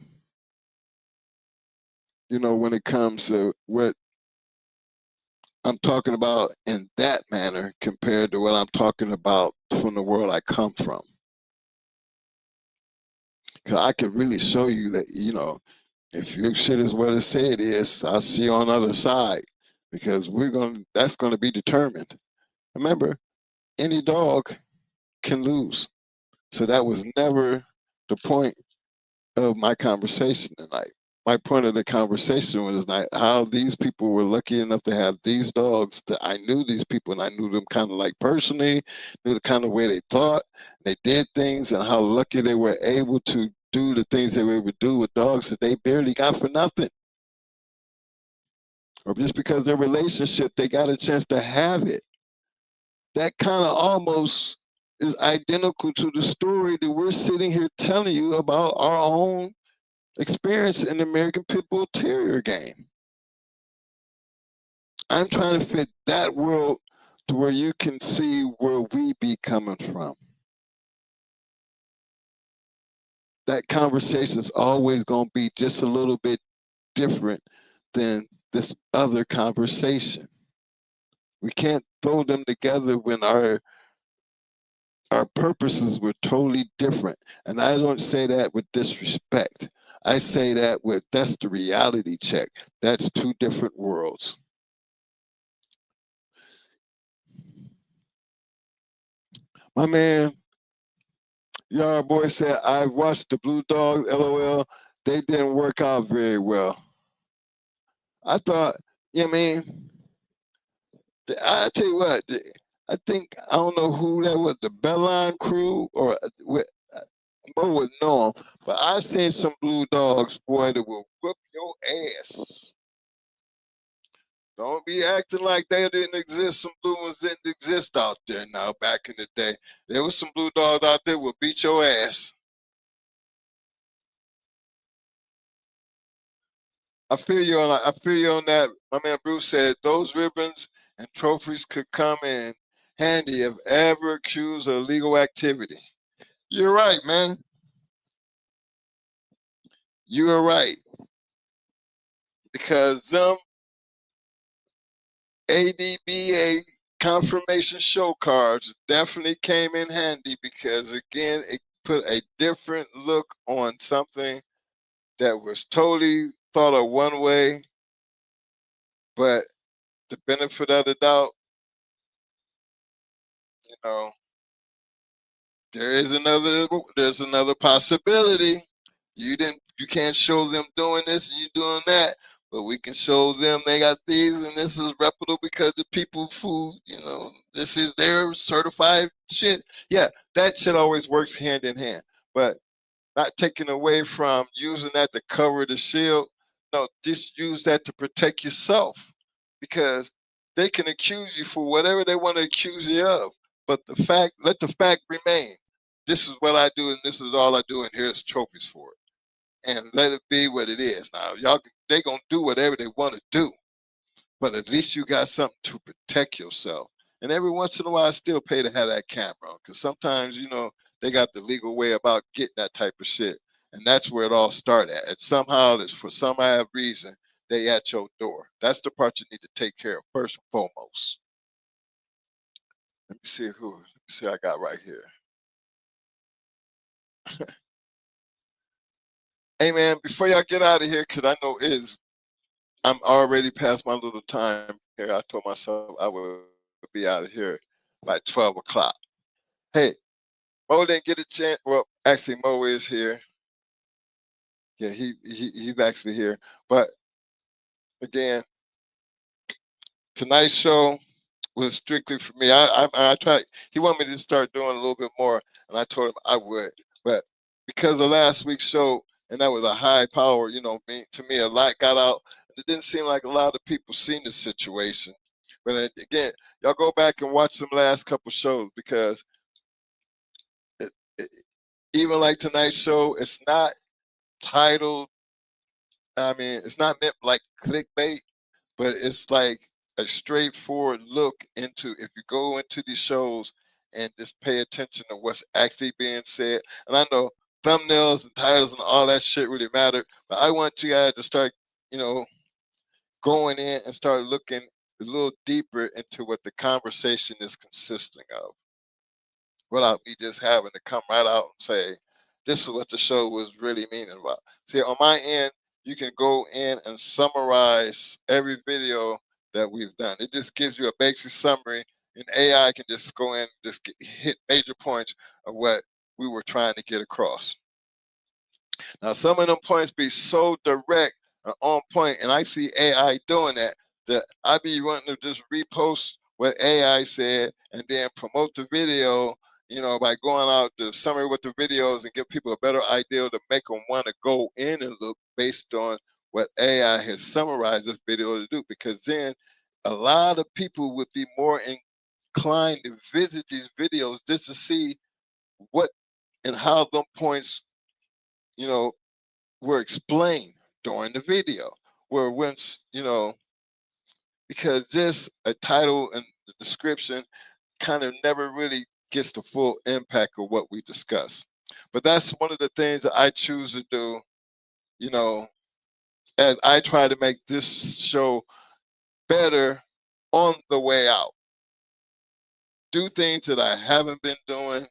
You know, when it comes to what I'm talking about in that manner compared to what I'm talking about from the world I come from. Because I could really show you that, you know, if your shit is what it say it is, I'll see you on the other side. Because that's gonna be determined. Remember, any dog can lose. So that was never the point of my conversation tonight. My point of the conversation was like how these people were lucky enough to have these dogs. That I knew these people and I knew them kind of like personally, knew the kind of way they thought, they did things, and how lucky they were able to do the things they were able to do with dogs that they barely got for nothing. Or just because their relationship, they got a chance to have it. That kind of almost is identical to the story that we're sitting here telling you about our own experience in the American Pit Bull Terrier game. I'm trying to fit that world to where you can see where we be coming from. That conversation is always going to be just a little bit different than this other conversation. We can't throw them together when our purposes were totally different. And I don't say that with disrespect. I say that with that's the reality check. That's two different worlds. My man, Yard Boy said, I watched the Blue Dogs, LOL. They didn't work out very well. I thought, you know what I mean? I tell you what, I think, I don't know who that was, the Bellline crew or Mo would know them, but I seen some Blue Dogs, boy, that will whoop your ass. Don't be acting like they didn't exist. Some blue ones didn't exist out there now back in the day. There was some Blue Dogs out there will beat your ass. I feel you on that. My man Bruce said those ribbons and trophies could come in handy if ever accused of illegal activity. You're right, man. You are right. Because ADBA confirmation show cards definitely came in handy because again it put a different look on something that was totally thought of one way, but the benefit of the doubt, you know, there's another possibility. You can't show them doing this and you doing that, but we can show them they got these and this is reputable because the people who, you know, this is their certified shit. Yeah, that shit always works hand in hand. But not taking away from using that to cover the shield. No, just use that to protect yourself because they can accuse you for whatever they want to accuse you of. But let the fact remain. This is what I do, and this is all I do, and here's trophies for it. And let it be what it is. Now, they gonna do whatever they want to do, but at least you got something to protect yourself. And every once in a while, I still pay to have that camera on because sometimes, you know, they got the legal way about getting that type of shit. And that's where it all started at. And somehow, for some odd reason, they at your door. That's the part you need to take care of first and foremost. Let me see let me see I got right here. Hey man, before y'all get out of here, because I know I'm already past my little time here. I told myself I would be out of here by 12 o'clock. Hey, Mo didn't get a chance. Well, actually, Mo is here. Yeah, he's actually here. But again, tonight's show was strictly for me. I tried. He wanted me to start doing a little bit more, and I told him I would. But because of last week's show, and that was a high power, you know, to me, a lot got out. It didn't seem like a lot of people seen the situation. But again, y'all go back and watch some last couple shows because it, it, even like tonight's show, it's not titled. I mean, it's not meant like clickbait, but it's like a straightforward look into if you go into these shows and just pay attention to what's actually being said. And I know thumbnails and titles and all that shit really matter, but I want you guys to start, going in and start looking a little deeper into what the conversation is consisting of, without me just having to come right out and say, this is what the show was really meaning about. See, on my end, you can go in and summarize every video that we've done. It just gives you a basic summary, and AI can just go in and just hit major points of what we were trying to get across. Now, some of them points be so direct and on point, and I see AI doing that I be wanting to just repost what AI said and then promote the video, by going out the summary with the videos and give people a better idea to make them want to go in and look based on what AI has summarized this video to do, because then a lot of people would be more inclined to visit these videos just to see what and how them points, were explained during the video. Where once, because just a title and the description kind of never really gets the full impact of what we discuss. But that's one of the things that I choose to do, as I try to make this show better on the way out. Do things that I haven't been doing,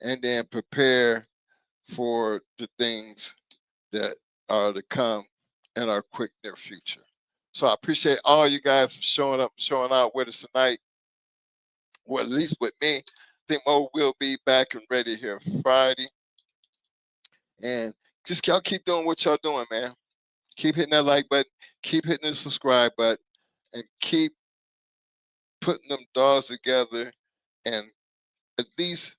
and then prepare for the things that are to come in our quick near future. So I appreciate all you guys for showing up, showing out with us tonight. Well, at least with me. I think Mo will be back and ready here Friday. And just y'all keep doing what y'all doing, man. Keep hitting that like button, keep hitting the subscribe button, and keep putting them dogs together, and at least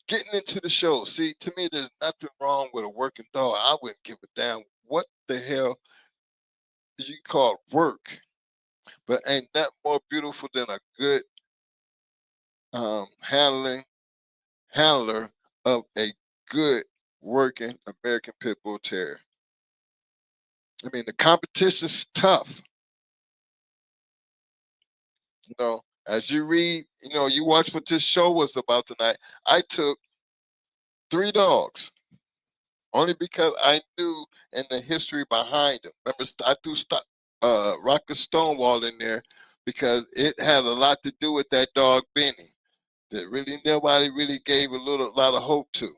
getting into the show. See, to me, there's nothing wrong with a working dog. I wouldn't give a damn what the hell you call work, but ain't that more beautiful than a good handler of a good working American Pit Bull Terrier. I mean, the competition's tough. As you read, you watch what this show was about tonight. I took 3 dogs only because I knew in the history behind them. Remember, I threw Rocker Stonewall in there because it had a lot to do with that dog Benny that really nobody really gave a lot of hope to.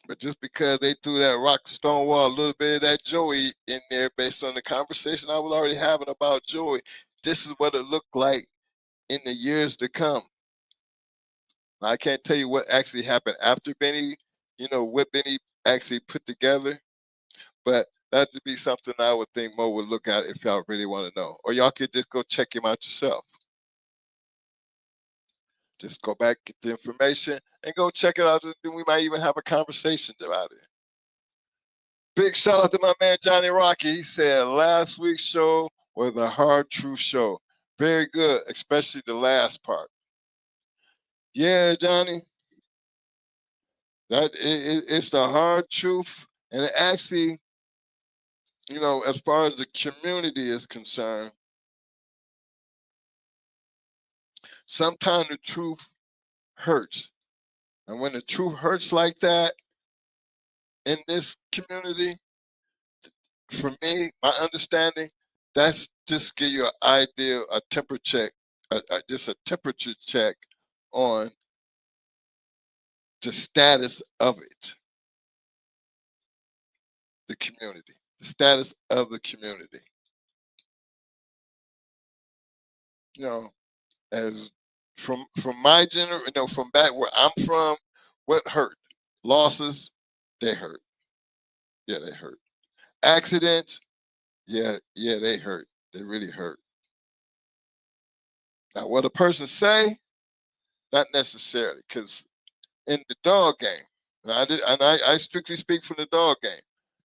But just because they threw that Rock Stonewall, a little bit of that Joey in there based on the conversation I was already having about Joey, this is what it looked like in the years to come. Now, I can't tell you what actually happened after Benny, what Benny actually put together, but that would be something I would think Mo would look at if y'all really want to know. Or y'all could just go check him out yourself. Just go back, get the information, and go check it out. We might even have a conversation about it. Big shout out to my man Johnny Rocky. He said last week's show was a hard truth show. Very good, especially the last part. Yeah, Johnny. It's the hard truth, and it actually, as far as the community is concerned, sometimes the truth hurts. And when the truth hurts like that in this community, for me, my understanding, that's just give you an idea, a temperature check, just a temperature check on the status of it, the community, the status of the community. As from my generation, from back where I'm from, what hurt? Losses, they hurt. Yeah, they hurt. Accidents, yeah, they hurt. They really hurt. Now, what a person say, not necessarily, because in the dog game, and I strictly speak from the dog game,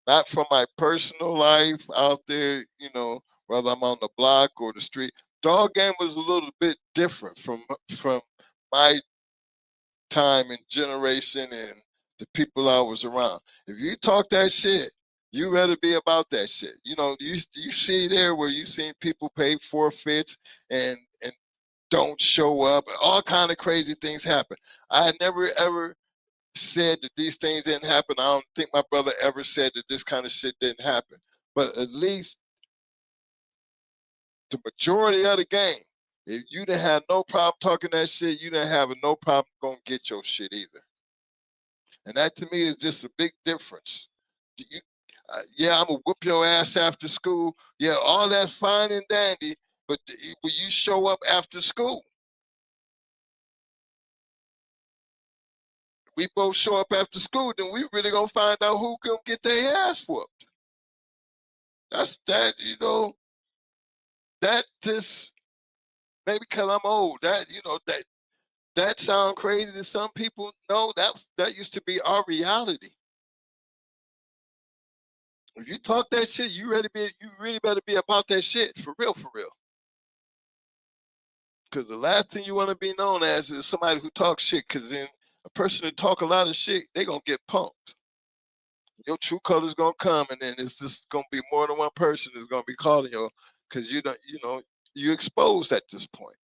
not from my personal life out there, whether I'm on the block or the street. Dog game was a little bit different from my time and generation and the people I was around. If you talk that shit, You rather be about that shit. You know, you see there where you seen people pay forfeits and don't show up. All kind of crazy things happen. I never ever said that these things didn't happen. I don't think my brother ever said that this kind of shit didn't happen. But at least the majority of the game, if you didn't have no problem talking that shit, you didn't have no problem going to get your shit either. And that to me is just a big difference. You, yeah, I'm going to whoop your ass after school. Yeah, all that's fine and dandy, but will you show up after school? We both show up after school, then we really going to find out who going to get their ass whooped. That's that, you know, that just, maybe because I'm old, that, you know, that sound crazy to some people. No, that used to be our reality. If you talk that shit, you really better be about that shit for real, for real. Because the last thing you want to be known as is somebody who talks shit. Because then a person who talk a lot of shit, they gonna get punked. Your true color's gonna come, and then it's just gonna be more than one person is gonna be calling you, because you don't, you know, you exposed at this point.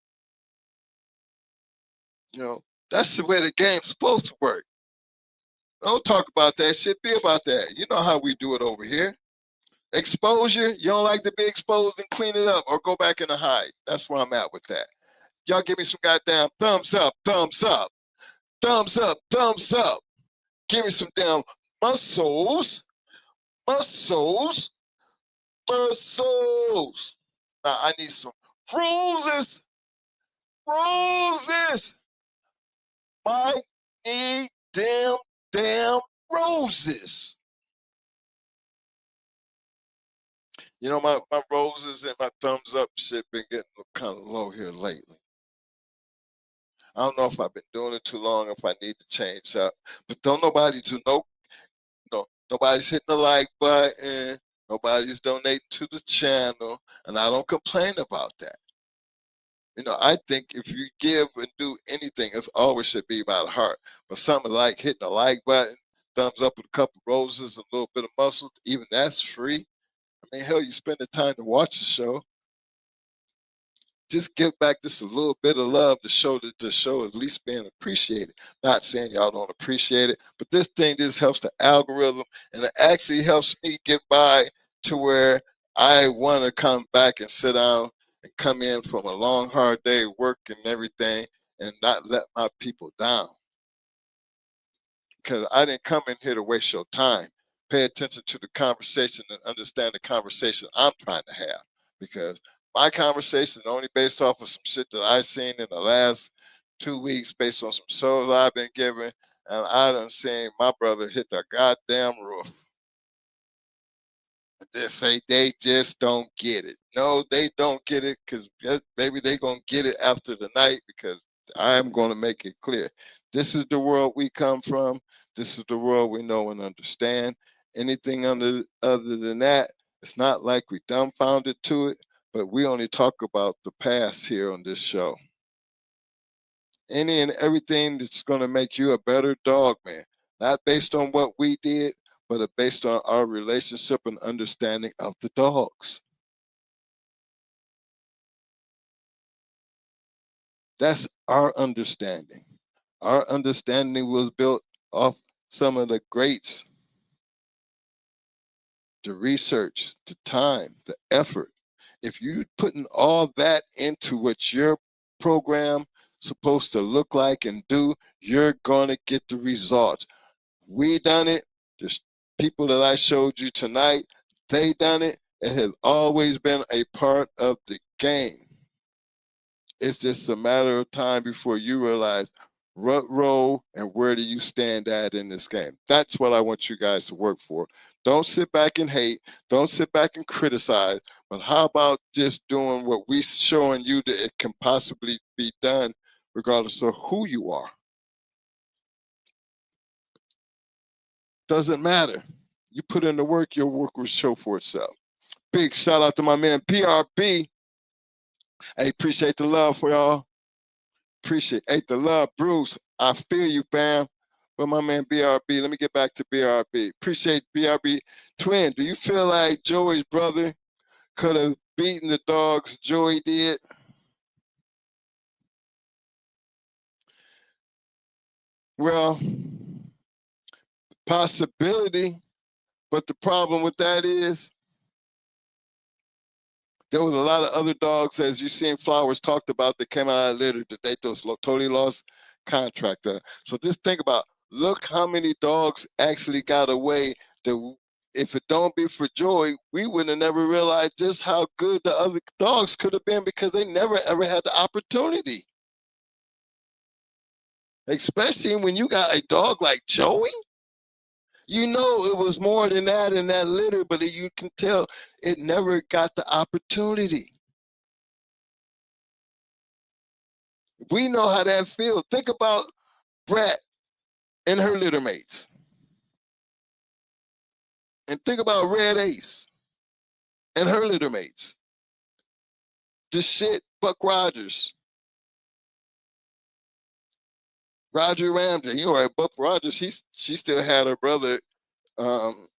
You know, that's the way the game's supposed to work. Don't talk about that shit. Be about that. You know how we do it over here. Exposure. You don't like to be exposed, and clean it up or go back in the hide. That's where I'm at with that. Y'all give me some goddamn thumbs up, thumbs up, thumbs up, thumbs up. Give me some damn muscles, muscles, muscles. Now I need some roses, roses. I need damn roses. You know, my roses and my thumbs up shit been getting kind of low here lately. I don't know if I've been doing it too long, if I need to change up. But don't nobody do no, nobody's hitting the like button, nobody's donating to the channel, and I don't complain about that. You know, I think if you give and do anything, it always should be about a heart. But something like hitting the like button, thumbs up with a couple roses, a little bit of muscle, even that's free. I mean, hell, you spend the time to watch the show. Just give back just a little bit of love to show that the show is at least being appreciated. Not saying y'all don't appreciate it, but this thing just helps the algorithm, and it actually helps me get by to where I want to come back and sit down and come in from a long, hard day, work and everything, and not let my people down. Because I didn't come in here to waste your time. Pay attention to the conversation and understand the conversation I'm trying to have. Because my conversation is only based off of some shit that I seen in the last 2 weeks, based on some shows I've been given, and I done seen my brother hit the goddamn roof. They say they just don't get it. No, they don't get it, because maybe they gonna get it after the night, because I'm gonna make it clear. This is the world we come from. This is the world we know and understand. Anything other than that, it's not like we dumbfounded to it, but we only talk about the past here on this show. Any and everything that's going to make you a better dog man, not based on what we did, but based on our relationship and understanding of the dogs. That's our understanding. Our understanding was built off some of the greats, the research, the time, the effort. If you're putting all that into what your program supposed to look like and do, you're going to get the results. We done it. The people that I showed you tonight, they done it. It has always been a part of the game. It's just a matter of time before you realize what role and where do you stand at in this game. That's what I want you guys to work for. Don't sit back and hate. Don't sit back and criticize. But how about just doing what we showing you that it can possibly be done, regardless of who you are? Doesn't matter. You put in the work, your work will show for itself. Big shout out to my man PRB. Hey, appreciate the love for y'all. Appreciate the love, Bruce. I feel you, fam. Well, my man BRB, let me get back to BRB. Appreciate BRB. Twin, do you feel like Joey's brother could have beaten the dogs Joey did? Well, possibility, but the problem with that is there was a lot of other dogs, as you seen Flowers talked about, that came out of litter that they just totally lost contract. So just think about, look how many dogs actually got away that if it don't be for Joy, we would have never realized just how good the other dogs could have been because they never ever had the opportunity. Especially when you got a dog like Joey. You know it was more than that in that litter, but you can tell it never got the opportunity. We know how that feels. Think about Brat and her litter mates. And think about Red Ace and her litter mates. The shit Buck Rogers. Roger Ramsey. You know, right, Buck Rogers, she still had her brother,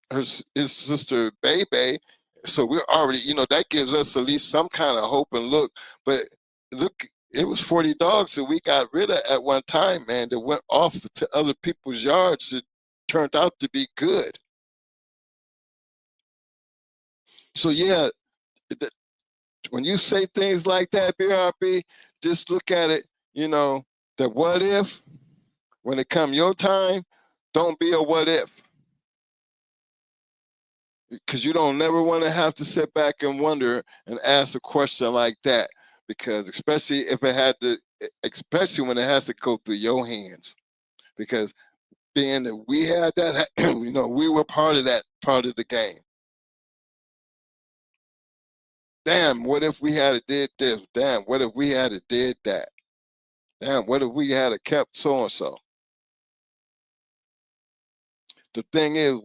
his sister Bebe. So we're already, you know, that gives us at least some kind of hope and look. But look, it was 40 dogs that we got rid of at one time, man, that went off to other people's yards that turned out to be good. So yeah, when you say things like that, BRB, just look at it, you know, the what if, when it come your time, don't be a what if. Because you don't never want to have to sit back and wonder and ask a question like that. Because especially if it had to, especially when it has to go through your hands. Because being that we had that, you know, we were part of that part of the game. Damn, what if we had did this? Damn, what if we had did that? Damn, what if we had kept so and so? The thing is,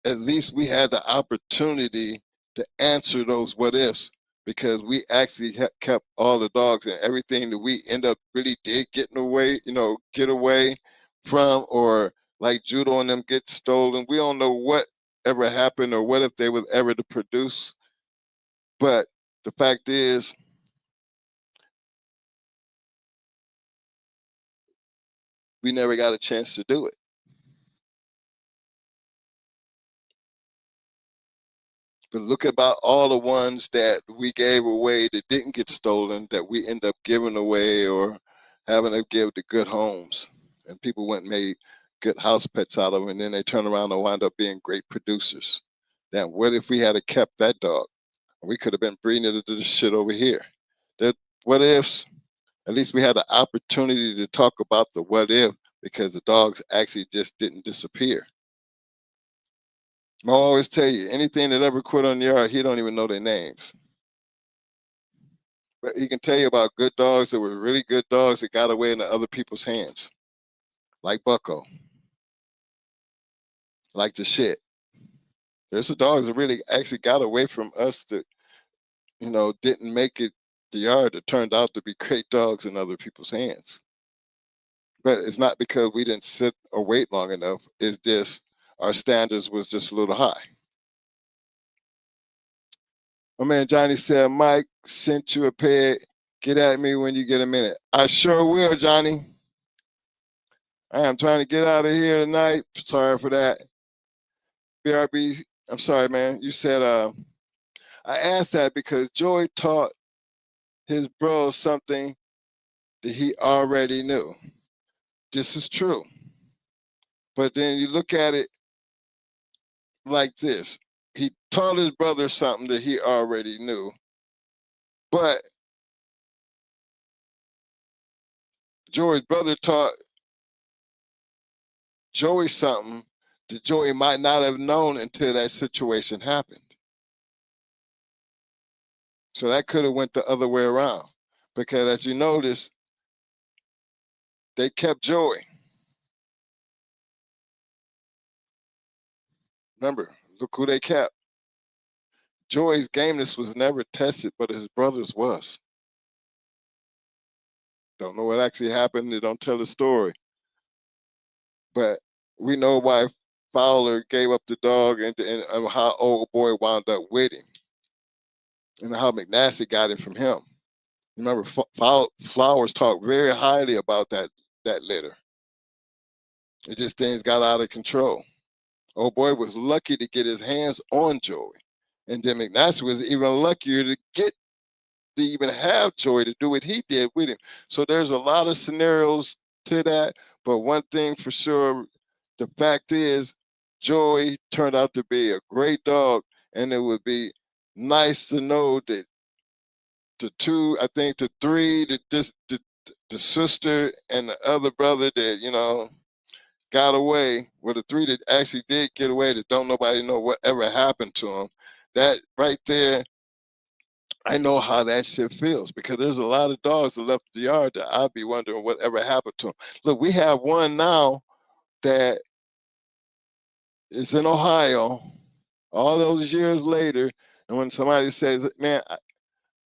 at least we had the opportunity to answer those what ifs because we actually kept all the dogs, and everything that we end up really did get away from, or like Judo and them get stolen. We don't know what ever happened or what if they was ever to produce. But the fact is, we never got a chance to do it. But look about all the ones that we gave away that didn't get stolen, that we end up giving away or having to give to good homes. And people went and made good house pets out of them, and then they turn around and wind up being great producers. Now, what if we had kept that dog? We could have been breeding it into this shit over here. That what ifs, at least we had the opportunity to talk about the what if because the dogs actually just didn't disappear. I always tell you, anything that ever quit on the yard, he don't even know their names. But he can tell you about good dogs that were really good dogs that got away into other people's hands. Like Bucko. Like the shit. There's some dogs that really actually got away from us that, you know, didn't make it the yard that turned out to be great dogs in other people's hands. But it's not because we didn't sit or wait long enough. It's just our standards was just a little high. My man Johnny said, Mike sent you a peg. Get at me when you get a minute. I sure will, Johnny. I am trying to get out of here tonight. Sorry for that. BRB, I'm sorry, man. You said, I asked that because Joey taught his bro something that he already knew. This is true. But then you look at it like this. He taught his brother something that he already knew. But Joey's brother taught Joey something that Joey might not have known until that situation happened. So that could have went the other way around. Because as you notice, they kept Joey. Remember, look who they kept. Joey's gameness was never tested, but his brother's was. Don't know what actually happened. They don't tell the story. But we know why Fowler gave up the dog and how old boy wound up with him and how McNasty got it from him. Remember, Flowers talked very highly about that litter. It just things got out of control. Old boy was lucky to get his hands on Joey. And then McNasty was even luckier to even have Joey to do what he did with him. So there's a lot of scenarios to that. But one thing for sure, the fact is, Joey turned out to be a great dog. And it would be nice to know that the sister and the other brother that, got away, well, the three that actually did get away that don't nobody know whatever happened to them, that right there, I know how that shit feels because there's a lot of dogs that left the yard that I'd be wondering whatever happened to them. Look, we have one now that is in Ohio all those years later, and when somebody says, man,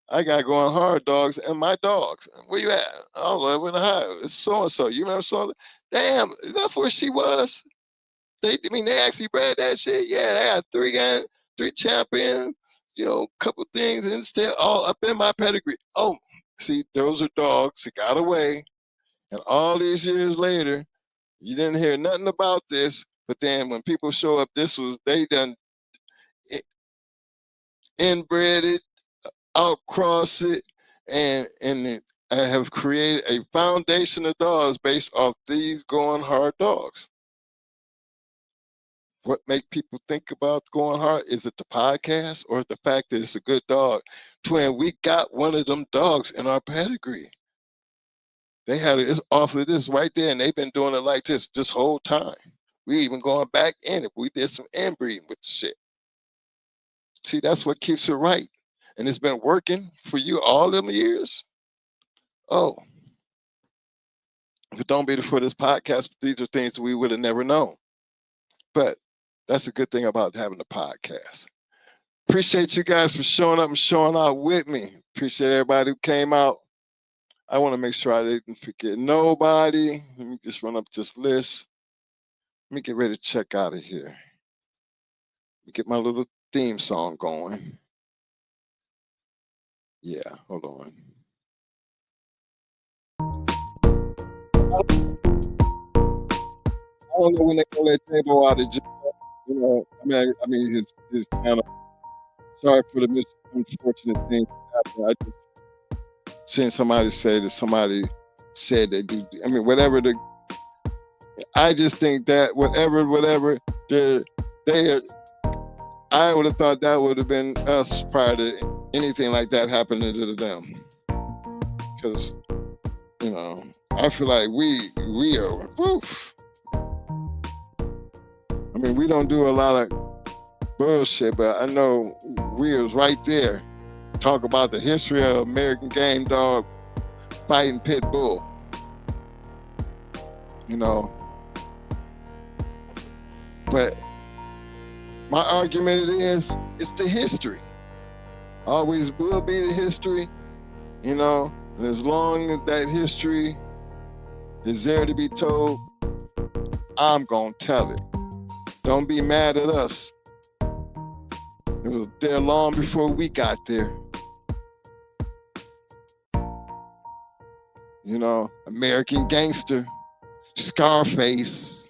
I got going hard dogs and my dogs. Where you at? Oh, in Ohio. It's so-and-so. You remember so? Damn, that's where she was. They actually bred that shit. Yeah, they had three champions, couple things, and still all up in my pedigree. Oh, see, those are dogs that got away. And all these years later, you didn't hear nothing about this. But then when people show up, they done inbred it, outcross it, and have created a foundation of dogs based off these going hard dogs. What make people think about going hard? Is it the podcast or the fact that it's a good dog? Twin, we got one of them dogs in our pedigree. They had it off of this right there, and they've been doing it like this whole time. We even going back in it. We did some inbreeding with the shit. See, that's what keeps it right. And it's been working for you all them years. Oh, if it don't be for this podcast, these are things we would have never known. But that's a good thing about having a podcast. Appreciate you guys for showing up and showing out with me. Appreciate everybody who came out. I want to make sure I didn't forget nobody. Let me just run up this list. Let me get ready to check out of here. Let me get my little theme song going. Yeah, hold on. I don't know when they go that table out of jail. I mean, his kind of sorry for the unfortunate thing that happened. I just seen somebody say that somebody said they do. I mean, whatever I just think that whatever I would have thought that would have been us prior to anything like that happening to them. Because, I feel like we are, woof. I mean, we don't do a lot of bullshit, but I know we was right there. Talk about the history of American game dog fighting pit bull. But my argument is, it's the history. Always will be the history, and as long as that history is there to be told, I'm gonna tell it. Don't be mad at us. It was there long before we got there. American Gangster, Scarface,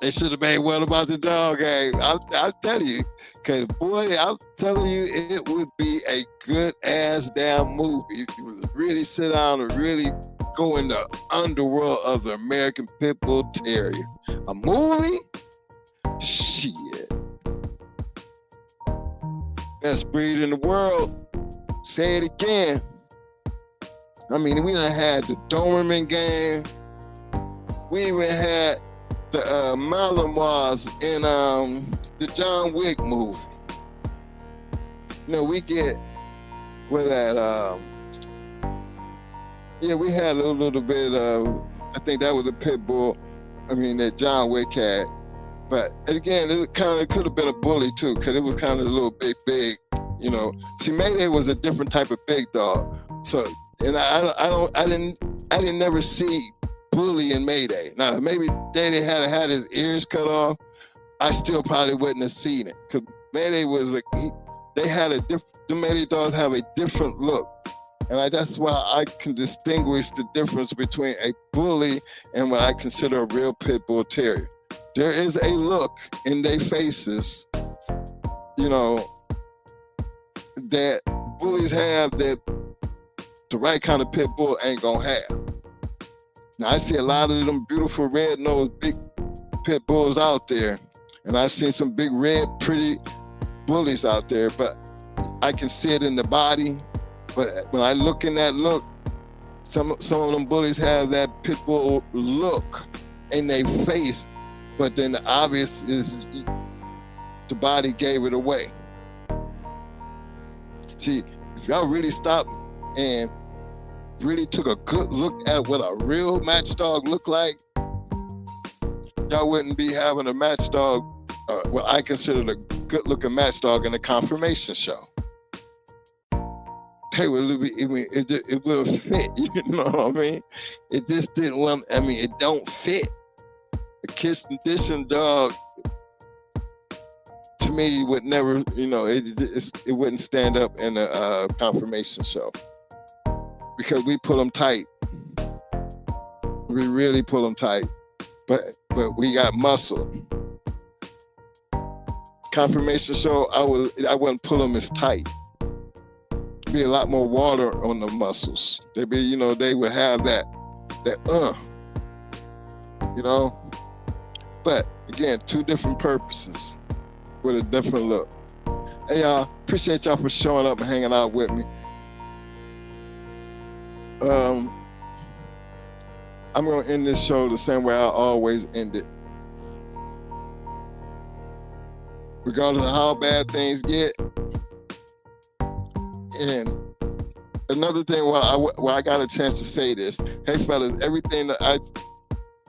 They should have made What About the Dog game. I'll tell you, because boy, I'm telling you, it would be a good ass damn movie if you would really sit down and really go in the underworld of the American Pit Bull Terrier. A movie? Shit. Best breed in the world. Say it again. I mean, we done had the Doberman game. We even had the Malinois in the John Wick movie. We get with that. We had a little bit of. I think that was a pit bull. That John Wick had. But again, it kind of could have been a bully too, because it was kind of a little big. See, Mayday was a different type of big dog. So, and I didn't I didn't never see Bully in Mayday. Now, maybe Daddy had his ears cut off. I still probably wouldn't have seen it. Because Mayday was they had a different, the Mayday dogs have a different look. And that's why I can distinguish the difference between a bully and what I consider a real pit bull terrier. There is a look in their faces, you know, that bullies have that the right kind of pit bull ain't gonna have. Now, I see a lot of them beautiful red-nosed big pit bulls out there, and I've seen some big red, pretty bullies out there, but I can see it in the body. But when I look in that look, some of them bullies have that pit bull look in their face, but then the obvious is the body gave it away. See, if y'all really stopped and really took a good look at what a real match dog look like, y'all wouldn't be having a match dog, what I consider a good looking match dog in a conformation show. They would be, it will fit, you know what I mean? It just didn't want, it don't fit. A kiss condition dog, to me, would never, it wouldn't stand up in a conformation show. Because we pull them tight. We really pull them tight. But we got muscle. Conformation show, I wouldn't pull them as tight. Be a lot more water on the muscles. They would have that, But again, two different purposes with a different look. Hey y'all, appreciate y'all for showing up and hanging out with me. I'm gonna end this show the same way I always end it. Regardless of how bad things get. And another thing, while I got a chance to say this, hey fellas, everything that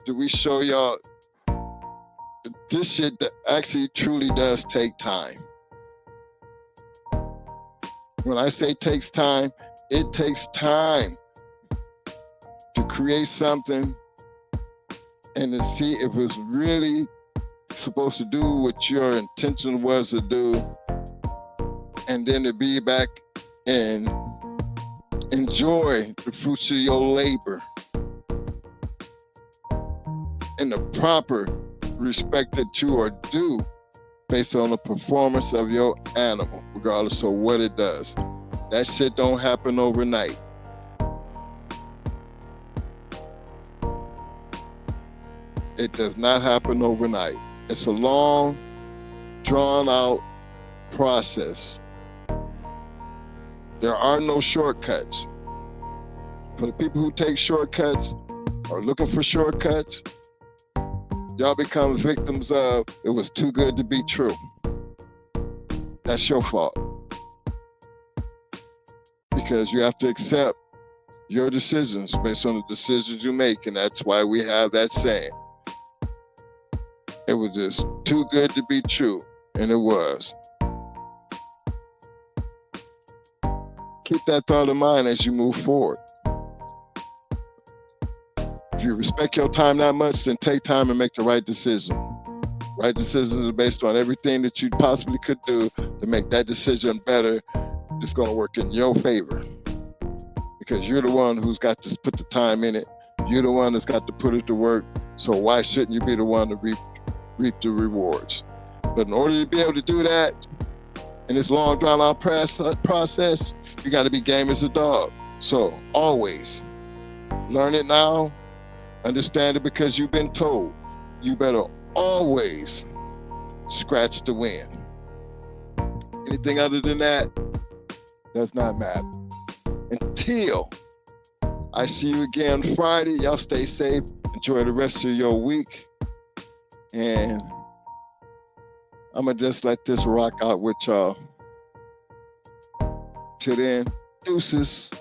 we show y'all, this shit that actually truly does take time. When I say takes time, it takes time to create something and to see if it's really supposed to do what your intention was to do, and then to be back and enjoy the fruits of your labor in the proper respect that you are due based on the performance of your animal, regardless of what it does. That shit don't happen overnight. It does not happen overnight. It's a long, drawn out process. There are no shortcuts. For the people who take shortcuts or looking for shortcuts, y'all become victims of, it was too good to be true. That's your fault. Because you have to accept your decisions based on the decisions you make, and that's why we have that saying. It was just too good to be true, and it was. Keep that thought in mind as you move forward. If you respect your time that much, then take time and make the right decision. Right decisions are based on everything that you possibly could do to make that decision better. It's going to work in your favor. Because you're the one who's got to put the time in it. You're the one that's got to put it to work. So why shouldn't you be the one to reap the rewards? But in order to be able to do that, in this long drawn out process, you got to be game as a dog. So always learn it now, understand it because you've been told. You better always scratch the win. Anything other than that does not matter. Until I see you again Friday, y'all stay safe. Enjoy the rest of your week. And I'm going to just let this rock out with y'all. Till then, deuces.